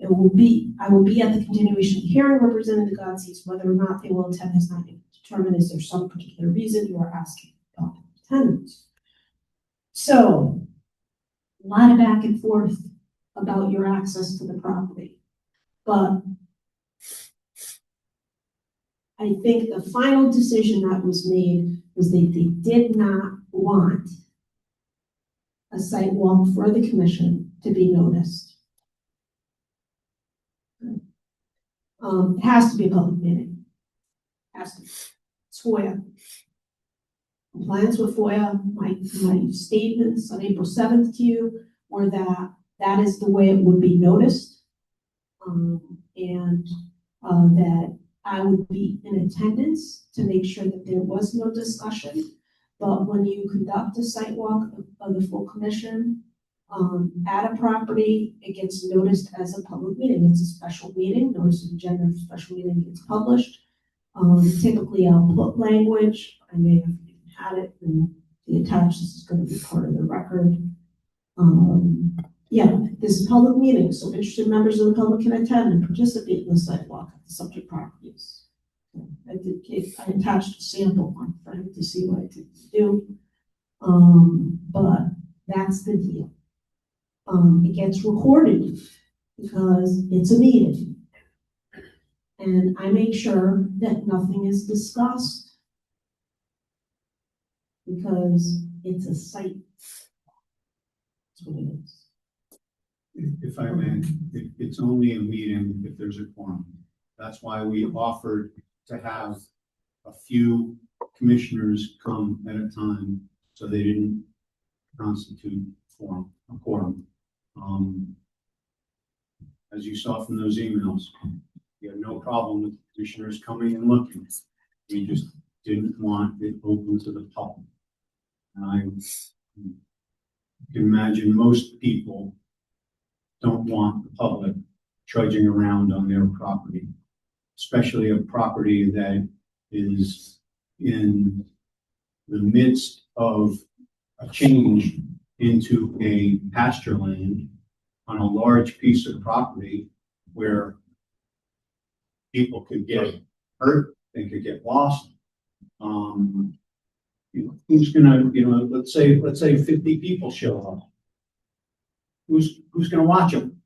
S15: I will be at the continuation of the hearing representing the Godseys. Whether or not they will attend has not been determined. Is there some particular reason you are asking about attendance? So, a lot of back and forth about your access to the property. But I think the final decision that was made was that they did not want a site walk for the commission to be noticed. It has to be a public meeting. Has to be. It's FOIA. Compliance with FOIA. My statements on April 7th to you were that that is the way it would be noticed, and that I would be in attendance to make sure that there was no discussion. But when you conduct a site walk of the full commission at a property, it gets noticed as a public meeting. It's a special meeting. Notice of agenda of special meeting gets published. Typically, I'll put language. I may have had it, and the attached. This is going to be part of the record. Yeah, this is a public meeting, so interested members of the public can attend and participate in the site walk at the subject properties. I attached a sample one for him to see what I could do. But that's the deal. It gets recorded because it's a meeting. And I make sure that nothing is discussed because it's a site. That's what it is.
S16: If I may, it's only a meeting if there's a quorum. That's why we offered to have a few commissioners come at a time, so they didn't constitute a quorum. As you saw from those emails, you had no problem with commissioners coming and looking. We just didn't want it open to the public. And I can imagine most people don't want the public trudging around on their property, especially a property that is in the midst of a change into a pasture land on a large piece of property where people could get hurt, they could get lost. Who's gonna, let's say 50 people show up. Who's gonna watch them?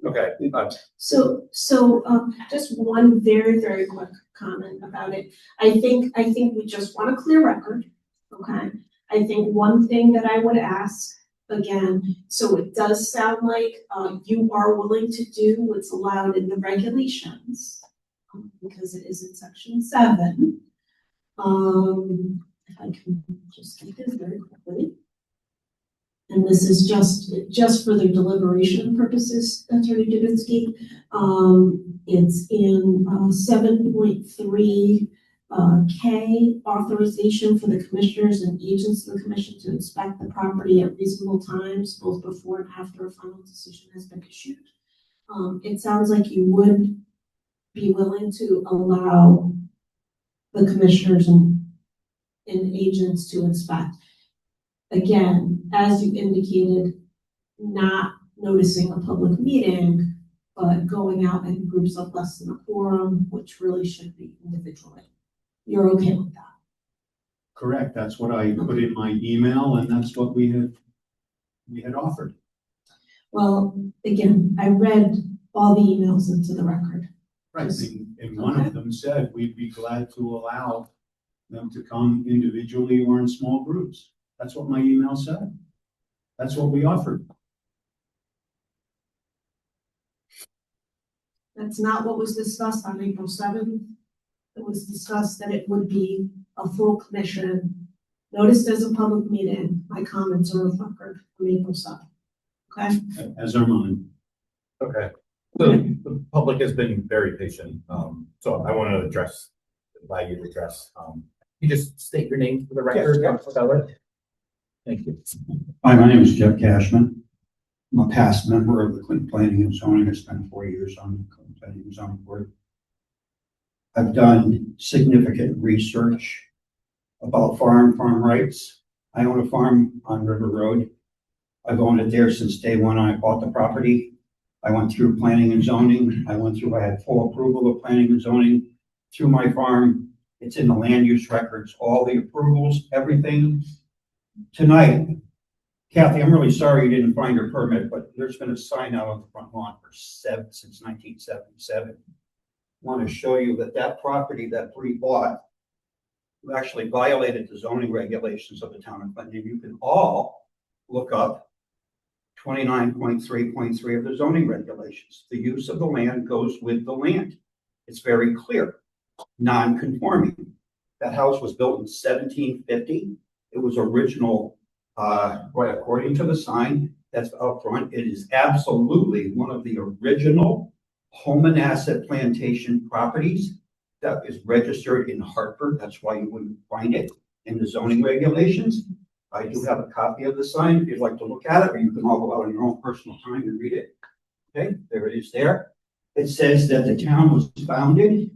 S2: Okay.
S15: So just one very, very quick comment about it. I think we just want a clear record, okay? I think one thing that I would ask, again, so it does sound like you are willing to do what's allowed in the regulations, because it is in section 7. If I can just get this very quickly. And this is just for their deliberation purposes, Attorney Dubinsky. It's in 7.3 K, authorization for the commissioners and agents of the commission to inspect the property at reasonable times, both before and after a final decision has been issued. It sounds like you would be willing to allow the commissioners and agents to inspect. Again, as you indicated, not noticing a public meeting, but going out in groups of less than a quorum, which really should be individually. You're okay with that?
S16: Correct. That's what I put in my email, and that's what we had offered.
S15: Well, again, I read all the emails into the record.
S16: Right, and one of them said we'd be glad to allow them to come individually or in small groups. That's what my email said. That's what we offered.
S15: That's not what was discussed on April 7th. It was discussed that it would be a full commission, noticed as a public meeting. My comments are record from April 7th. Okay?
S16: As are mine.
S2: Okay. So the public has been very patient. So I want to allow you to address
S13: You just state your name for the record. Spell it. Thank you.
S17: Hi, my name is Jeff Cashman. I'm a past member of the Clinton Planning and Zoning. I spent 4 years on the Clinton Planning and Zoning Board. I've done significant research about farm rights. I own a farm on River Road. I've owned it there since day one. I bought the property. I went through planning and zoning. I had full approval of planning and zoning through my farm. It's in the land use records, all the approvals, everything. Tonight, Kathy, I'm really sorry you didn't find your permit, but there's been a sign out on the front lawn since 1977. I want to show you that property that Bree bought actually violated the zoning regulations of the town of Clinton. You can all look up 29.3.3 of the zoning regulations. The use of the land goes with the land. It's very clear, non-conforming. That house was built in 1750. It was original, right, according to the sign that's up front. It is absolutely one of the original home and asset plantation properties that is registered in Hartford. That's why you wouldn't find it in the zoning regulations. I do have a copy of the sign if you'd like to look at it, or you can all go out on your own personal time and read it. Okay, there it is there. It says that the town was founded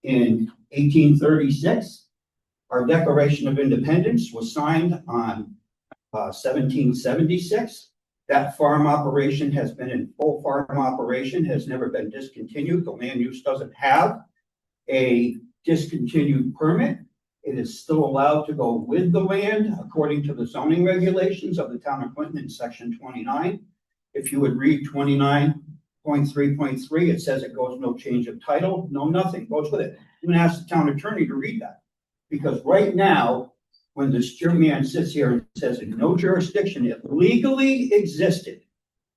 S17: in 1836. Our Declaration of Independence was signed on 1776. That farm operation has been in full farm operation, has never been discontinued. The land use doesn't have a discontinued permit. It is still allowed to go with the land according to the zoning regulations of the town of Clinton in section 29. If you would read 29.3.3, it says it goes no change of title, no nothing, goes with it. I'm gonna ask the town attorney to read that. Because right now, when this man sits here and says in no jurisdiction, it legally existed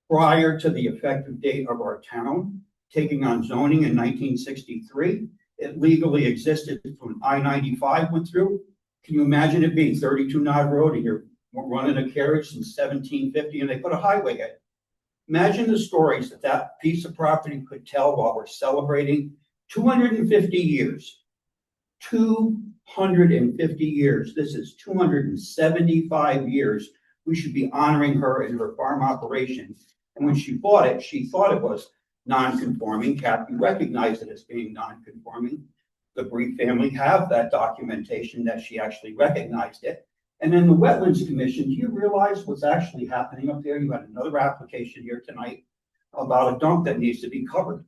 S17: prior to the effective date of our town taking on zoning in 1963. It legally existed when I-95 went through. Can you imagine it being 32 Nod Road and you're running a carriage since 1750 and they put a highway in it? Imagine the stories that piece of property could tell while we're celebrating 250 years. 250 years. This is 275 years. We should be honoring her in her farm operation. And when she bought it, she thought it was non-conforming. Kathy recognized it as being non-conforming. The Bree family have that documentation that she actually recognized it. And then the Wetlands Commission, do you realize what's actually happening up there? You had another application here tonight about a dump that needs to be covered.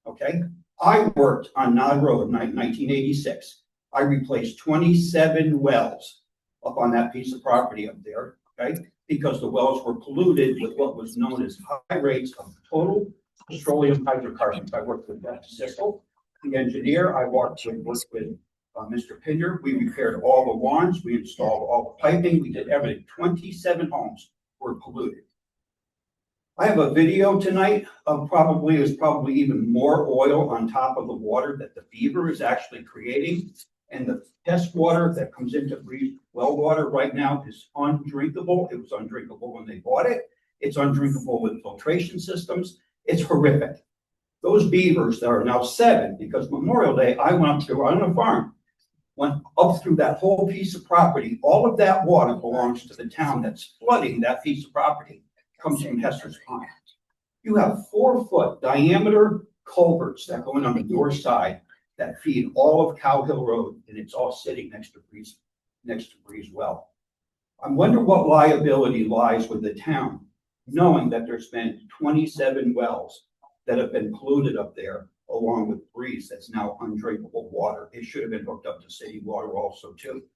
S17: Okay. I worked on Nod Road in 1986. I replaced 27 wells up on that piece of property up there, okay? Because the wells were polluted with what was known as high rates of total petroleum hydrocarbons. I worked with Beth Sissel, the engineer. I worked with Mr. Pinder. We repaired all the lawns. We installed all the piping. We did everything. 27 homes were polluted. I have a video tonight of probably even more oil on top of the water that the beaver is actually creating. And the test water that comes into Bree's well water right now is undrinkable. It was undrinkable when they bought it. It's undrinkable with filtration systems. It's horrific. Those beavers that are now 7, because Memorial Day, I went up to on a farm, went up through that whole piece of property. All of that water belongs to the town that's flooding that piece of property. Comes from Hester's Pond. You have 4-foot diameter culverts that go in on the north side that feed all of Cow Hill Road, and it's all sitting next to Bree's well. I wonder what liability lies with the town, knowing that there's been 27 wells that have been polluted up there, along with Bree's that's now undrinkable water. It should have been hooked up to city water also too.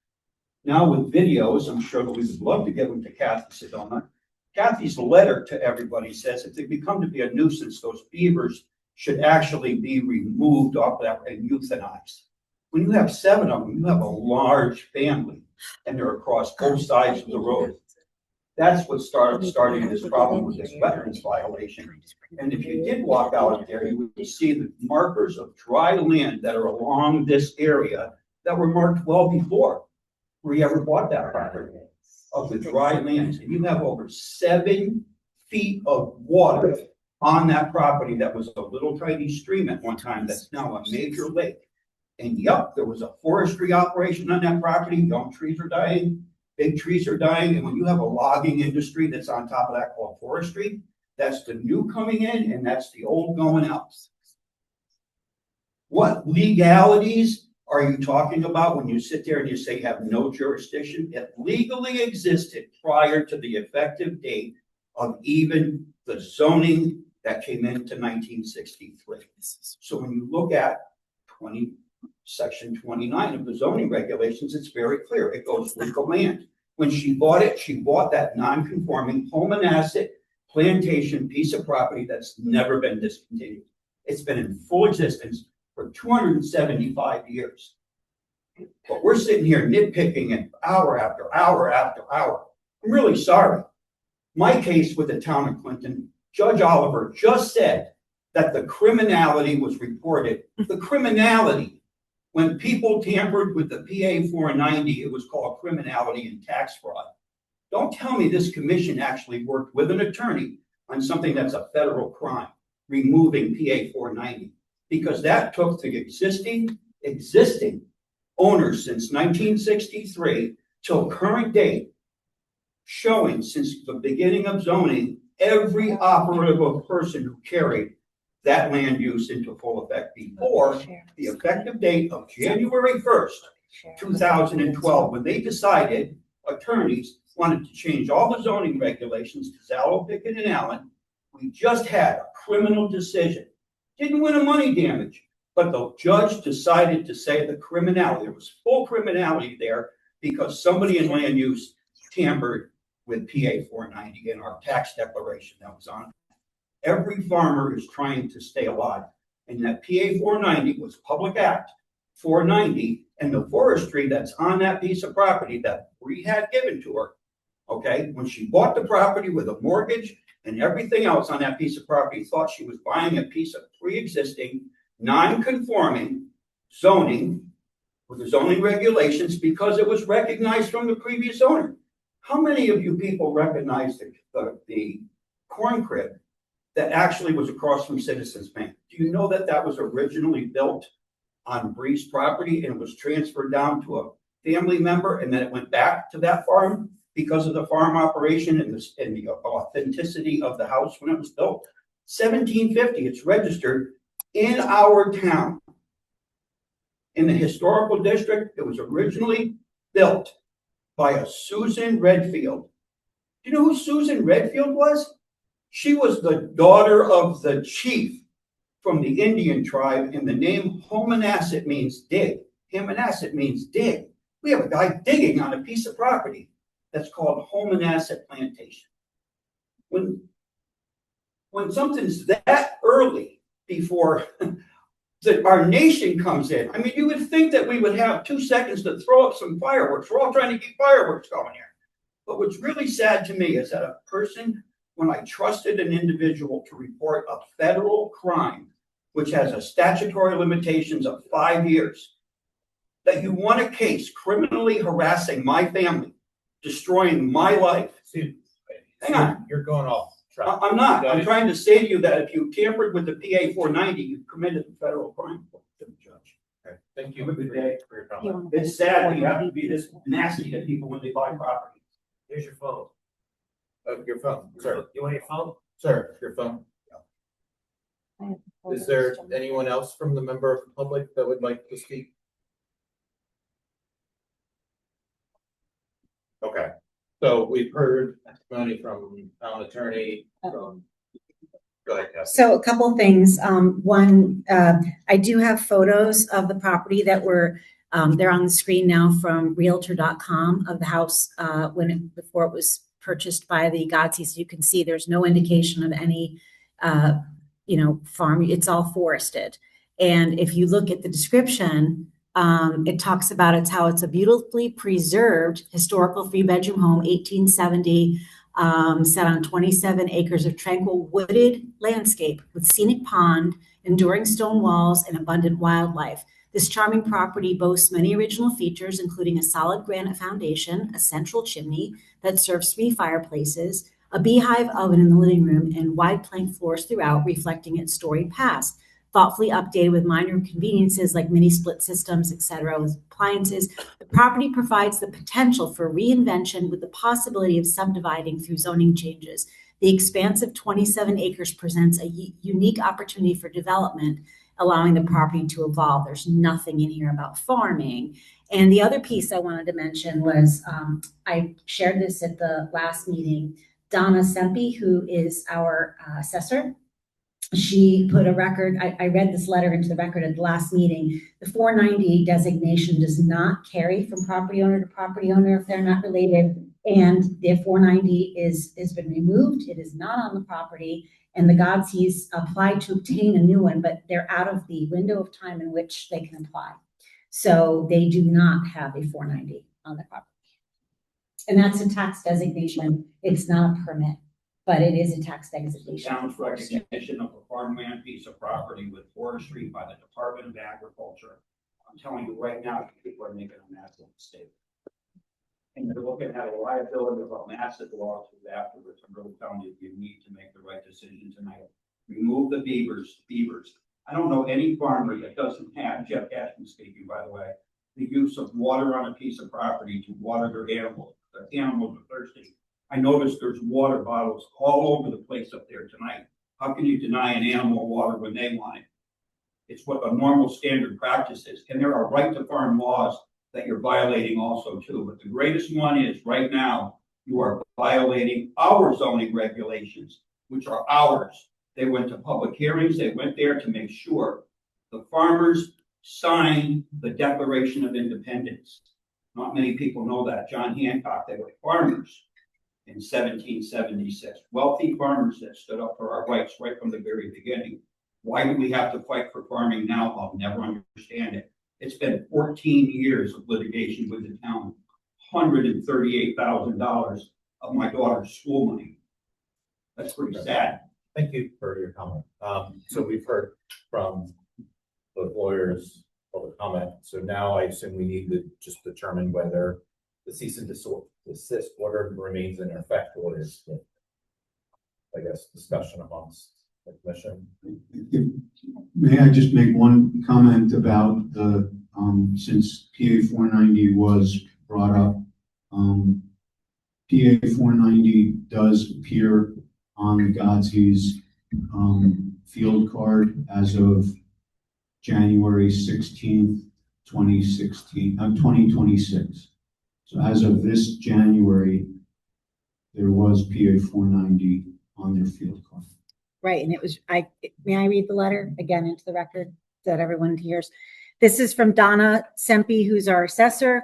S17: Now with videos, I'm sure that we would love to get them to Kathy Sedona. Kathy's letter to everybody says if they become to be a nuisance, those beavers should actually be removed off that and euthanized. When you have 7 of them, you have a large family and they're across both sides of the road. That's what starting this problem with this wetlands violation. And if you did walk out there, you would see the markers of dry land that are along this area that were marked well before we ever bought that property of the dry lands. And you have over 7 feet of water on that property that was a little tiny stream at one time that's now a major lake. And yep, there was a forestry operation on that property. Young trees are dying, big trees are dying. And when you have a logging industry that's on top of that called forestry, that's the new coming in and that's the old going out. What legalities are you talking about when you sit there and you say you have no jurisdiction? It legally existed prior to the effective date of even the zoning that came into 1963. So when you look at section 29 of the zoning regulations, it's very clear. It goes legal land. When she bought it, she bought that non-conforming home and asset plantation piece of property that's never been discontinued. It's been in full existence for 275 years. But we're sitting here nitpicking it hour after hour after hour. I'm really sorry. My case with the town of Clinton, Judge Oliver just said that the criminality was reported. The criminality, when people tampered with the PA 490, it was called criminality and tax fraud. Don't tell me this commission actually worked with an attorney on something that's a federal crime, removing PA 490, because that took the existing owners since 1963 till current date, showing since the beginning of zoning, every operative of person who carried that land use into full effect before the effective date of January 1st, 2012, when they decided, attorneys wanted to change all the zoning regulations to Zallo, Pickett, and Allen. We just had a criminal decision. Didn't win a money damage, but the judge decided to say the criminality, there was full criminality there because somebody in land use tampered with PA 490 in our tax declaration that was on. Every farmer is trying to stay alive. And that PA 490 was Public Act 490, and the forestry that's on that piece of property that we had given to her, okay, when she bought the property with a mortgage and everything else on that piece of property, thought she was buying a piece of pre-existing, non-conforming zoning with the zoning regulations because it was recognized from the previous owner. How many of you people recognize the corn crib that actually was across from Citizens Bank? Do you know that that was originally built on Bree's property and it was transferred down to a family member and then it went back to that farm because of the farm operation and the authenticity of the house when it was built? 1750, it's registered in our town. In the historical district, it was originally built by a Susan Redfield. Do you know who Susan Redfield was? She was the daughter of the chief from the Indian tribe, and the name Homanasset means dig. Homanasset means dig. We have a guy digging on a piece of property that's called Homanasset Plantation. When something's that early before our nation comes in, I mean, you would think that we would have 2 seconds to throw up some fireworks. We're all trying to keep fireworks going here. But what's really sad to me is that a person, when I trusted an individual to report a federal crime, which has a statutory limitations of 5 years, that you won a case criminally harassing my family, destroying my life. Hang on.
S2: You're going off track.
S17: I'm not. I'm trying to say to you that if you tampered with the PA 490, you committed a federal crime. Judge.
S2: Okay. Thank you. Good day for your comment.
S17: It's sad that you have to be this nasty to people when they buy property.
S13: Here's your phone.
S2: Your phone, sir.
S13: You want your phone?
S2: Sir, your phone. Is there anyone else from the member of the public that would like to speak? Okay, so we've heard testimony from town attorney, from, go ahead, Cassie.
S11: So a couple things. One, I do have photos of the property that were, they're on the screen now from realtor.com of the house before it was purchased by the Godseys. You can see there's no indication of any, farm. It's all forested. And if you look at the description, it talks about how it's a beautifully preserved historical 3-bedroom home, 1870, set on 27 acres of tranquil wooded landscape with scenic pond, enduring stone walls, and abundant wildlife. This charming property boasts many original features, including a solid granite foundation, a central chimney that serves 3 fireplaces, a beehive oven in the living room, and wide plank floors throughout, reflecting its storied past. thoughtfully updated with minor conveniences like mini split systems, et cetera, with appliances. The property provides the potential for reinvention with the possibility of subdividing through zoning changes. The expanse of 27 acres presents a unique opportunity for development, allowing the property to evolve. There's nothing in here about farming. And the other piece I wanted to mention was, I shared this at the last meeting, Donna Sempe, who is our assessor. She put a record, I read this letter into the record at the last meeting. The 490 designation does not carry from property owner to property owner if they're not related. And the 490 has been removed. It is not on the property. And the Godseys applied to obtain a new one, but they're out of the window of time in which they can apply. So they do not have a 490 on the property. And that's a tax designation. It's not a permit, but it is a tax designation.
S17: Town's recognition of a farmland piece of property with forestry by the Department of Agriculture. I'm telling you right now, people are making a massive mistake. And they're looking at a liability of a massive lawsuit afterwards. I'm really telling you, you need to make the right decision tonight. Remove the beavers. I don't know any farmer that doesn't have, Jeff Cashman speaking, by the way, the use of water on a piece of property to water their animals. The animals are thirsty. I noticed there's water bottles all over the place up there tonight. How can you deny an animal water when they want it? It's what a normal standard practice is. And there are right to farm laws that you're violating also too. But the greatest one is right now, you are violating our zoning regulations, which are ours. They went to public hearings. They went there to make sure the farmers signed the Declaration of Independence. Not many people know that. John Hancock, they were farmers in 1776. Wealthy farmers that stood up for our rights right from the very beginning. Why do we have to fight for farming now? I'll never understand it. It's been 14 years of litigation with the town, $138,000 of my daughter's school money. That's pretty sad.
S2: Thank you for your comment. So we've heard from the lawyers public comment. So now I assume we need to just determine whether the cease and desist order remains in effect or is, I guess, discussion amongst the commission.
S16: May I just make one comment about the, since PA 490 was brought up, PA 490 does appear on the Godseys field card as of January 16th, 2026. So as of this January, there was PA 490 on their field card.
S11: Right, and it was, may I read the letter again into the record so that everyone hears? This is from Donna Sempe, who's our assessor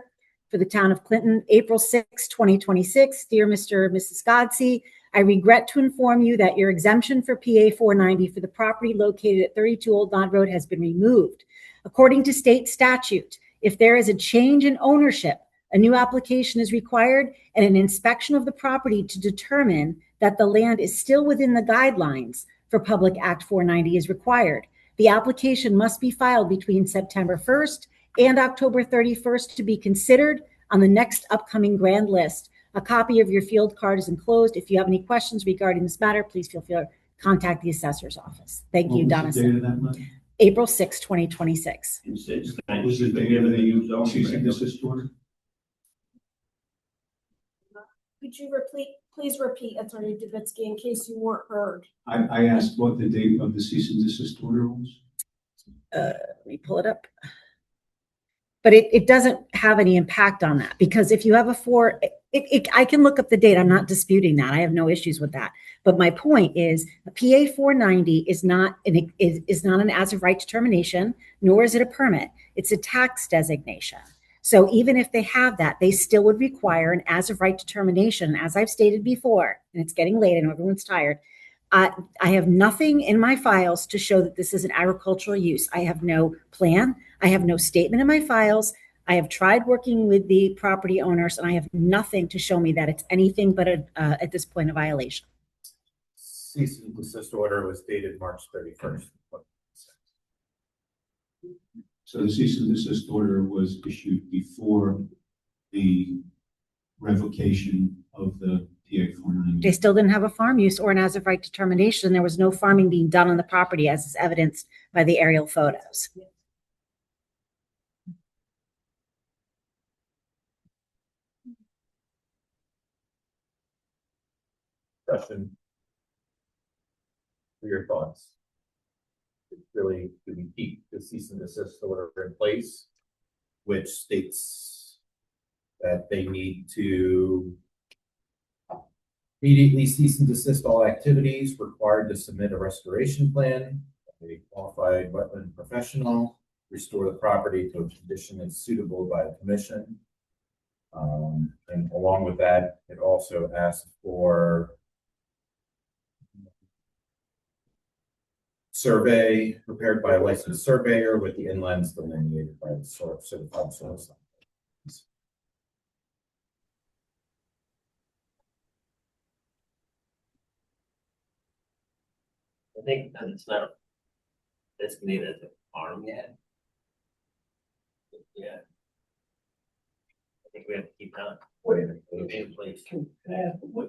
S11: for the town of Clinton, April 6, 2026. Dear Mr. and Mrs. Godsey, I regret to inform you that your exemption for PA 490 for the property located at 32 Old Nod Road has been removed. According to state statute, if there is a change in ownership, a new application is required and an inspection of the property to determine that the land is still within the guidelines for Public Act 490 is required. The application must be filed between September 1st and October 31st to be considered on the next upcoming grand list. A copy of your field card is enclosed. If you have any questions regarding this matter, please feel free to contact the assessor's office. Thank you, Donna. April 6, 2026.
S17: And since
S16: What
S17: then,
S16: was the
S17: she's been
S16: date
S17: given
S16: of
S17: a new
S16: the
S17: zoning
S16: cease and
S17: regulation.
S16: desist order?
S15: Could you please repeat, Attorney Dubitsky, in case you weren't heard?
S16: I asked what the date of the cease and desist order was.
S11: Let me pull it up. But it doesn't have any impact on that, because if you have I can look up the date. I'm not disputing that. I have no issues with that. But my point is, a PA 490 is not an as of right determination, nor is it a permit. It's a tax designation. So even if they have that, they still would require an as of right determination. As I've stated before, and it's getting late and everyone's tired, I have nothing in my files to show that this is an agricultural use. I have no plan. I have no statement in my files. I have tried working with the property owners, and I have nothing to show me that it's anything but at this point a violation.
S2: Cease and desist order was dated March 31st.
S16: So the cease and desist order was issued before the revocation of the PA 490.
S11: They still didn't have a farm use or an as of right determination. There was no farming being done on the property as is evidenced by the aerial photos.
S2: Question. For your thoughts. Really, do we keep the cease and desist order in place, which states that they need to immediately cease and desist all activities required to submit a restoration plan, a qualified wetland professional, restore the property to a condition that's suitable by the commission. And along with that, it also asks for survey prepared by a licensed surveyor with the inlands delineated by the certified soil scientist.
S14: I think that it's not designated as a farm yet. Yeah. I think we have to keep that.
S12: What
S14: in place.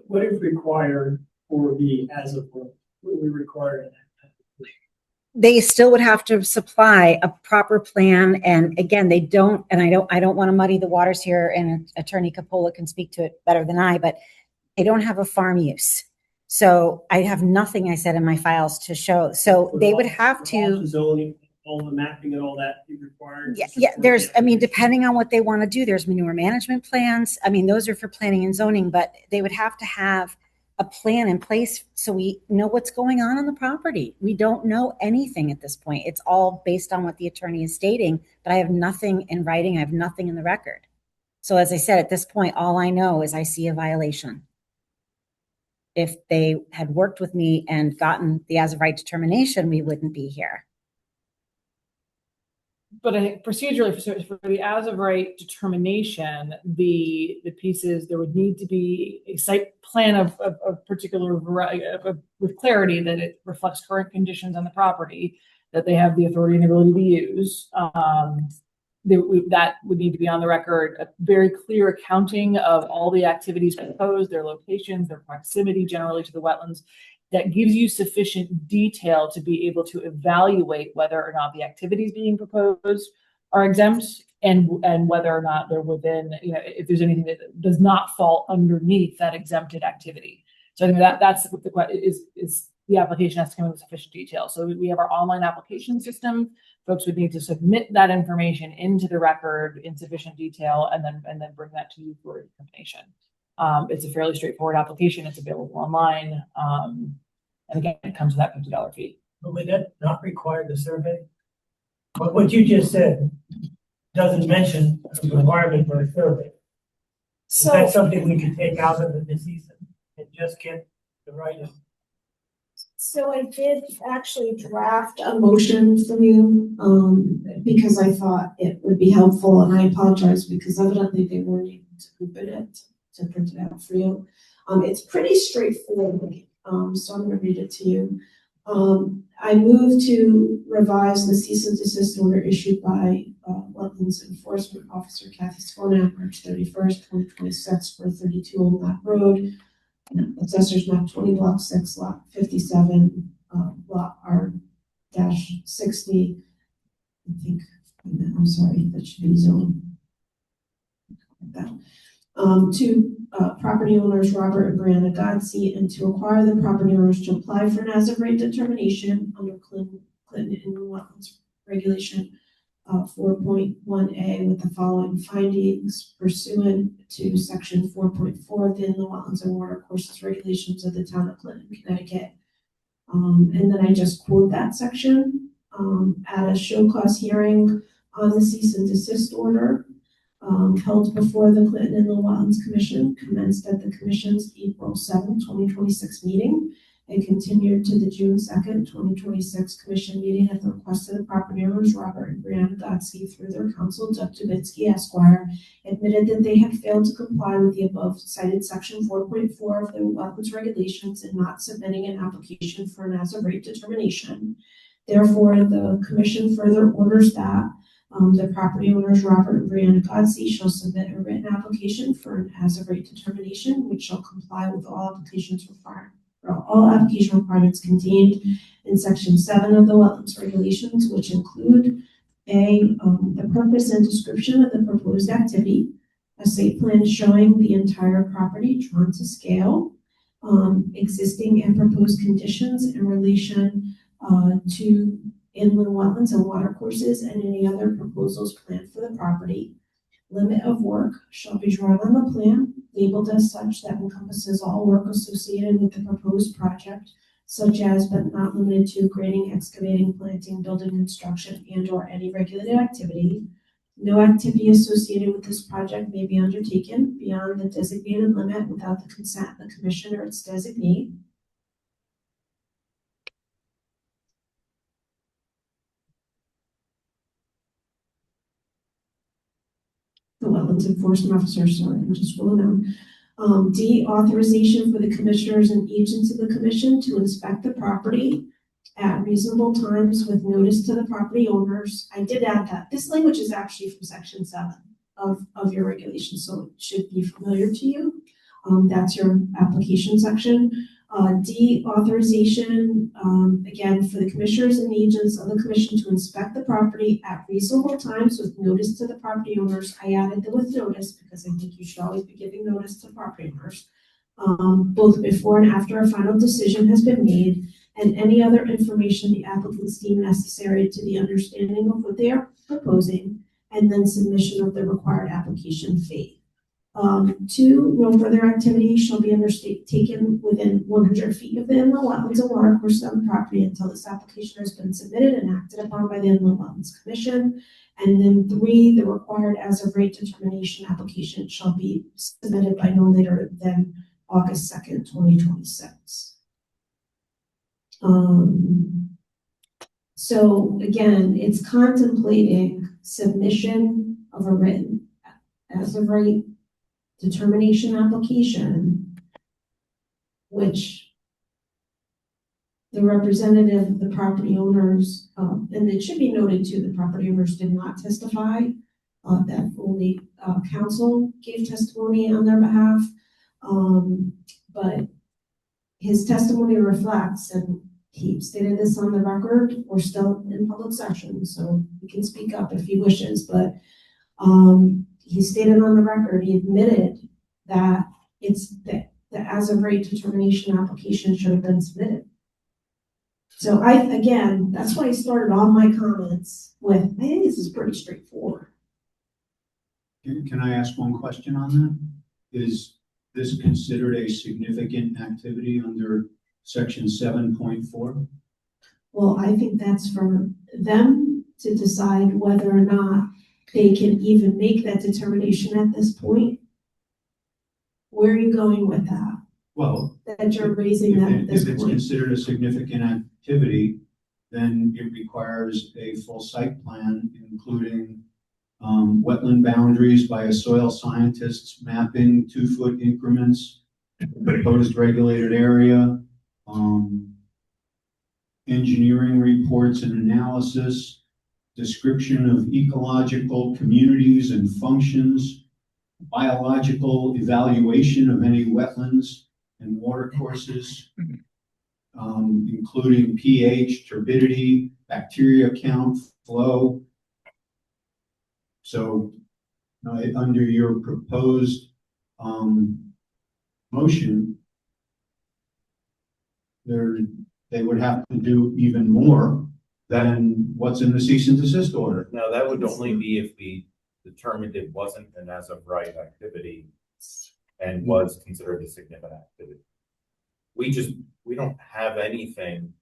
S12: what is required for the as of, what we require?
S11: They still would have to supply a proper plan. And again, they don't, and I don't want to muddy the waters here, and Attorney Capola can speak to it better than I, but they don't have a farm use. So I have nothing, I said, in my files to show. So they would have to.
S12: Zoning, all the mapping and all that you required.
S11: Yeah, there's, I mean, depending on what they want to do, there's manure management plans. I mean, those are for planning and zoning, but they would have to have a plan in place so we know what's going on the property. We don't know anything at this point. It's all based on what the attorney is stating, but I have nothing in writing. I have nothing in the record. So as I said, at this point, all I know is I see a violation. If they had worked with me and gotten the as of right determination, we wouldn't be here.
S5: But I think procedurally for the as of right determination, the pieces, there would need to be a site plan of particular with clarity that it reflects current conditions on the property, that they have the authority and ability to use. That would need to be on the record, a very clear accounting of all the activities proposed, their locations, their proximity generally to the wetlands, that gives you sufficient detail to be able to evaluate whether or not the activities being proposed are exempt, and whether or not they're within, if there's anything that does not fall underneath that exempted activity. So I think that's what the question is the application has to come in with sufficient detail. So we have our online application system. Folks would need to submit that information into the record in sufficient detail, and then bring that to you for determination. It's a fairly straightforward application. It's available online. And again, it comes with that $50 fee.
S12: But would that not require the survey? But what you just said doesn't mention the requirement for a survey.
S15: So
S12: Is that something we could take out of the disease and just get the right?
S15: So I did actually draft a motion for you, because I thought it would be helpful, and I apologize because evidently they weren't able to open it to print it out for you. It's pretty straightforward, so I'm gonna read it to you. I move to revise the cease and desist order issued by Wetlands Enforcement Officer Kathy Skolniak, March 31st, 2026 for 32 Old Knott Road. Assessors map 20 block 6 lot 57 lot R-60. I think, I'm sorry, that should be zone. Like that. To property owners Robert and Brianna Godsey, and to require the property owners to apply for an as of right determination under Clinton Inland Wetlands Regulation 4.1A with the following findings pursuant to section 4.4 of the Inland Wetlands and Water Courses Regulations of the Town of Clinton, Connecticut. And then I just quote that section at a show cause hearing on the cease and desist order held before the Clinton Inland Wetlands Commission, commenced at the Commission's April 7, 2026 meeting, and continued to the June 2nd, 2026 Commission meeting at the request of the property owners Robert and Brianna Godsey through their counsel Doug Dubitsky Esquire, admitted that they had failed to comply with the above cited section 4.4 of the Wetlands Regulations in not submitting an application for an as of right determination. Therefore, the Commission further orders that The property owners, Robert and Brianna Godsey, shall submit a written application for an as-of-right determination, which shall comply with all application requirements contained in section 7 of the wetlands regulations, which include the purpose and description of the proposed activity, a site plan showing the entire property drawn to scale, existing and proposed conditions in relation to inland wetlands and watercourses, and any other proposals planned for the property. Limit of work shall be drawn on the plan, labeled as such, that encompasses all work associated with the proposed project, such as but not limited to grading, excavating, planting, building, construction, and or any regulated activity. No activity associated with this project may be undertaken beyond the designated limit without the consent of the commission or its designee. The wetlands enforcement officer, sorry, I'm just scrolling down. D, authorization for the commissioners and agents of the commission to inspect the property at reasonable times with notice to the property owners. I did add that. This language is actually from section 7 of your regulations, so it should be familiar to you. That's your application section. D, authorization, again, for the commissioners and agents of the commission to inspect the property at reasonable times with notice to the property owners. I added the with notice because I think you should always be giving notice to property owners, both before and after a final decision has been made, and any other information the applicants deem necessary to the understanding of what they are proposing, and then submission of the required application fee. 2, no further activity shall be undertaken within 100 feet of the inland wetlands and watercourses on the property until this application has been submitted and acted upon by the Inland Wetlands Commission. And then 3, the required as-of-right determination application shall be submitted by no later than August 2nd, 2026. So again, it's contemplating submission of a written as-of-right determination application, which the representative of the property owners, and it should be noted too, the property owners did not testify, that only counsel gave testimony on their behalf, but his testimony reflects, and he stated this on the record, we're still in public session, so he can speak up if he wishes, but he stated on the record, he admitted that it's the as-of-right determination application should have been submitted. So again, that's why I started all my comments with, I think this is pretty straightforward.
S16: Can I ask one question on that? Is this considered a significant activity under section 7.4?
S15: Well, I think that's for them to decide whether or not they can even make that determination at this point. Where are you going with that?
S16: Well,
S15: that you're raising that at this
S16: if it's
S15: point.
S16: considered a significant activity, then it requires a full site plan, including wetland boundaries by a soil scientist, mapping 2-foot increments, proposed regulated area, engineering reports and analysis, description of ecological communities and functions, biological evaluation of any wetlands and watercourses, including pH, turbidity, bacteria count, flow. So under your proposed motion, they would have to do even more than what's in the cease and desist order.
S2: No, that would only be if we determined it wasn't an as-of-right activity and was considered a significant activity. We don't have anything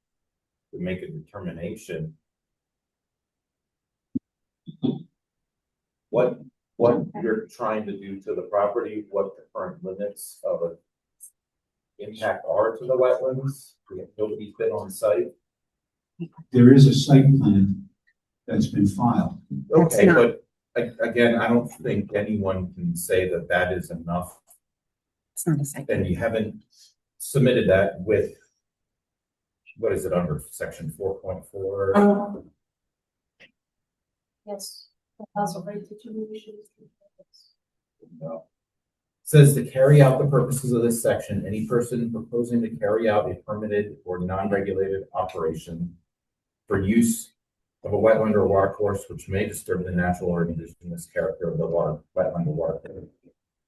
S2: to make a determination. What you're trying to do to the property, what the current limits of an impact are to the wetlands. Nobody's been on site.
S16: There is a site plan that's been filed.
S2: Okay, but again, I don't think anyone can say that that is enough.
S11: It's not a site.
S2: And you haven't submitted that with, what is it under section 4.4?
S15: Yes. Also, right, determination.
S2: No. Says to carry out the purposes of this section, any person proposing to carry out a permitted or non-regulated operation for use of a wetland or water course which may disturb the natural or indigenous character of the water, wetland or water course,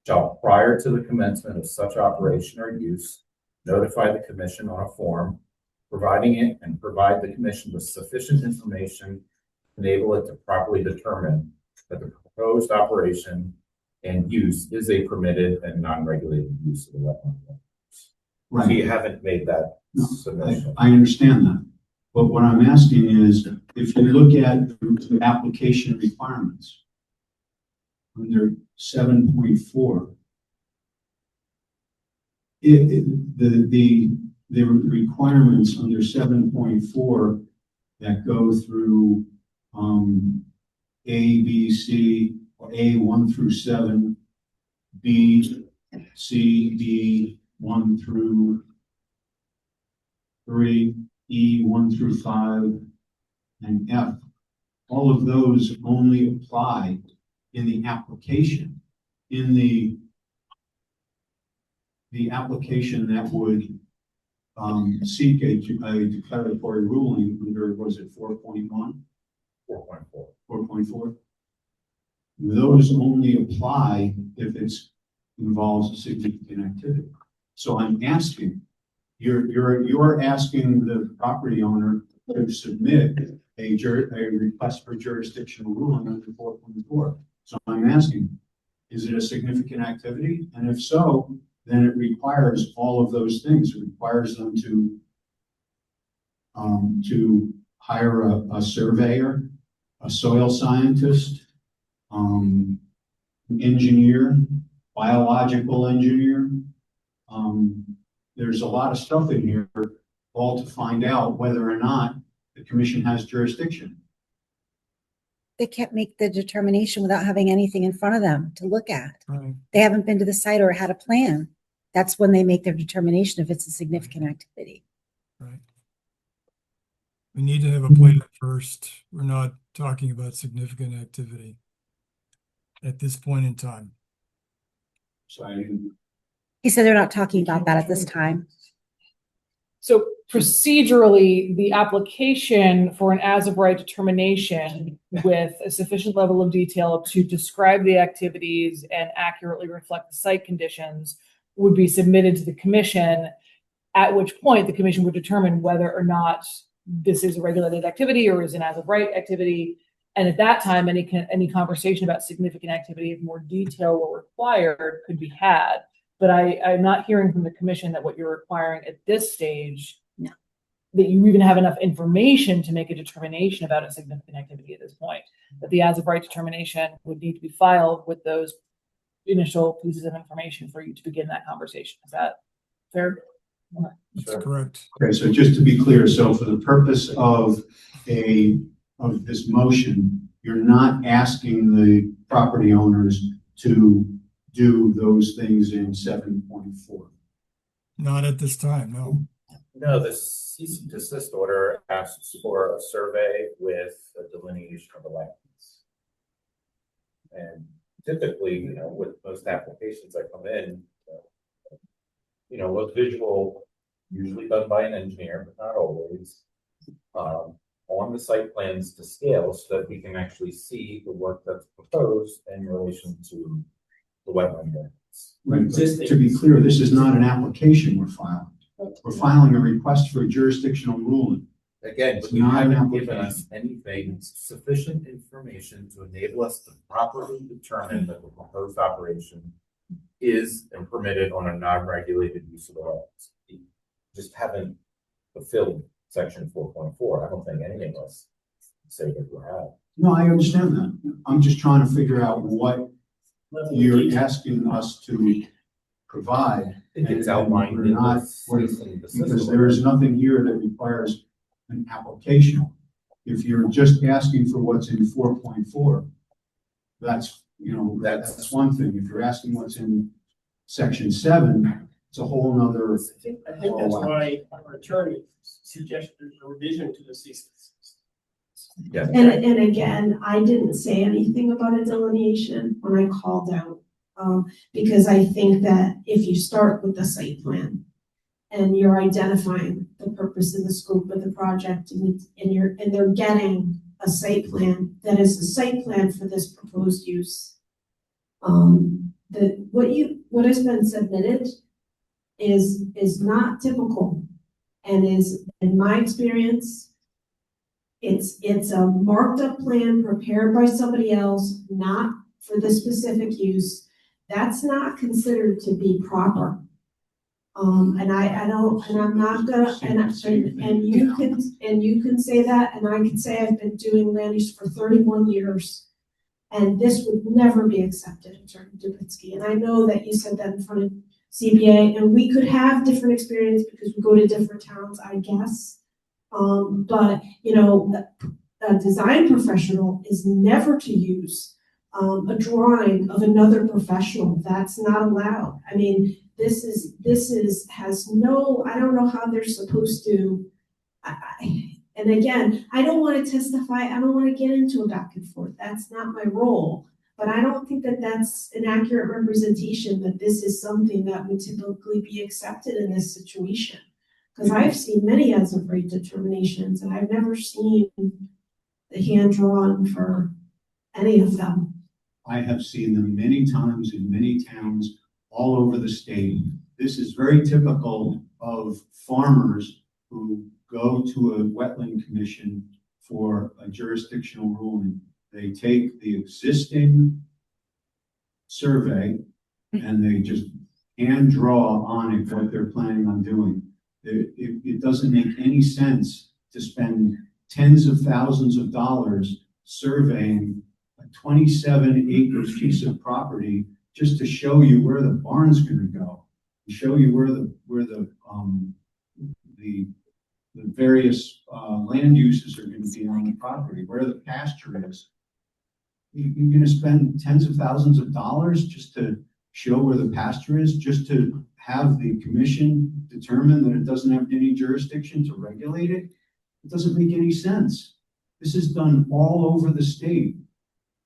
S2: shall, prior to the commencement of such operation or use, notify the commission on a form, providing it and provide the commission with sufficient information to enable it to properly determine that the proposed operation and use is a permitted and non-regulated use of the wetland. So you haven't made that submission.
S16: I understand that. But what I'm asking is, if you look at the application requirements under 7.4, the requirements under 7.4 that go through A, B, C, or A 1 through 7, B, C, D 1 through 3, E 1 through 5, and F. All of those only apply in the application. In the application that would seek a declaratory ruling under, was it 4.1?
S2: 4.4.
S16: 4.4. Those only apply if it involves a significant activity. So I'm asking, you're asking the property owner to submit a request for jurisdictional ruling under 4.4. So I'm asking, is it a significant activity? And if so, then it requires all of those things. It requires them to hire a surveyor, a soil scientist, engineer, biological engineer. There's a lot of stuff in here, all to find out whether or not the commission has jurisdiction.
S11: They can't make the determination without having anything in front of them to look at.
S9: Right.
S11: They haven't been to the site or had a plan. That's when they make their determination if it's a significant activity.
S9: Right. We need to have a plan first. We're not talking about significant activity at this point in time.
S16: So I didn't.
S11: He said they're not talking about that at this time.
S5: So procedurally, the application for an as-of-right determination with a sufficient level of detail to describe the activities and accurately reflect the site conditions would be submitted to the commission, at which point the commission would determine whether or not this is a regulated activity or is an as-of-right activity. And at that time, any conversation about significant activity of more detail or required could be had. But I'm not hearing from the commission that what you're requiring at this stage,
S11: no,
S5: that you even have enough information to make a determination about a significant activity at this point. That the as-of-right determination would need to be filed with those initial pieces of information for you to begin that conversation. Is that fair?
S9: That's correct.
S16: Okay, so just to be clear, so for the purpose of this motion, you're not asking the property owners to do those things in 7.4.
S9: Not at this time, no.
S2: No, the cease and desist order asks for a survey with a delineation of the wetlands. And typically, with most applications that come in, a visual, usually done by an engineer, but not always, on the site plans to scale so that we can actually see the work that's proposed in relation to the wetland limits.
S16: Right, but to be clear, this is not an application we're filing. We're filing a request for a jurisdictional ruling.
S2: Again, but you haven't given us anything sufficient information to enable us to properly determine that the proposed operation is and permitted on a non-regulated use of the wetlands. You just haven't fulfilled section 4.4. I don't think any of us say that we have.
S16: No, I understand that. I'm just trying to figure out what you're asking us to provide.
S2: It's outlined in
S16: not, because there is nothing here that requires an application. If you're just asking for what's in 4.4, that's one thing. If you're asking what's in section 7, it's a whole nother.
S18: I think that's why our attorney suggested a revision to the cease and desist.
S2: Yeah.
S15: And again, I didn't say anything about a delineation when I called out. Because I think that if you start with the site plan and you're identifying the purpose and the scope of the project and they're getting a site plan that is a site plan for this proposed use. What has been submitted is not typical and is, in my experience, it's a marked up plan prepared by somebody else, not for the specific use. That's not considered to be proper. And I don't, and I'm not gonna, and you can say that, and I can say I've been doing land use for 31 years. And this would never be accepted in Dubinsky. And I know that you said that in front of CBA, and we could have different experience because we go to different towns, I guess. But you know, a design professional is never to use a drawing of another professional. That's not allowed. I mean, this has no, I don't know how they're supposed to, and again, I don't want to testify, I don't want to get into a back and forth, that's not my role, but I don't think that that's an accurate representation that this is something that would typically be accepted in this situation. Because I've seen many as of right determinations, and I've never seen the hand drawn for any of them.
S16: I have seen them many times in many towns all over the state. This is very typical of farmers who go to a wetland commission for a jurisdictional ruling. They take the existing survey and they just hand draw on it what they're planning on doing. It doesn't make any sense to spend tens of thousands of dollars surveying a 27 acres piece of property just to show you where the barn's gonna go, and show you where the various land uses are gonna be on the property, where the pasture is. You're gonna spend tens of thousands of dollars just to show where the pasture is, just to have the commission determine that it doesn't have any jurisdiction to regulate it? It doesn't make any sense. This is done all over the state.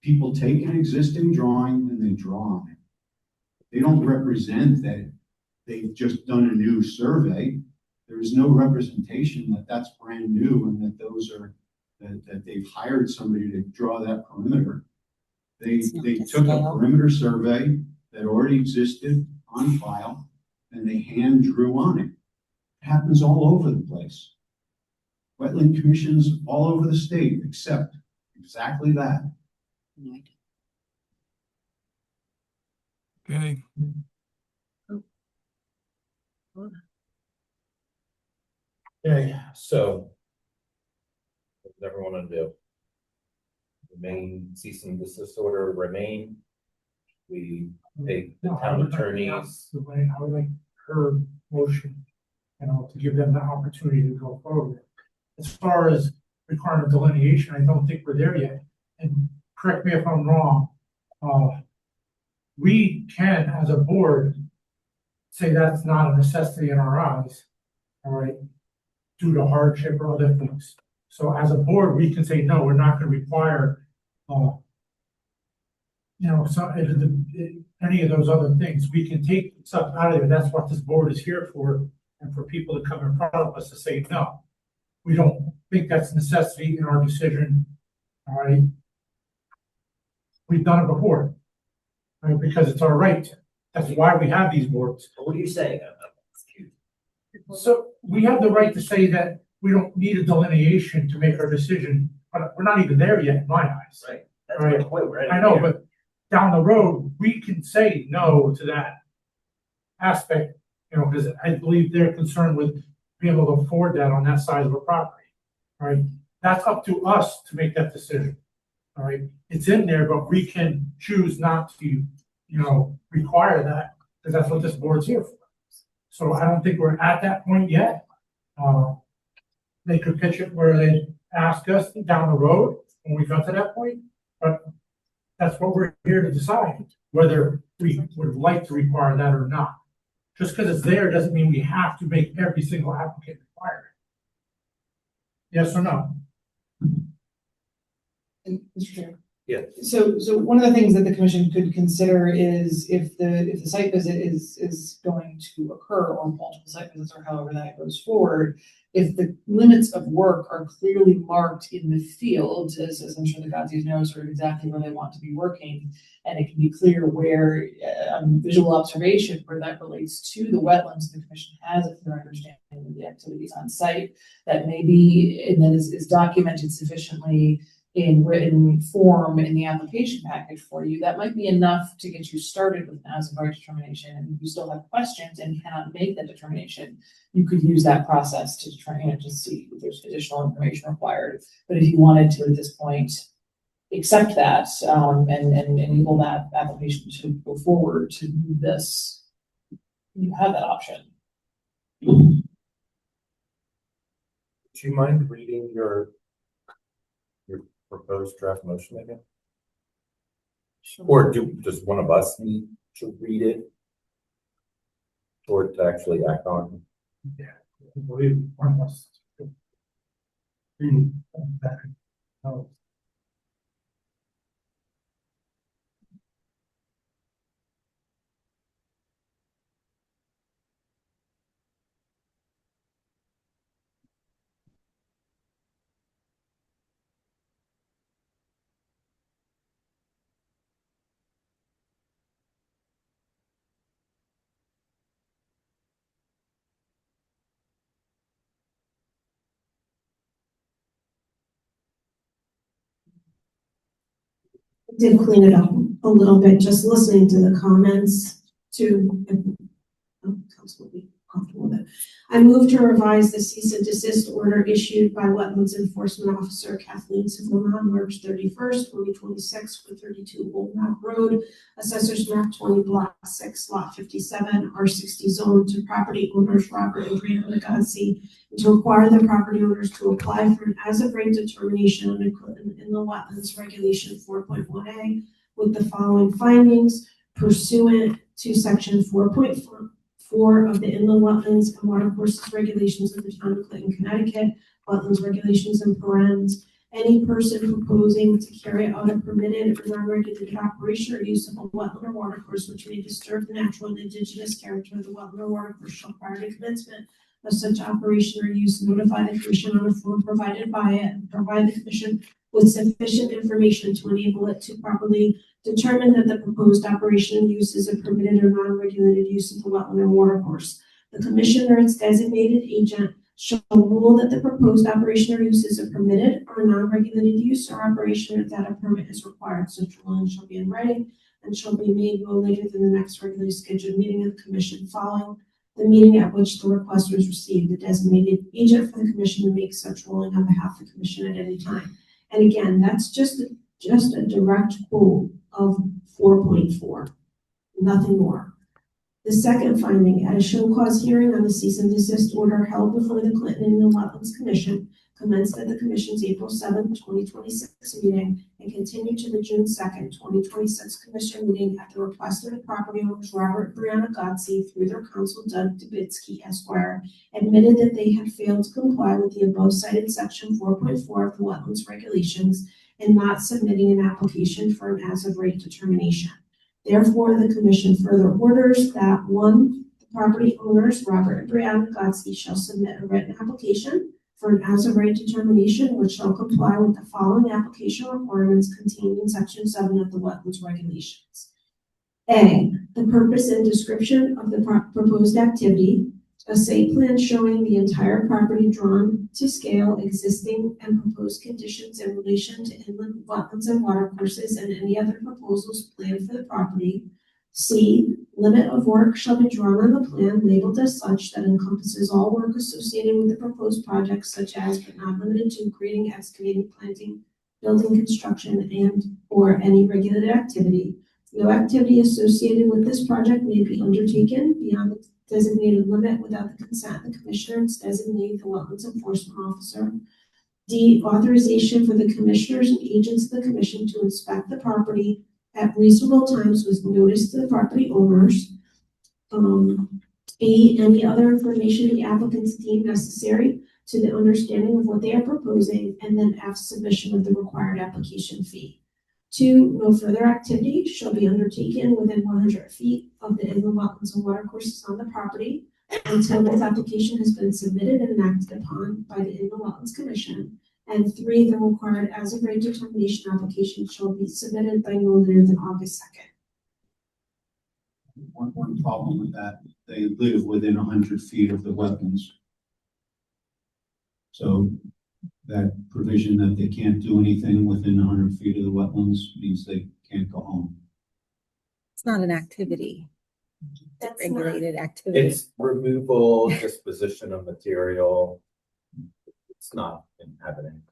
S16: People take an existing drawing and they draw on it. They don't represent that they've just done a new survey. There is no representation that that's brand new and that those are, that they've hired somebody to draw that perimeter. They took a perimeter survey that already existed on file and they hand drew on it. It happens all over the place. Wetland commissions all over the state accept exactly that.
S9: Okay.
S2: Okay, so what does everyone want to do? Remain, cease and desist order remain. We take the town attorneys.
S8: I would like her motion, you know, to give them the opportunity to go forward. As far as requirement delineation, I don't think we're there yet. And correct me if I'm wrong. We can, as a board, say that's not a necessity in our eyes, all right, due to hardship or other things. So as a board, we can say, no, we're not going to require, you know, any of those other things. We can take stuff out of there. That's what this board is here for, and for people to come in front of us to say, no, we don't think that's a necessity in our decision, all right? We've done it before, right? Because it's our right. That's why we have these boards.
S14: What are you saying?
S8: So we have the right to say that we don't need a delineation to make our decision, but we're not even there yet in my eyes.
S14: Right. That's
S8: Right.
S14: my point. We're at
S8: I know, but down the road, we can say no to that aspect, you know, because I believe they're concerned with being able to afford that on that side of the property, right? That's up to us to make that decision, all right? It's in there, but we can choose not to, you know, require that, because that's what this board's here for. So I don't think we're at that point yet. They could pitch it where they ask us down the road when we got to that point, but that's what we're here to decide, whether we would like to require that or not. Just because it's there doesn't mean we have to make every single applicant require it. Yes or no?
S5: And Mr. Chair.
S2: Yeah.
S5: So one of the things that the commission could consider is if the site visit is going to occur, or multiple site visits, or however that goes forward, if the limits of work are clearly marked in the field, as I'm sure the Gazis know sort of exactly where they want to be working, and it can be clear where, visual observation, where that relates to the wetlands, the commission has a clear understanding of the activities on site that may be, and that is documented sufficiently in written form in the application package for you, that might be enough to get you started with an as-of-right determination. And if you still have questions and cannot make that determination, you could use that process to try, to see if there's additional information required. But if you wanted to, at this point, accept that, and enable that application to go forward to do this, you have that option.
S2: Do you mind reading your proposed draft motion again?
S5: Sure.
S2: Or does one of us need to read it? Or to actually act on?
S8: Yeah, I believe one of us. Oh.
S15: Did clean it up a little bit, just listening to the comments to, council will be comfortable with it. I move to revise the cease and desist order issued by Wetlands Enforcement Officer Kathleen Savona on March 31st, 2026 for 32 Old Map Road, Assessors Map 20, Block 6, Lot 57, R60 zone, to property owners Robert and Brianna Legacy, and to require the property owners to apply for an as-of-right determination on equipment in the Wetlands Regulation 4.1A with the following findings pursuant to Section 4.4 of the Inland Wetlands and Watercourses Regulations of the Town of Clinton, Connecticut, Wetlands Regulations and parens. Any person proposing to carry out a permitted or non-regulated operation or use of a wetland or watercourse which may disturb the natural and indigenous character of the wetland or watercourse shall, prior to commencement of such operation or use, notify the commission on a form provided by it, and provide the commission with sufficient information to enable it to properly determine that the proposed operation and use is a permitted or non-regulated use of the wetland or watercourse. The commission or its designated agent shall rule that the proposed operation or use is a permitted or non-regulated use or operation, or that a permit is required. Such ruling shall be in writing and shall be made no later than the next regularly scheduled meeting of the commission following the meeting at which the request was received. The designated agent for the commission to make such ruling on behalf of the commission at any time. And again, that's just a direct quote of 4.4, nothing more. The second finding, at a show cause hearing on the cease and desist order held before the Clinton Inland Wetlands Commission, commenced at the Commission's April 7th, 2026 meeting and continued to the June 2nd, 2026 Commission meeting at the request of the property owners Robert and Brianna Godsey through their counsel Doug Dubitsky Esquire, admitted that they had failed to comply with the above cited section 4.4 of the Wetlands Regulations and not submitting an application for an as-of-right determination. Therefore, the commission further orders that 1, the property owners, Robert and Brianna Godsey, shall submit a written application for an as-of-right determination, which shall comply with the following application requirements contained in Section 7 of the Wetlands Regulations. A, the purpose and description of the proposed activity, a site plan showing the entire property drawn to scale, existing and proposed conditions in relation to inland wetlands and watercourses, and any other proposals planned for the property. C, limit of work shall be drawn on the plan labeled as such that encompasses all work associated with the proposed project, such as but not limited to grading, excavating, planting, building construction, and or any regulated activity. No activity associated with this project may be undertaken beyond the designated limit without the consent of the commissioner and designate the Wetlands Enforcement Officer. D, authorization for the commissioners and agents of the commission to inspect the property at reasonable times with notice to the property owners. E, any other information the applicants deem necessary to the understanding of what they are proposing, and then F, submission of the required application fee. 2, no further activity shall be undertaken within 100 feet of the inland wetlands and watercourses on the property until this application has been submitted and acted upon by the Inland Wetlands Commission. And 3, the required as-of-right determination application shall be submitted by no later than August 2nd.
S16: One problem with that, they live within 100 feet of the wetlands. So that provision that they can't do anything within 100 feet of the wetlands means they can't go home.
S11: It's not an activity.
S15: That's
S11: Regulated activity.
S2: It's removal, disposition of material. It's not inhabiting.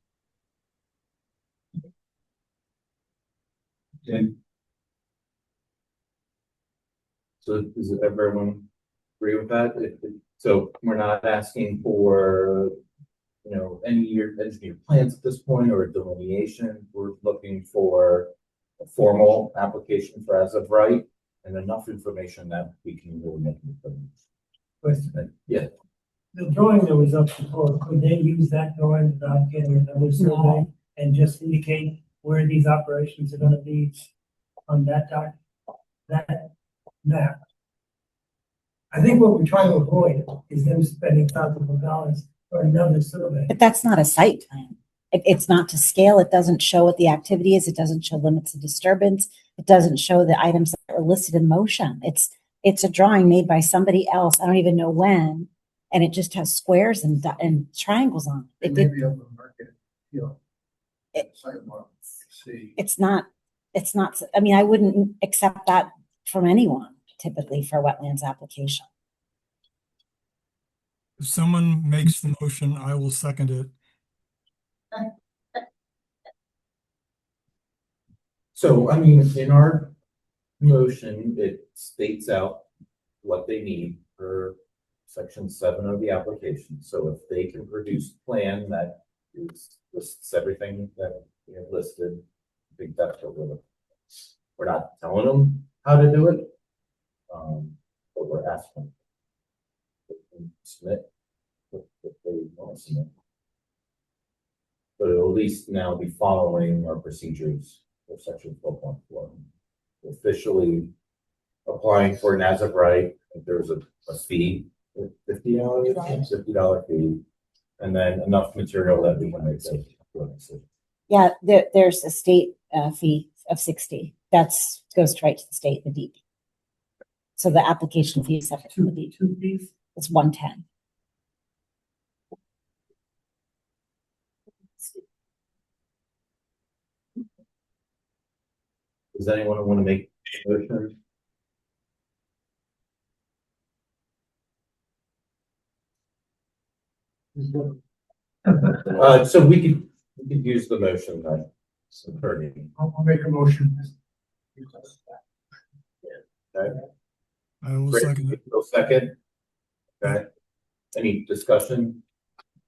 S16: Okay.
S2: So does everyone agree with that? So we're not asking for, you know, any engineer plans at this point or delineation. We're looking for a formal application for as of right and enough information that we can really make a determination. Yeah.
S12: The drawing that was up before, could they use that drawing without getting another survey and just indicate where these operations are gonna be on that that map? I think what we're trying to avoid is them spending thousands of dollars for another survey.
S11: But that's not a site plan. It's not to scale. It doesn't show what the activity is. It doesn't show limits of disturbance. It doesn't show the items that are listed in motion. It's a drawing made by somebody else. I don't even know when. And it just has squares and triangles on it.
S6: Maybe able to market, you know, sidewalk, see.
S11: It's not, I mean, I wouldn't accept that from anyone typically for a wetlands application.
S9: If someone makes the motion, I will second it.
S2: So, I mean, in our motion, it states out what they need for section 7 of the application. So if they can produce a plan that lists everything that we have listed, I think that's what we're looking for. We're not telling them how to do it, but we're asking them to submit what they want to submit. But it'll at least now be following our procedures for section 12.4. Officially applying for an as of right, if there's a fee, $50, $50 fee, and then enough material that we can make a decision.
S11: Yeah, there's a state fee of 60. That's goes right to the state, the deep. So the application fee is separate from the deep. It's 110.
S2: Does anyone want to make a motion? So we could use the motion that
S8: I'll make a motion.
S2: Okay.
S9: I will
S2: Great.
S9: second it.
S2: We'll second. Okay. Any discussion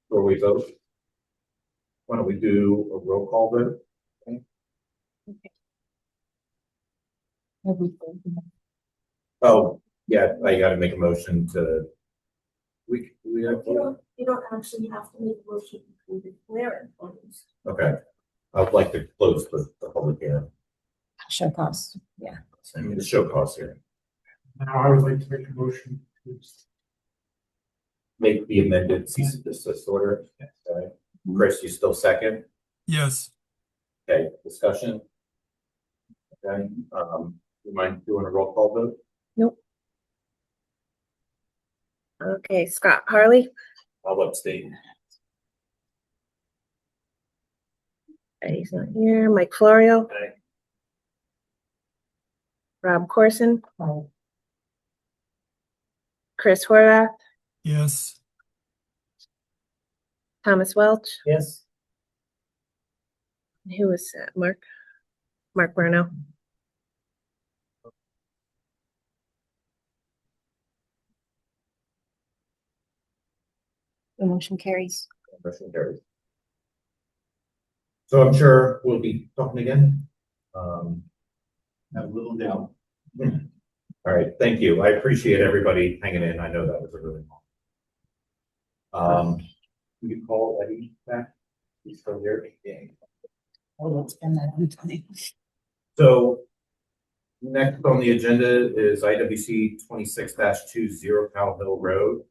S2: before we vote? Why don't we do a roll call vote? Oh, yeah, I gotta make a motion to. We have.
S15: You don't actually have to make a motion to declare it closed.
S2: Okay, I'd like to close the public hearing.
S11: Show cause. Yeah.
S2: I mean, the show cause here.
S8: Now I would like to make a motion to
S2: Make the amended cease and desist order. Okay. Chris, you still second?
S9: Yes.
S2: Okay, discussion? Okay, you mind doing a roll call vote?
S1: Nope. Okay, Scott Harley,
S2: I'll abstain.
S1: he's not here. Mike Florio,
S2: Okay.
S1: Rob Corson, Chris Horvath,
S9: Yes.
S1: Thomas Welch.
S12: Yes.
S1: Who was that? Mark Bruno.
S11: The motion carries.
S2: Motion carries. So I'm sure we'll be talking again.
S16: Have a little doubt.
S2: All right, thank you. I appreciate everybody hanging in. I know that was a really long. We can call Eddie back. He's still there.
S11: Oh, let's spend that.
S2: So next on the agenda is IWC 26-20 Powell Hill Road.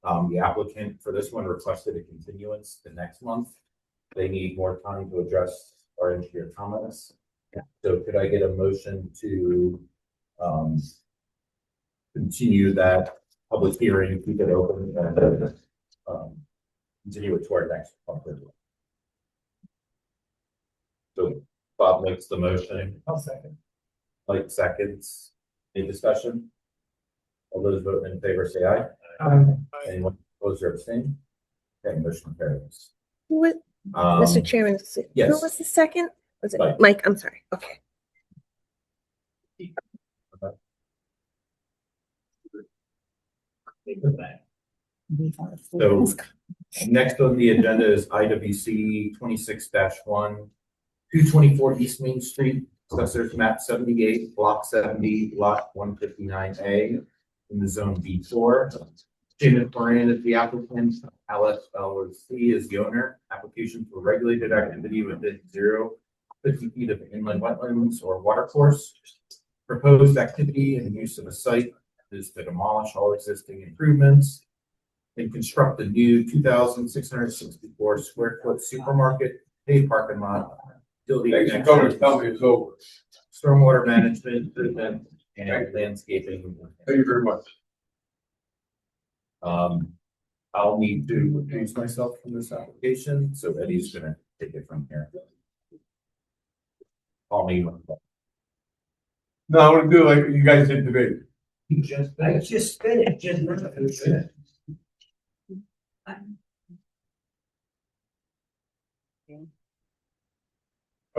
S2: The applicant for this one requested a continuance to next month. They need more time to address our engineer comments. So could I get a motion to continue that public hearing, keep it open, and continue it to our next public. So Bob makes the motion.
S12: I'll second.
S2: Mike seconds. Any discussion? All those voting in favor say aye. Anyone opposed or abstain? Okay, motion carries.
S1: What, Mr. Chairman,
S2: yes.
S1: who was the second? Was it
S2: Mike.
S1: Mike? I'm sorry. Okay.
S2: So next on the agenda is IWC 26-1, 224 East Main Street, Assessor's Map 78, Block 70, Lot 159A, in the Zone B4. Janet Moran is the applicant. Alice LLC is the owner. Application for regulated activity within 50 feet of inland wetlands or watercourse. Proposed activity and use of a site is to demolish all existing improvements and construct a new 2,664 square foot supermarket, paved parking lot, utility connections,
S3: Tell me it's over.
S2: stormwater management, improvement, and landscaping.
S3: Thank you very much.
S2: I'll need to recuse myself from this application, so Eddie's gonna take it from here. Call me.
S3: No, I want to do like you guys did debate.
S12: I just finished,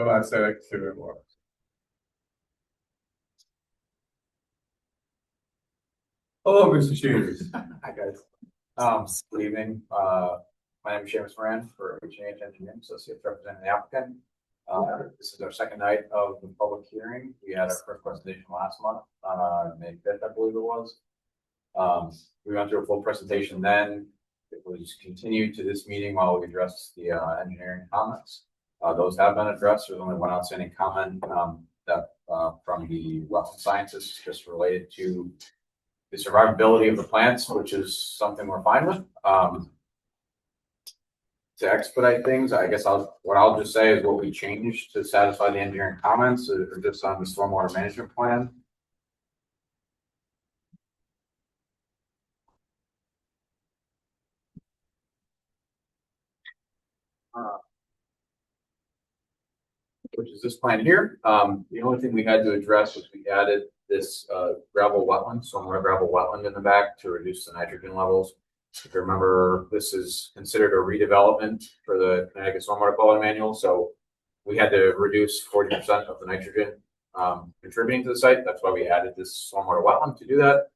S3: Oh, I said I consider it more. Hello, Mr. Shears.
S18: Hi, guys. Good evening. My name is Seamus Moran for H&H Engineering Associates representing the applicant. This is our second night of the public hearing. We had our first presentation last month, May 5th, I believe it was. We went through a full presentation then. It was continued to this meeting while we addressed the engineering comments. Those have been addressed. There's only one outstanding comment that from the wetland scientists just related to the survivability of the plants, which is something we're fine with. To expedite things, I guess what I'll just say is what we changed to satisfy the engineering comments or just on the stormwater management plan. Which is this plan here. The only thing we had to address was we added this gravel wetland, stormwater gravel wetland in the back to reduce the nitrogen levels. If you remember, this is considered a redevelopment for the Connecticut Stormwater Quality Manual, so we had to reduce 40% of the nitrogen contributing to the site. That's why we added this stormwater wetland to do that.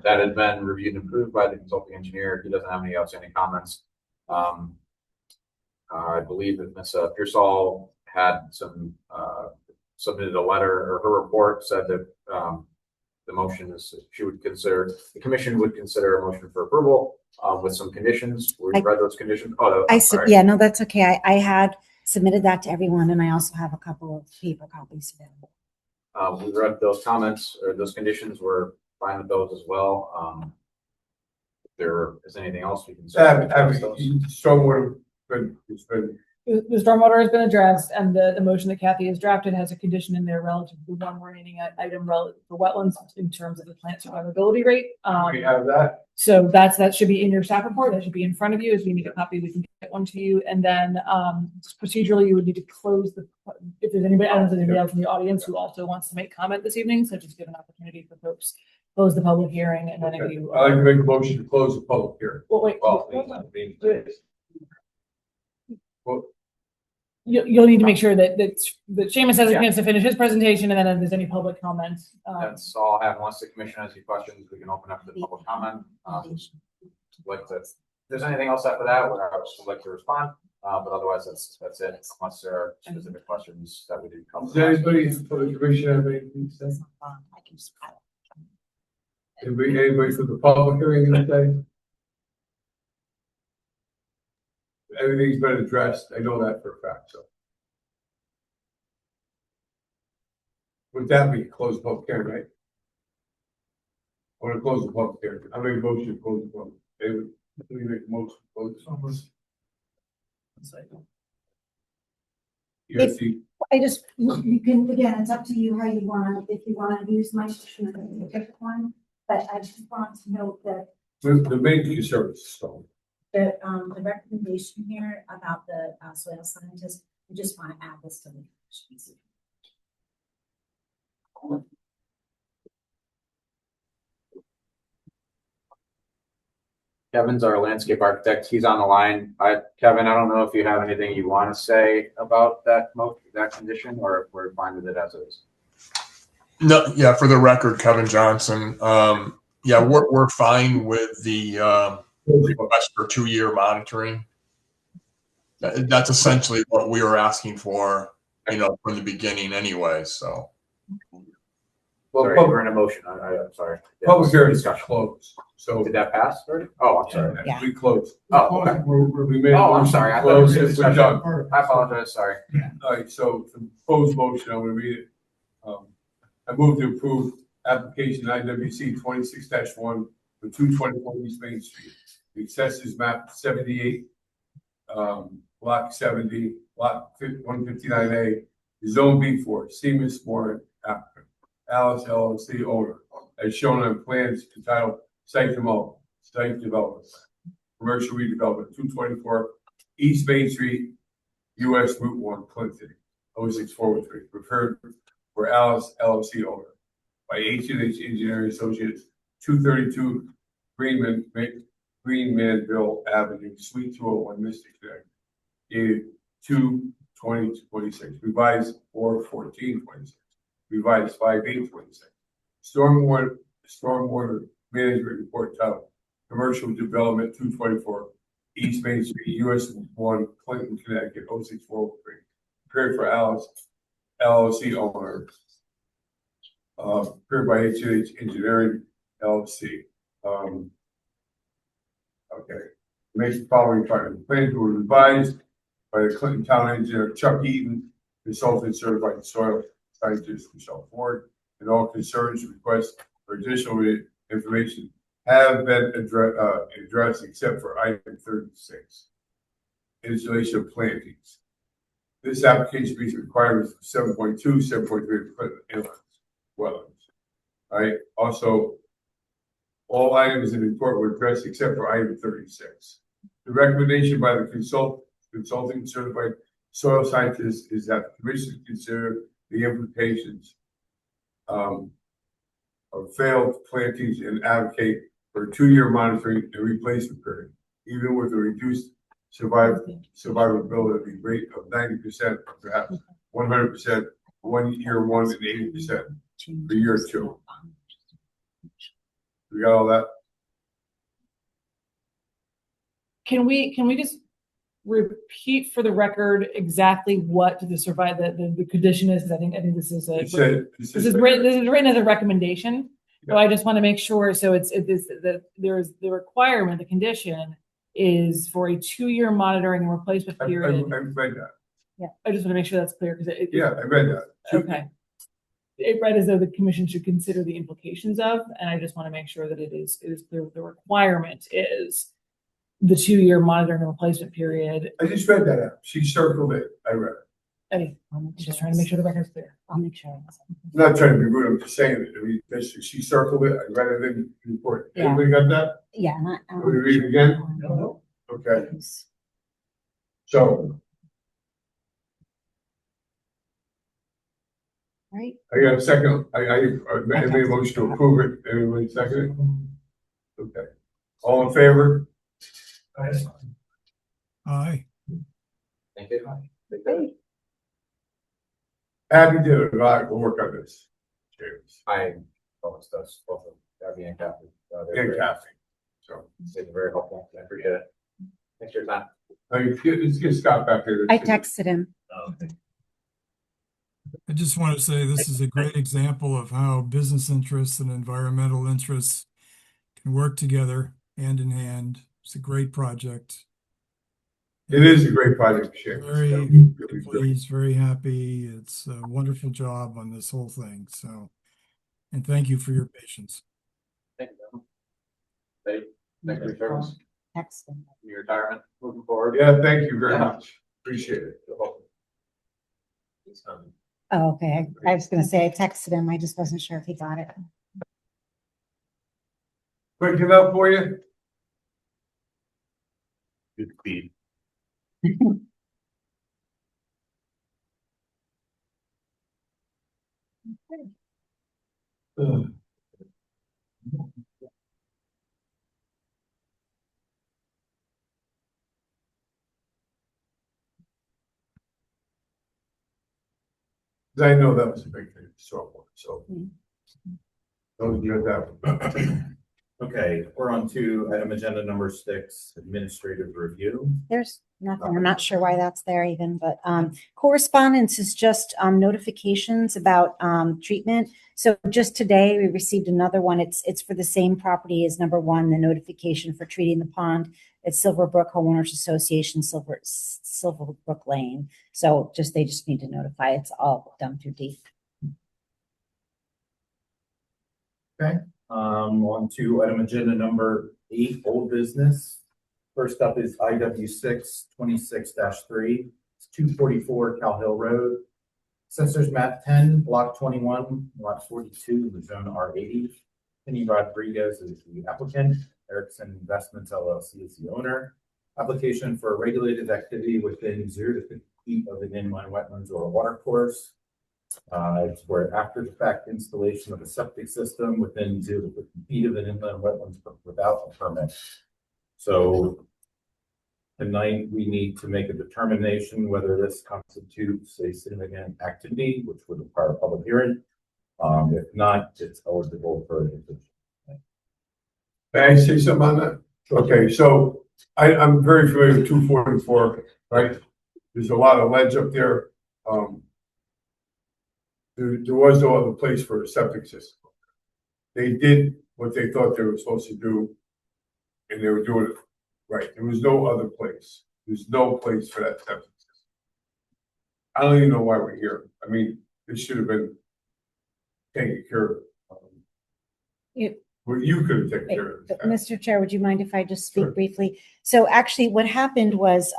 S18: That has been reviewed and approved by the consulting engineer. He doesn't have any outstanding comments. I believe that Ms. Pearsall had some submitted a letter, or her report said that the motion is, the commission would consider a motion for approval with some conditions. We read those conditions.
S11: Yeah, no, that's okay. I had submitted that to everyone, and I also have a couple of paper copies available.
S18: We read those comments, or those conditions. We're fine with those as well. If there is anything else we can say.
S3: Stormwater, but it's been.
S5: The stormwater has been addressed, and the motion that Kathy has drafted has a condition in there relative to the one remaining item relative for wetlands in terms of the plant survivability rate.
S3: We have that.
S5: So that should be in your staff report. That should be in front of you. If you need a copy, we can get one to you. And then procedurally, you would need to close if there's anybody, I don't know if there's anybody else in the audience who also wants to make comment this evening. So just give an opportunity for folks, close the public hearing, and then if you.
S3: I'd like to make a motion to close the public hearing.
S5: Well, wait.
S3: Well,
S5: You'll need to make sure that Seamus has a chance to finish his presentation, and then if there's any public comments.
S18: That's all I have. Unless the commission has any questions, we can open up the public comment. If there's anything else after that, I would like to respond. But otherwise, that's it. Unless there are specific questions that we didn't cover.
S3: Does anybody from the commission have anything to say? Anybody from the public hearing anything? everything's been addressed. I know that for a fact, so. With that, we can close the public hearing, right? I want to close the public hearing. I make a motion to close the public. David, we make a motion to close this almost. Yes,
S11: I just, you can, again, it's up to you how you want to, if you want to use my motion or a different one. But I just want to note that
S3: the main concern is stone.
S11: the recommendation here about the soil scientist, I just want to add this to the.
S18: Kevin's our landscape architect. He's on the line. Kevin, I don't know if you have anything you want to say about that condition, or if we're fine with it as is.
S19: No, yeah, for the record, Kevin Johnson. Yeah, we're fine with the request for 2-year monitoring. That's essentially what we were asking for, from the beginning anyway, so.
S3: Well,
S18: Sorry, we're in a motion. I'm sorry.
S3: Public hearing is closed. So
S18: did that pass already? Oh, I'm sorry.
S11: Yeah.
S3: We closed.
S18: Oh, okay.
S3: We made.
S18: Oh, I'm sorry. I thought it was
S3: Closed. We're done.
S18: I apologize. Sorry.
S3: All right, so the proposed motion, I'm gonna read it. I move to approve application IWC 26-1 for 224 East Main Street. The accesses map 78, block 70, lot 159A, zone B4, Seamus Warren, applicant. Alice LLC owner, as shown on plans entitled Site Development, Commercial Redevelopment, 224 East Main Street, US Route 1, Clinton, 06413, preferred for Alice LLC owner by H&H Engineering Associates, 232 Greenmanville Avenue, Suite 201, Mystic Connect, dated 2/20/26, revised 4/14/26. Revised 5/8/26. Stormwater management report titled Commercial Development 224 East Main Street, US 1, Clinton, Connecticut, 06403. Prepared for Alice LLC owner. Prepared by H&H Engineering LLC. Okay. Makes the following findings. The plans were revised by the Clinton Town Engineer Chuck Eaton, consultant certified soil scientist Michelle Ford, and all concerns and requests for additional information have been addressed except for item 36, installation of plantings. This application meets the requirements of 7.2, 7.3 inland wetlands. All right. Also, all items in the report were addressed except for item 36. The recommendation by the consulting certified soil scientist is that the commission consider the implications of failed plantings and advocate for a 2-year monitoring and replacement period, even with a reduced survivability rate of 90%, perhaps 100%, 1 year 1 and 80% for year 2. We got all that?
S5: Can we just repeat for the record exactly what the condition is? Because I think this is this is written as a recommendation. Yeah. So I just want to make sure. So there's the requirement, the condition is for a 2-year monitoring and replacement period.
S3: I read that.
S5: Yeah, I just want to make sure that's clear because
S3: yeah, I read that.
S5: Okay. It read as though the commission should consider the implications of, and I just want to make sure that it is clear what the requirement is. The 2-year monitoring and replacement period.
S3: I just read that out. She circled it. I read it.
S5: Eddie, I'm just trying to make sure the record's clear. I'll make sure.
S3: I'm not trying to be rude. I'm just saying it. I mean, she circled it. I read it in the report. Yeah. Anybody got that?
S11: Yeah.
S3: Can we read it again? No. Okay. So.
S11: Right.
S3: I got a second. I made a motion to approve it. Everybody second it? Okay. All in favor?
S9: Aye.
S18: Thank you.
S3: Abby did it. We'll work on this. James.
S18: I almost does both of Abby and Kathy.
S3: And Kathy. So
S18: it's very helpful. I appreciate it. Thanks for your time.
S3: Let's get Scott back here.
S11: I texted him.
S9: Okay. I just want to say this is a great example of how business interests and environmental interests can work together hand in hand. It's a great project.
S3: It is a great project, Shane.
S9: Very pleased, very happy. It's a wonderful job on this whole thing. So, and thank you for your patience.
S18: Thank you. Dave, thank you for your service.
S11: Excellent.
S18: Your retirement, moving forward.
S3: Yeah, thank you very much. Appreciate it.
S11: Oh, okay. I was gonna say I texted him. I just wasn't sure if he got it.
S3: Quick enough for you?
S2: Good speed.
S3: I know that was a big thing, so. Don't do that one.
S2: Okay, we're on to item agenda number 6, administrative review.
S11: There's nothing. I'm not sure why that's there even, but correspondence is just notifications about treatment. So just today we received another one. It's for the same property as number 1, the notification for treating the pond. It's Silverbrook Homeowners Association, Silverbrook Lane. So they just need to notify. It's all done through D.
S2: Okay, on to item agenda number 8, old business. First up is IW6 26-3. It's 244 Cal Hill Road. Assessors map 10, block 21, lot 42, the zone R80. Penny Rodriguez is the applicant. Erickson Investments LLC is the owner. Application for a regulated activity within 0 to 50 feet of an inland wetlands or a water course. It's for after the fact installation of a septic system within 0 to 50 feet of an inland wetlands without a permit. So tonight we need to make a determination whether this constitutes a significant activity, which would require a public hearing. If not, it's eligible for a decision.
S3: May I say something on that? Okay, so I'm very familiar with 244, right? There's a lot of ledge up there. There was no other place for a septic system. They did what they thought they were supposed to do, and they were doing it right. There was no other place. There's no place for that septic system. I don't even know why we're here. I mean, this should have been taken care of. Well, you could have taken care of it.
S11: Mr. Chair, would you mind if I just speak briefly? So actually what happened was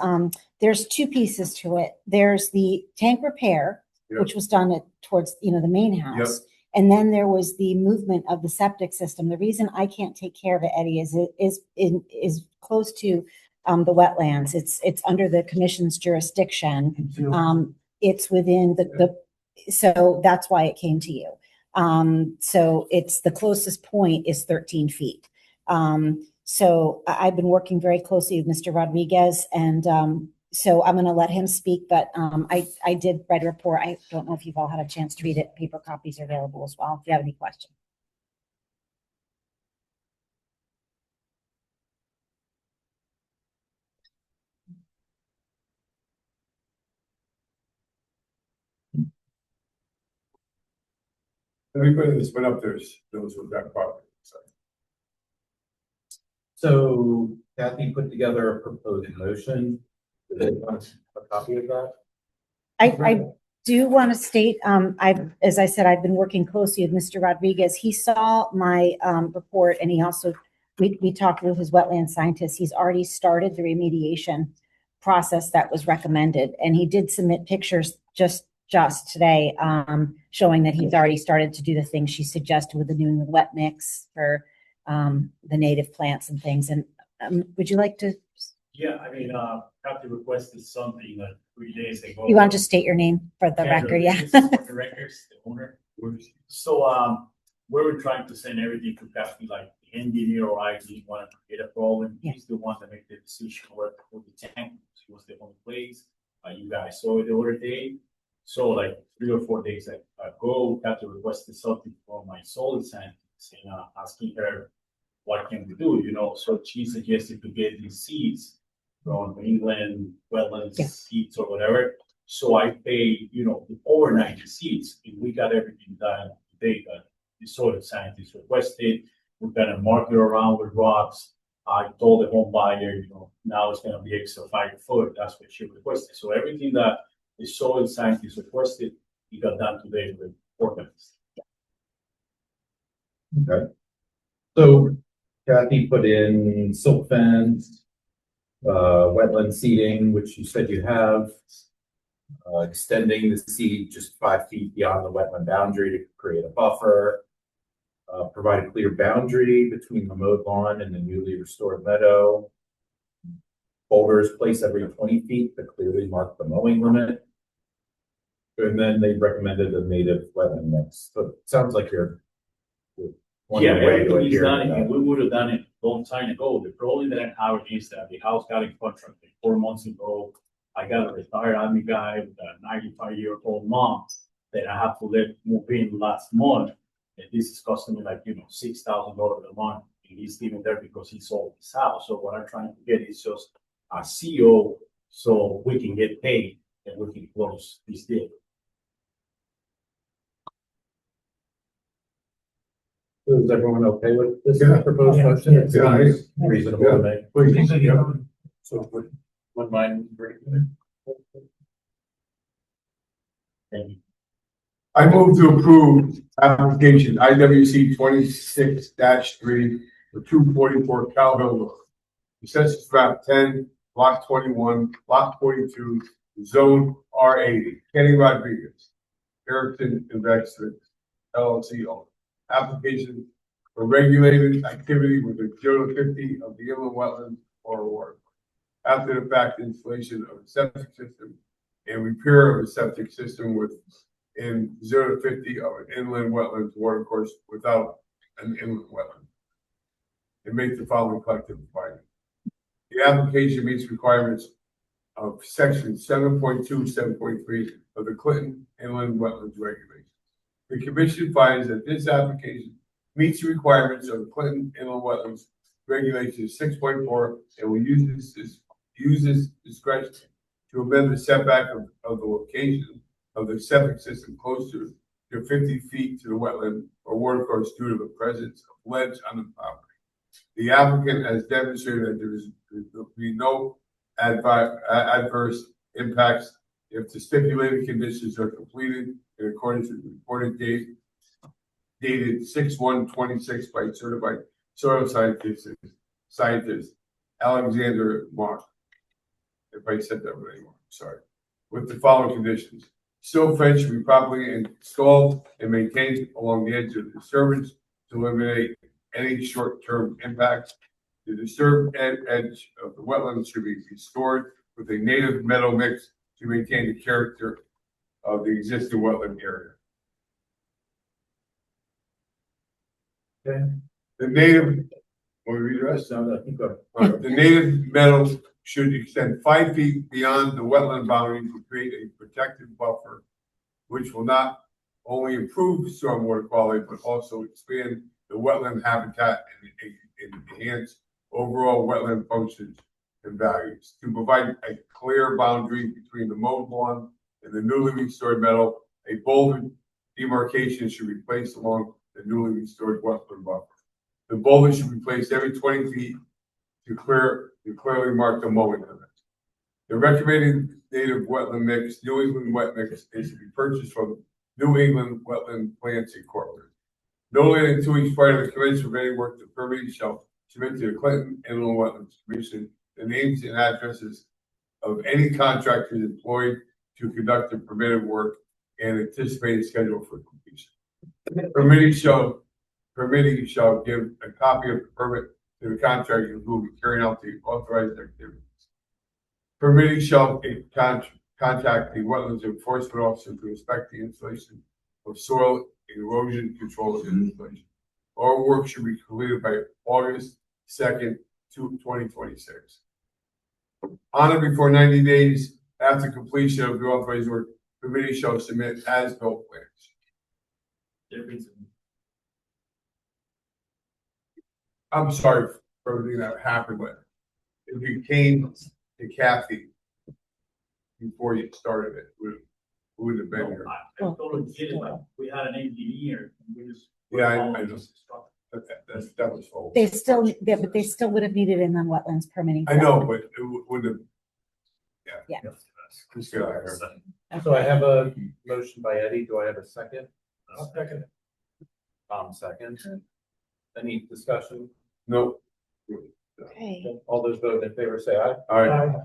S11: there's 2 pieces to it. There's the tank repair, which was done towards, the main house.
S3: Yep.
S11: And then there was the movement of the septic system. The reason I can't take care of it, Eddie, is it is close to the wetlands. It's under the commission's jurisdiction. It's within so that's why it came to you. So it's the closest point is 13 feet. So I've been working very closely with Mr. Rodriguez, and so I'm going to let him speak, but I did write a report. I don't know if you've all had a chance to read it. Paper copies are available as well if you have any questions.
S3: Everybody that's been up there knows what that property is.
S2: So Kathy put together a proposed motion. Do they want a copy of that?
S11: I do want to state, as I said, I've been working closely with Mr. Rodriguez. He saw my report, and he also, we talked with his wetland scientist. He's already started the remediation process that was recommended, and he did submit pictures just today showing that he's already started to do the things she suggested with the New England wet mix for the native plants and things. And would you like to?
S20: Yeah, I mean, Kathy requested something like 3 days ago.
S11: You want to just state your name for the record? Yeah.
S20: For the records, the owner. So we were trying to send everything to Kathy, like the engineer or I didn't want to create a problem.
S11: Yeah.
S20: He's the one that made the decision where to put the tank. She was the only place. You guys saw it the other day. So like 3 or 4 days ago, Kathy requested something from my soil scientist and asking her what can we do, So she suggested to get these seeds from New England wetlands seeds or whatever. So I paid, overnight the seeds. And we got everything done today. The soil scientist requested. We're gonna mark it around with rocks. I told the home buyer, now it's gonna be extra 5 foot, that's what she requested. So everything that the soil scientist requested, he got done today with organist.
S2: Okay. So Kathy put in silt fence, wetland seeding, which you said you have. Extending the seed just 5 feet beyond the wetland boundary to create a buffer. Provide a clear boundary between the mowed lawn and the newly restored meadow. Boulders placed every 20 feet to clearly mark the mowing limit. And then they recommended a native wetland mix. So it sounds like you're on
S20: Yeah,
S2: your way to
S20: everything is
S2: adhering
S20: done,
S2: to
S20: and
S2: that.
S20: we would have done it a long time ago. The problem that I have is that the house got in contract 4 months ago. I got a retired army guy with a 95-year-old mom that I have to let move in last month. And this is costing me like, $6,000 a month. And he's living there because he sold his house. So what I'm trying to get is just a CO so we can get paid and we can close this deal.
S2: Is everyone okay with this
S3: Yeah.
S2: proposed
S3: Yeah.
S2: motion? It
S3: Yeah.
S2: seems reasonable to me.
S3: Please, yeah.
S18: So would mind bringing
S3: I move to approve application IWC 26-3 for 244 Calville Road. The census map 10, block 21, block 42, zone R80. Kenny Rodriguez, Erickson Investments, LLC owner. Application for regulated activity with a 0 to 50 of the inland wetlands or water. After the fact, installation of a septic system and repair of a septic system in 0 to 50 of an inland wetlands water course without an inland wetland. And make the following collective finding. The application meets requirements of section 7.2, 7.3 of the Clinton Inland Wetlands Regulations. The commission finds that this application meets the requirements of the Clinton Inland Wetlands Regulations 6.4 and will use this discretion to amend the setback of the location of the septic system closer to 50 feet to the wetland or water course due to the presence of ledge on the property. The applicant has demonstrated that there will be no adverse impacts if the stipulated conditions are completed in accordance with the reported date dated 6/1/26 by certified soil scientist Alexander Mark. If I said that right, sorry. With the following conditions. Silt fence should be properly installed and maintained along the edge of the disturbance to eliminate any short-term impacts. The disturbed edge of the wetlands should be restored with a native meadow mix to maintain the character of the existing wetland area.
S2: Okay.
S3: The native, want to read the rest?
S2: No, I think
S3: The native meadow should extend 5 feet beyond the wetland boundary to create a protected buffer, which will not only improve stormwater quality, but also expand the wetland habitat and enhance overall wetland functions and values. To provide a clear boundary between the mowed lawn and the newly restored meadow, a bolded demarcation should be placed along the newly restored wetland buffer. The boulder should be placed every 20 feet to clearly mark the mowing limit. The recommended native wetland mix, New England wet mix, is to be purchased from New England Wetland Plants Incorporated. No later than 2 weeks prior to the commencement of any work, the permittee shall submit to the Clinton Inland Wetlands Commission the names and addresses of any contractors employed to conduct the permitted work and anticipated schedule for completion. Permittee shall give a copy of the permit to the contractor who will be carrying out the authorized activities. Permittee shall contact the wetlands enforcement officer to inspect the installation of soil erosion control installation. All work should be completed by August 2nd, 2026. On or before 90 days after completion of the authorized work, permittee shall submit as-built plans. I'm sorry for everything that happened, but if you came to Kathy before you started it, we would have been here.
S20: I totally get it, like, we had an engineer, and we just.
S3: Yeah, I know. that was false.
S11: They still, yeah, but they still would have needed an on wetlands permitting.
S3: I know, but it would have.
S11: Yeah.
S3: Just get out of here.
S18: So I have a motion by Eddie. Do I have a second?
S8: I'll second it.
S18: Tom second. Any discussion?
S3: No.
S11: Okay.
S18: All those voting in favor say aye.
S3: All right.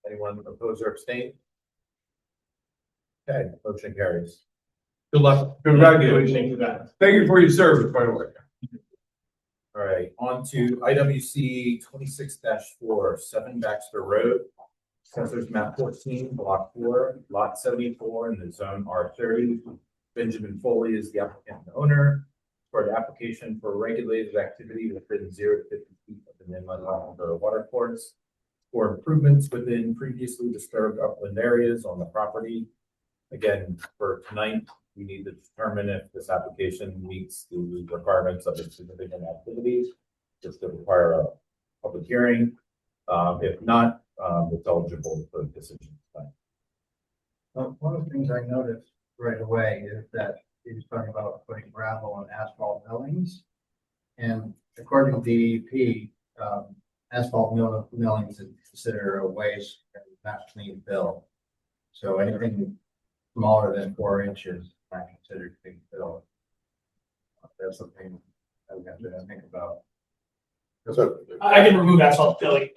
S18: Anyone opposed or abstain? Okay, motion carries. Good luck.
S3: Congratulations. Thank you for your service, by the way.
S2: All right, on to IWC 26-4, 7 Baxter Road. Assessors map 14, block 4, lot 74 in the zone R30. Benjamin Foley is the applicant and owner for the application for regulated activity within 0 to 50 feet of the inlet of the water course for improvements within previously disturbed upland areas on the property. Again, for tonight, we need to determine if this application meets the requirements of the significant activities. Just to require a public hearing. If not, it's eligible for decision.
S6: Well, one of the things I noticed right away is that he was talking about putting gravel on asphalt millings. And according to DEP, asphalt millings is considered a waste and not clean fill. So anything smaller than 4 inches is not considered clean fill. That's something I would have to think about.
S21: I can remove asphalt filling,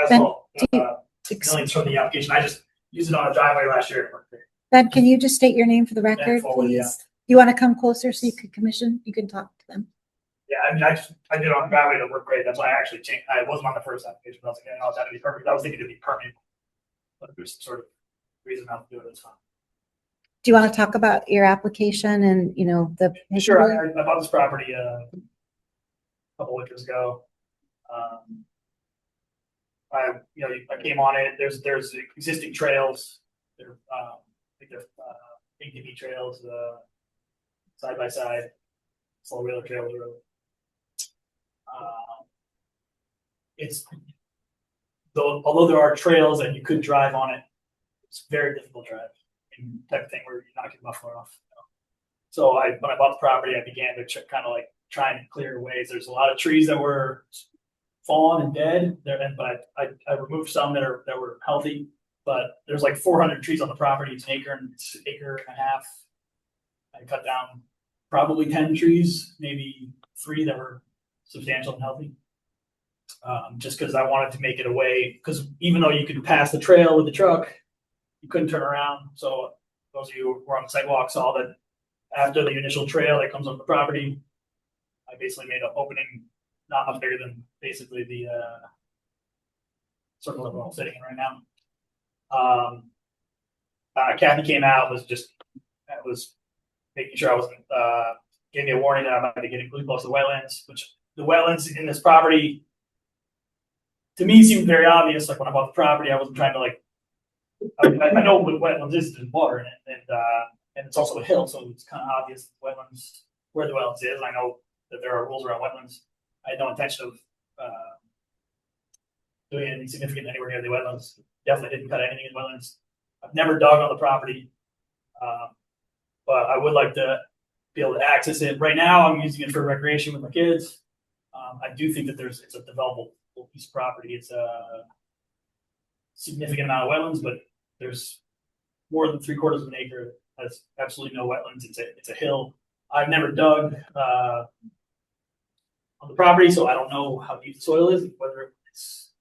S21: millings from the application. I just used it on a driveway last year.
S11: Ben, can you just state your name for the record,
S21: Foley, yeah.
S11: please? You want to come closer so you could you can talk to them.
S21: Yeah, I mean, I did it on a driveway to work great. That's why I actually changed. I wasn't on the first application, but I was like, no, it's got to be perfect. I was thinking it'd be permanent. But if there's some sort of reason not to do it, it's fine.
S11: Do you want to talk about your application and, you know, the?
S21: Sure, I bought this property a couple winters ago. I came on it. There's existing trails. There, I think there's ATV trails, side by side, four wheeler trails. Although there are trails and you could drive on it, it's very difficult to drive. Type of thing where you're knocking the muffler off. So when I bought the property, I began to kind of like try and clear ways. There's a lot of trees that were fallen and dead there, but I removed some that were healthy. But there's like 400 trees on the property. It's an acre and a half. I cut down probably 10 trees, maybe 3 that were substantial and healthy. Just because I wanted to make it a way, because even though you could pass the trail with the truck, you couldn't turn around. So those of you who were on the sidewalk saw that after the initial trail that comes on the property, I basically made an opening not much bigger than basically the circle that we're all sitting in right now. Kathy came out, was making sure I wasn't, gave me a warning that I might be getting really close to the wetlands, which the wetlands in this property, to me, seemed very obvious. Like when I bought the property, I wasn't trying to like, I know what wetlands is, there's water in it, and it's also a hill, so it's kind of obvious wetlands, where the wetlands is. I know that there are rules around wetlands. I had no intention of doing anything significant anywhere near the wetlands. Definitely didn't cut anything in wetlands. I've never dug on the property, but I would like to be able to access it. Right now, I'm using it for recreation with my kids. I do think that it's a developable piece of property. It's a significant amount of wetlands, but there's more than 3/4 of an acre has absolutely no wetlands. It's a hill. I've never dug on the property, so I don't know how deep the soil is, whether it's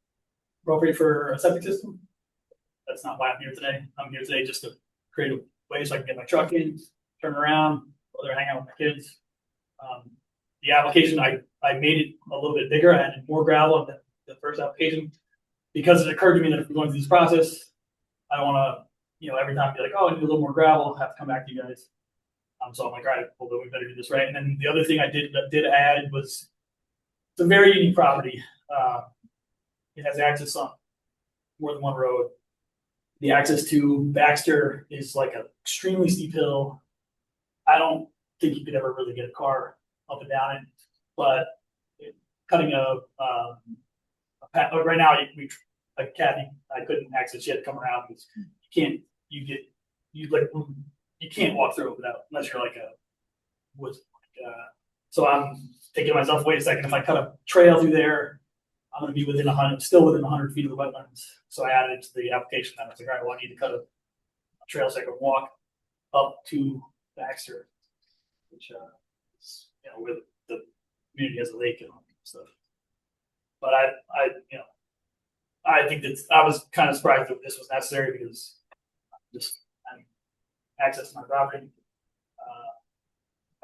S21: appropriate for a septic system. That's not why I'm here today. I'm here today just to create a way so I can get my truck in, turn around, go there, hang out with my kids. The application, I made it a little bit bigger. I added more gravel than the first application because it occurred to me that if we're going through this process, I don't want to, every time be like, oh, I need a little more gravel, have to come back to you guys. So I'm like, all right, well, then we better do this right. And then the other thing I did add was it's a very unique property. It has access on more than one road. The access to Baxter is like an extremely steep hill. I don't think you could ever really get a car up and down it, but cutting a path right now, like Kathy, I couldn't access. She had to come around because you can't walk through it unless you're like a woods. So thinking to myself, wait a second, if I cut a trail through there, I'm gonna be still within 100 feet of the wetlands. So I added it to the application. I was like, all right, well, I need to cut a trail so I can walk up to Baxter, which is, where the community has a lake and all that stuff. But I think that I was kind of surprised that this was necessary because I'm access to my property.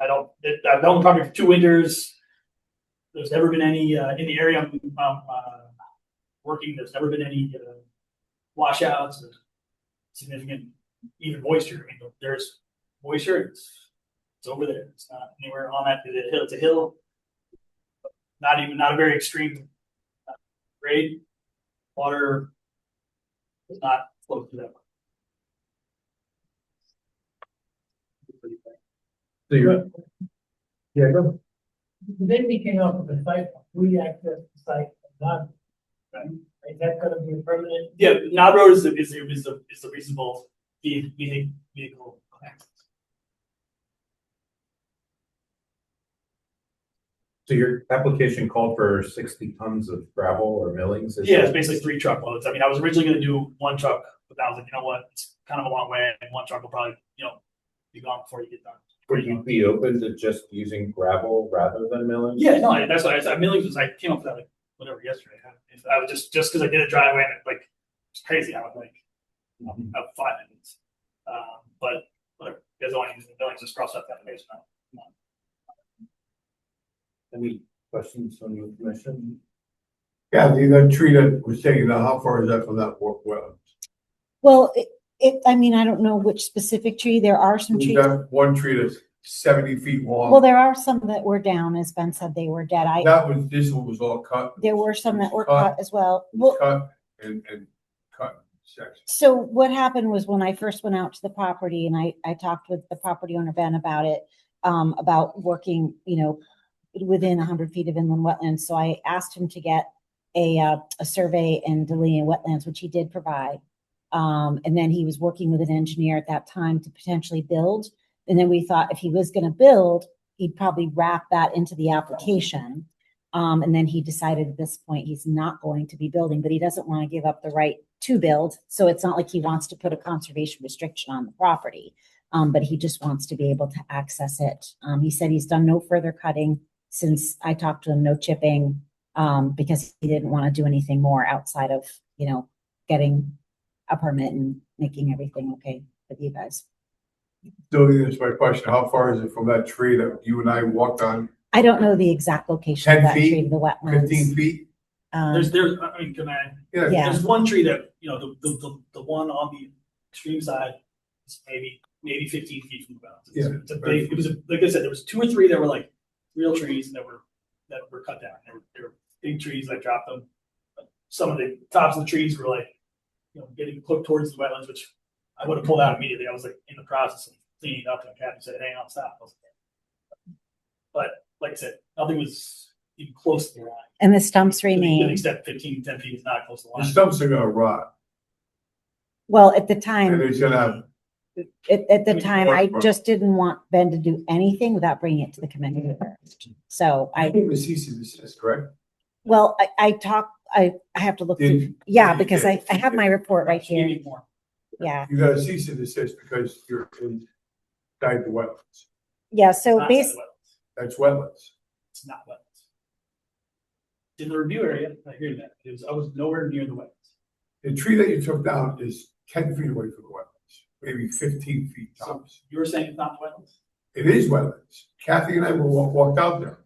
S21: I've owned the property for 2 winters. There's never been any in the area I'm working. There's never been any washouts or significant even moisture. I mean, there's moisture. It's over there. It's not anywhere on that hill. It's a hill. Not a very extreme grade. Water does not flow through that way.
S3: So you're, yeah, go.
S12: Then we came up with a site, we access the site, not, is that gonna be a permanent?
S21: Yeah, Knob Road is the reasonable vehicle access.
S2: So your application called for 60 tons of gravel or millings?
S21: Yeah, it's basically 3 truckloads. I mean, I was originally going to do 1 truck, but I was like, you know what, it's kind of a long way, and 1 truck will probably, be gone before you get done.
S2: Would you be open to just using gravel rather than millings?
S21: Yeah, no, that's what I said. Millings was, I came up with that like whatever yesterday. If I was just because I did a driveway and like it's crazy. I was like, have 5 minutes. But whatever. You guys don't want to use the millings, just cross out that base now.
S2: Any questions from the commission?
S3: Yeah, the tree that was taken down, how far is that from that wetland?
S11: Well, I mean, I don't know which specific tree. There are some trees.
S3: We've got one tree that's 70 feet long.
S11: Well, there are some that were down, as Ben said, they were dead.
S3: This one was all cut.
S11: There were some that were cut as well. Well,
S3: Cut and cut sections.
S11: so what happened was when I first went out to the property and I talked with the property owner, Ben, about it, about working, within 100 feet of inland wetlands. So I asked him to get a survey and delineate wetlands, which he did provide. And then he was working with an engineer at that time to potentially build. And then we thought if he was going to build, he'd probably wrap that into the application. And then he decided at this point he's not going to be building, but he doesn't want to give up the right to build. So it's not like he wants to put a conservation restriction on the property, but he just wants to be able to access it. He said he's done no further cutting since I talked to him, no chipping, because he didn't want to do anything more outside of, getting a permit and making everything okay with you guys.
S3: So that's my question. How far is it from that tree that you and I walked on?
S11: I don't know the exact location of
S3: 10
S11: that
S3: feet?
S11: tree to the wetlands.
S3: 15 feet?
S21: There's I mean, can I?
S3: Yeah.
S21: There's one tree that the one on the extreme side is maybe 15 feet from the bounds. It's a big. It was like I said, there was 2 or 3 that were like real trees that were cut down. They were big trees. I dropped them. Some of the tops of the trees were like, getting put towards the wetlands, which I would have pulled out immediately. I was like in the process of cleaning up, and Kathy said, "Hang on, stop." But like I said, nothing was even close to the line.
S11: And the stumps
S21: To the
S11: remain.
S21: extent 10 feet is not close to the
S3: The
S21: line.
S3: stumps are gonna rot.
S11: Well, at the
S3: And
S11: time,
S3: it's gonna have,
S11: at the time, I just didn't want Ben to do anything without bringing it to the committee first. So
S3: I think it was cease and desist, correct?
S11: well, I have to look through, yeah, because I have my report right here. Yeah,
S3: You gotta cease and desist because you're inside the wetlands.
S11: yeah, so
S21: Not
S11: basically,
S3: That's wetlands.
S21: It's not wetlands. In the review area, I hear that. I was nowhere near the wetlands.
S3: The tree that you took down is 10 feet away from the wetlands, maybe 15 feet tops.
S21: You were saying it's not the wetlands?
S3: It is wetlands. Kathy and I walked out there.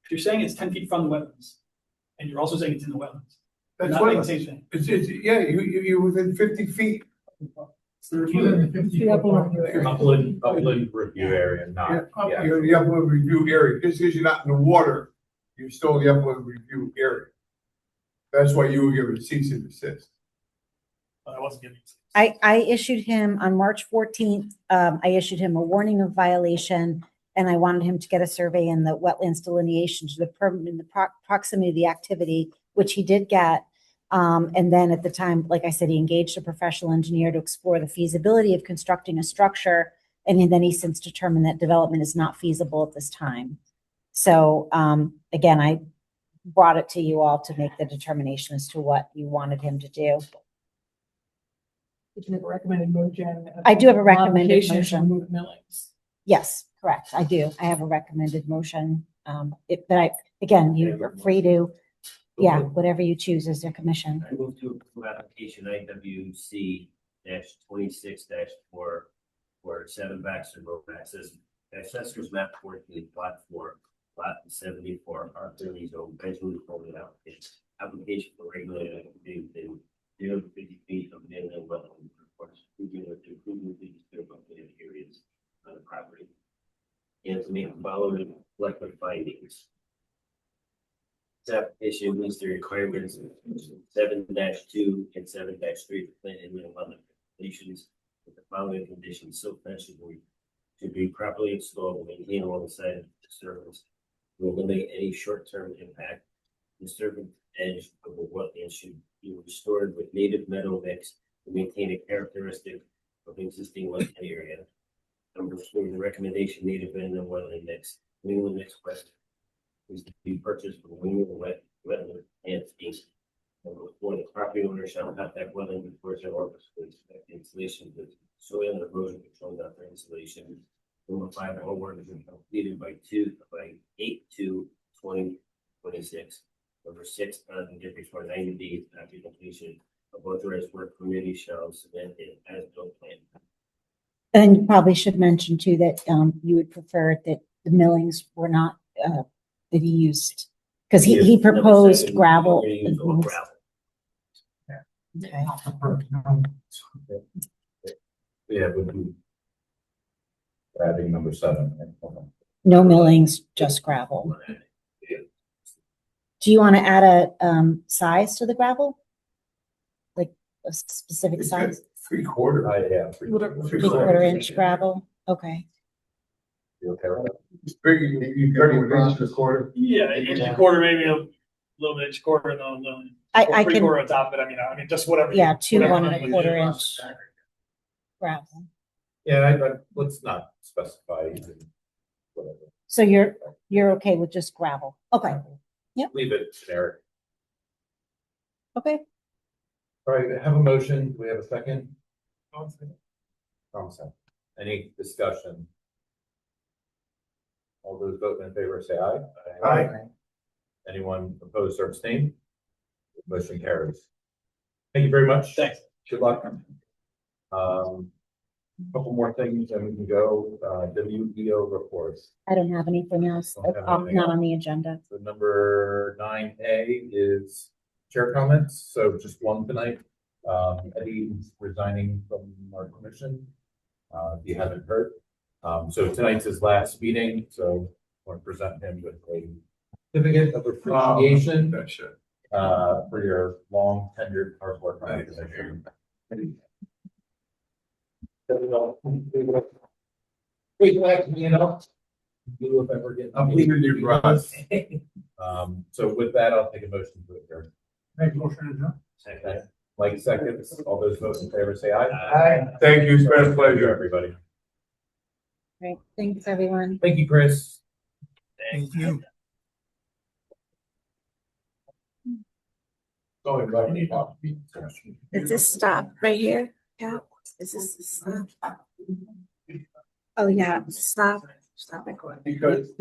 S21: If you're saying it's 10 feet from the wetlands, and you're also saying it's in the wetlands.
S3: That's
S21: Not saying
S3: wetlands.
S21: the same thing.
S3: It's yeah, you're within 50 feet.
S21: It's the review.
S2: Upland review area, not, yeah.
S3: You're in the upland review area. Just because you're not in the water, you're still in the upland review area. That's why you were given a cease and desist.
S21: But I wasn't giving.
S11: I issued him on March 14th, I issued him a warning of violation, and I wanted him to get a survey in the wetlands delineation to in the proximity of the activity, which he did get. And then at the time, like I said, he engaged a professional engineer to explore the feasibility of constructing a structure. And then he since determined that development is not feasible at this time. So, again, I brought it to you all to make the determination as to what you wanted him to do.
S5: Did you have a recommended motion?
S11: I do have a recommended
S5: Modification to
S11: motion.
S5: remove millings.
S11: Yes, correct. I do. I have a recommended motion. Again, you're free to, yeah, whatever you choose as your commission.
S14: I move to approve application IWC 26 for 7 Baxter Road access, accessories map 14, plot 4, plot 74, R30 zone, Benjamin Foley application for regulated activity within 050 feet of the inland wetland, of course, improving the disturbance areas on the property. And to make the following collective findings. This application meets the requirements of 7-2 and 7-3 for plan inland wetland regulations with the following conditions: silt fence should be properly installed and maintained alongside of the disturbance. Will eliminate any short-term impact. Disturbance edge of the wetland should be restored with native meadow mix to maintain a characteristic of existing wetland area. Number 4, the recommendation native and wetland mix. New England mix west is to be purchased from New England Wetland and East. Number 4, the property owner shall contact wetland before their office to inspect the installation with soil and erosion control after installation. Number 5, all work is completed by 8/2/2026. Number 6, and before 90 days after completion of authorized work committee shall submit an as-built plan.
S11: And you probably should mention too that you would prefer that the millings were not that he used, because he proposed gravel. Okay.
S13: Yeah, would be adding number 7.
S11: No millings, just gravel. Do you want to add a size to the gravel? Like a specific size?
S13: 3/4. Yeah.
S11: 3/4 inch gravel? Okay.
S13: You okay with that?
S3: It's big, you got an inch and a quarter.
S21: Yeah, inch and a quarter, maybe a little bit, inch and quarter, and then
S11: I can,
S21: 3/4 on top of it. I mean, just whatever.
S11: yeah, 2
S21: whatever
S11: 1 1/4 inch gravel.
S13: Yeah, let's not specify whatever.
S11: So you're okay with just gravel? Okay. Yep.
S13: Leave it generic.
S11: Okay.
S13: All right, I have a motion. Do we have a second? Thompson. Any discussion? All those voting in favor say aye.
S8: Aye.
S13: Anyone opposed or abstained? Motion carries. Thank you very much.
S21: Thanks.
S13: Good luck. Couple more things and we can go, WEO reports.
S11: I don't have anything else.
S13: Don't have anything
S11: Not
S13: else.
S11: on the agenda.
S13: So number 9A is chair comments. So just one tonight. Eddie's resigning from our commission. If you haven't heard. So tonight's his last meeting, so I want to present him with a certificate of appreciation for your long tenured hard work on the commission. Wait, back to me, you if ever get.
S3: I'm leaving your brothers.
S13: So with that, I'll take a motion to adjourn.
S8: Make a motion to adjourn.
S13: Okay. Like seconds, all those votes in favor say aye.
S8: Aye.
S3: Thank you, it's been a
S13: Thank you,
S3: pleasure.
S13: everybody.
S11: Great. Thanks, everyone.
S13: Thank you, Chris.
S9: Thank you.
S13: Going right.
S1: Is this stop right here? Yeah. Is this the stop? Oh, yeah, stop. Stop recording.
S3: Because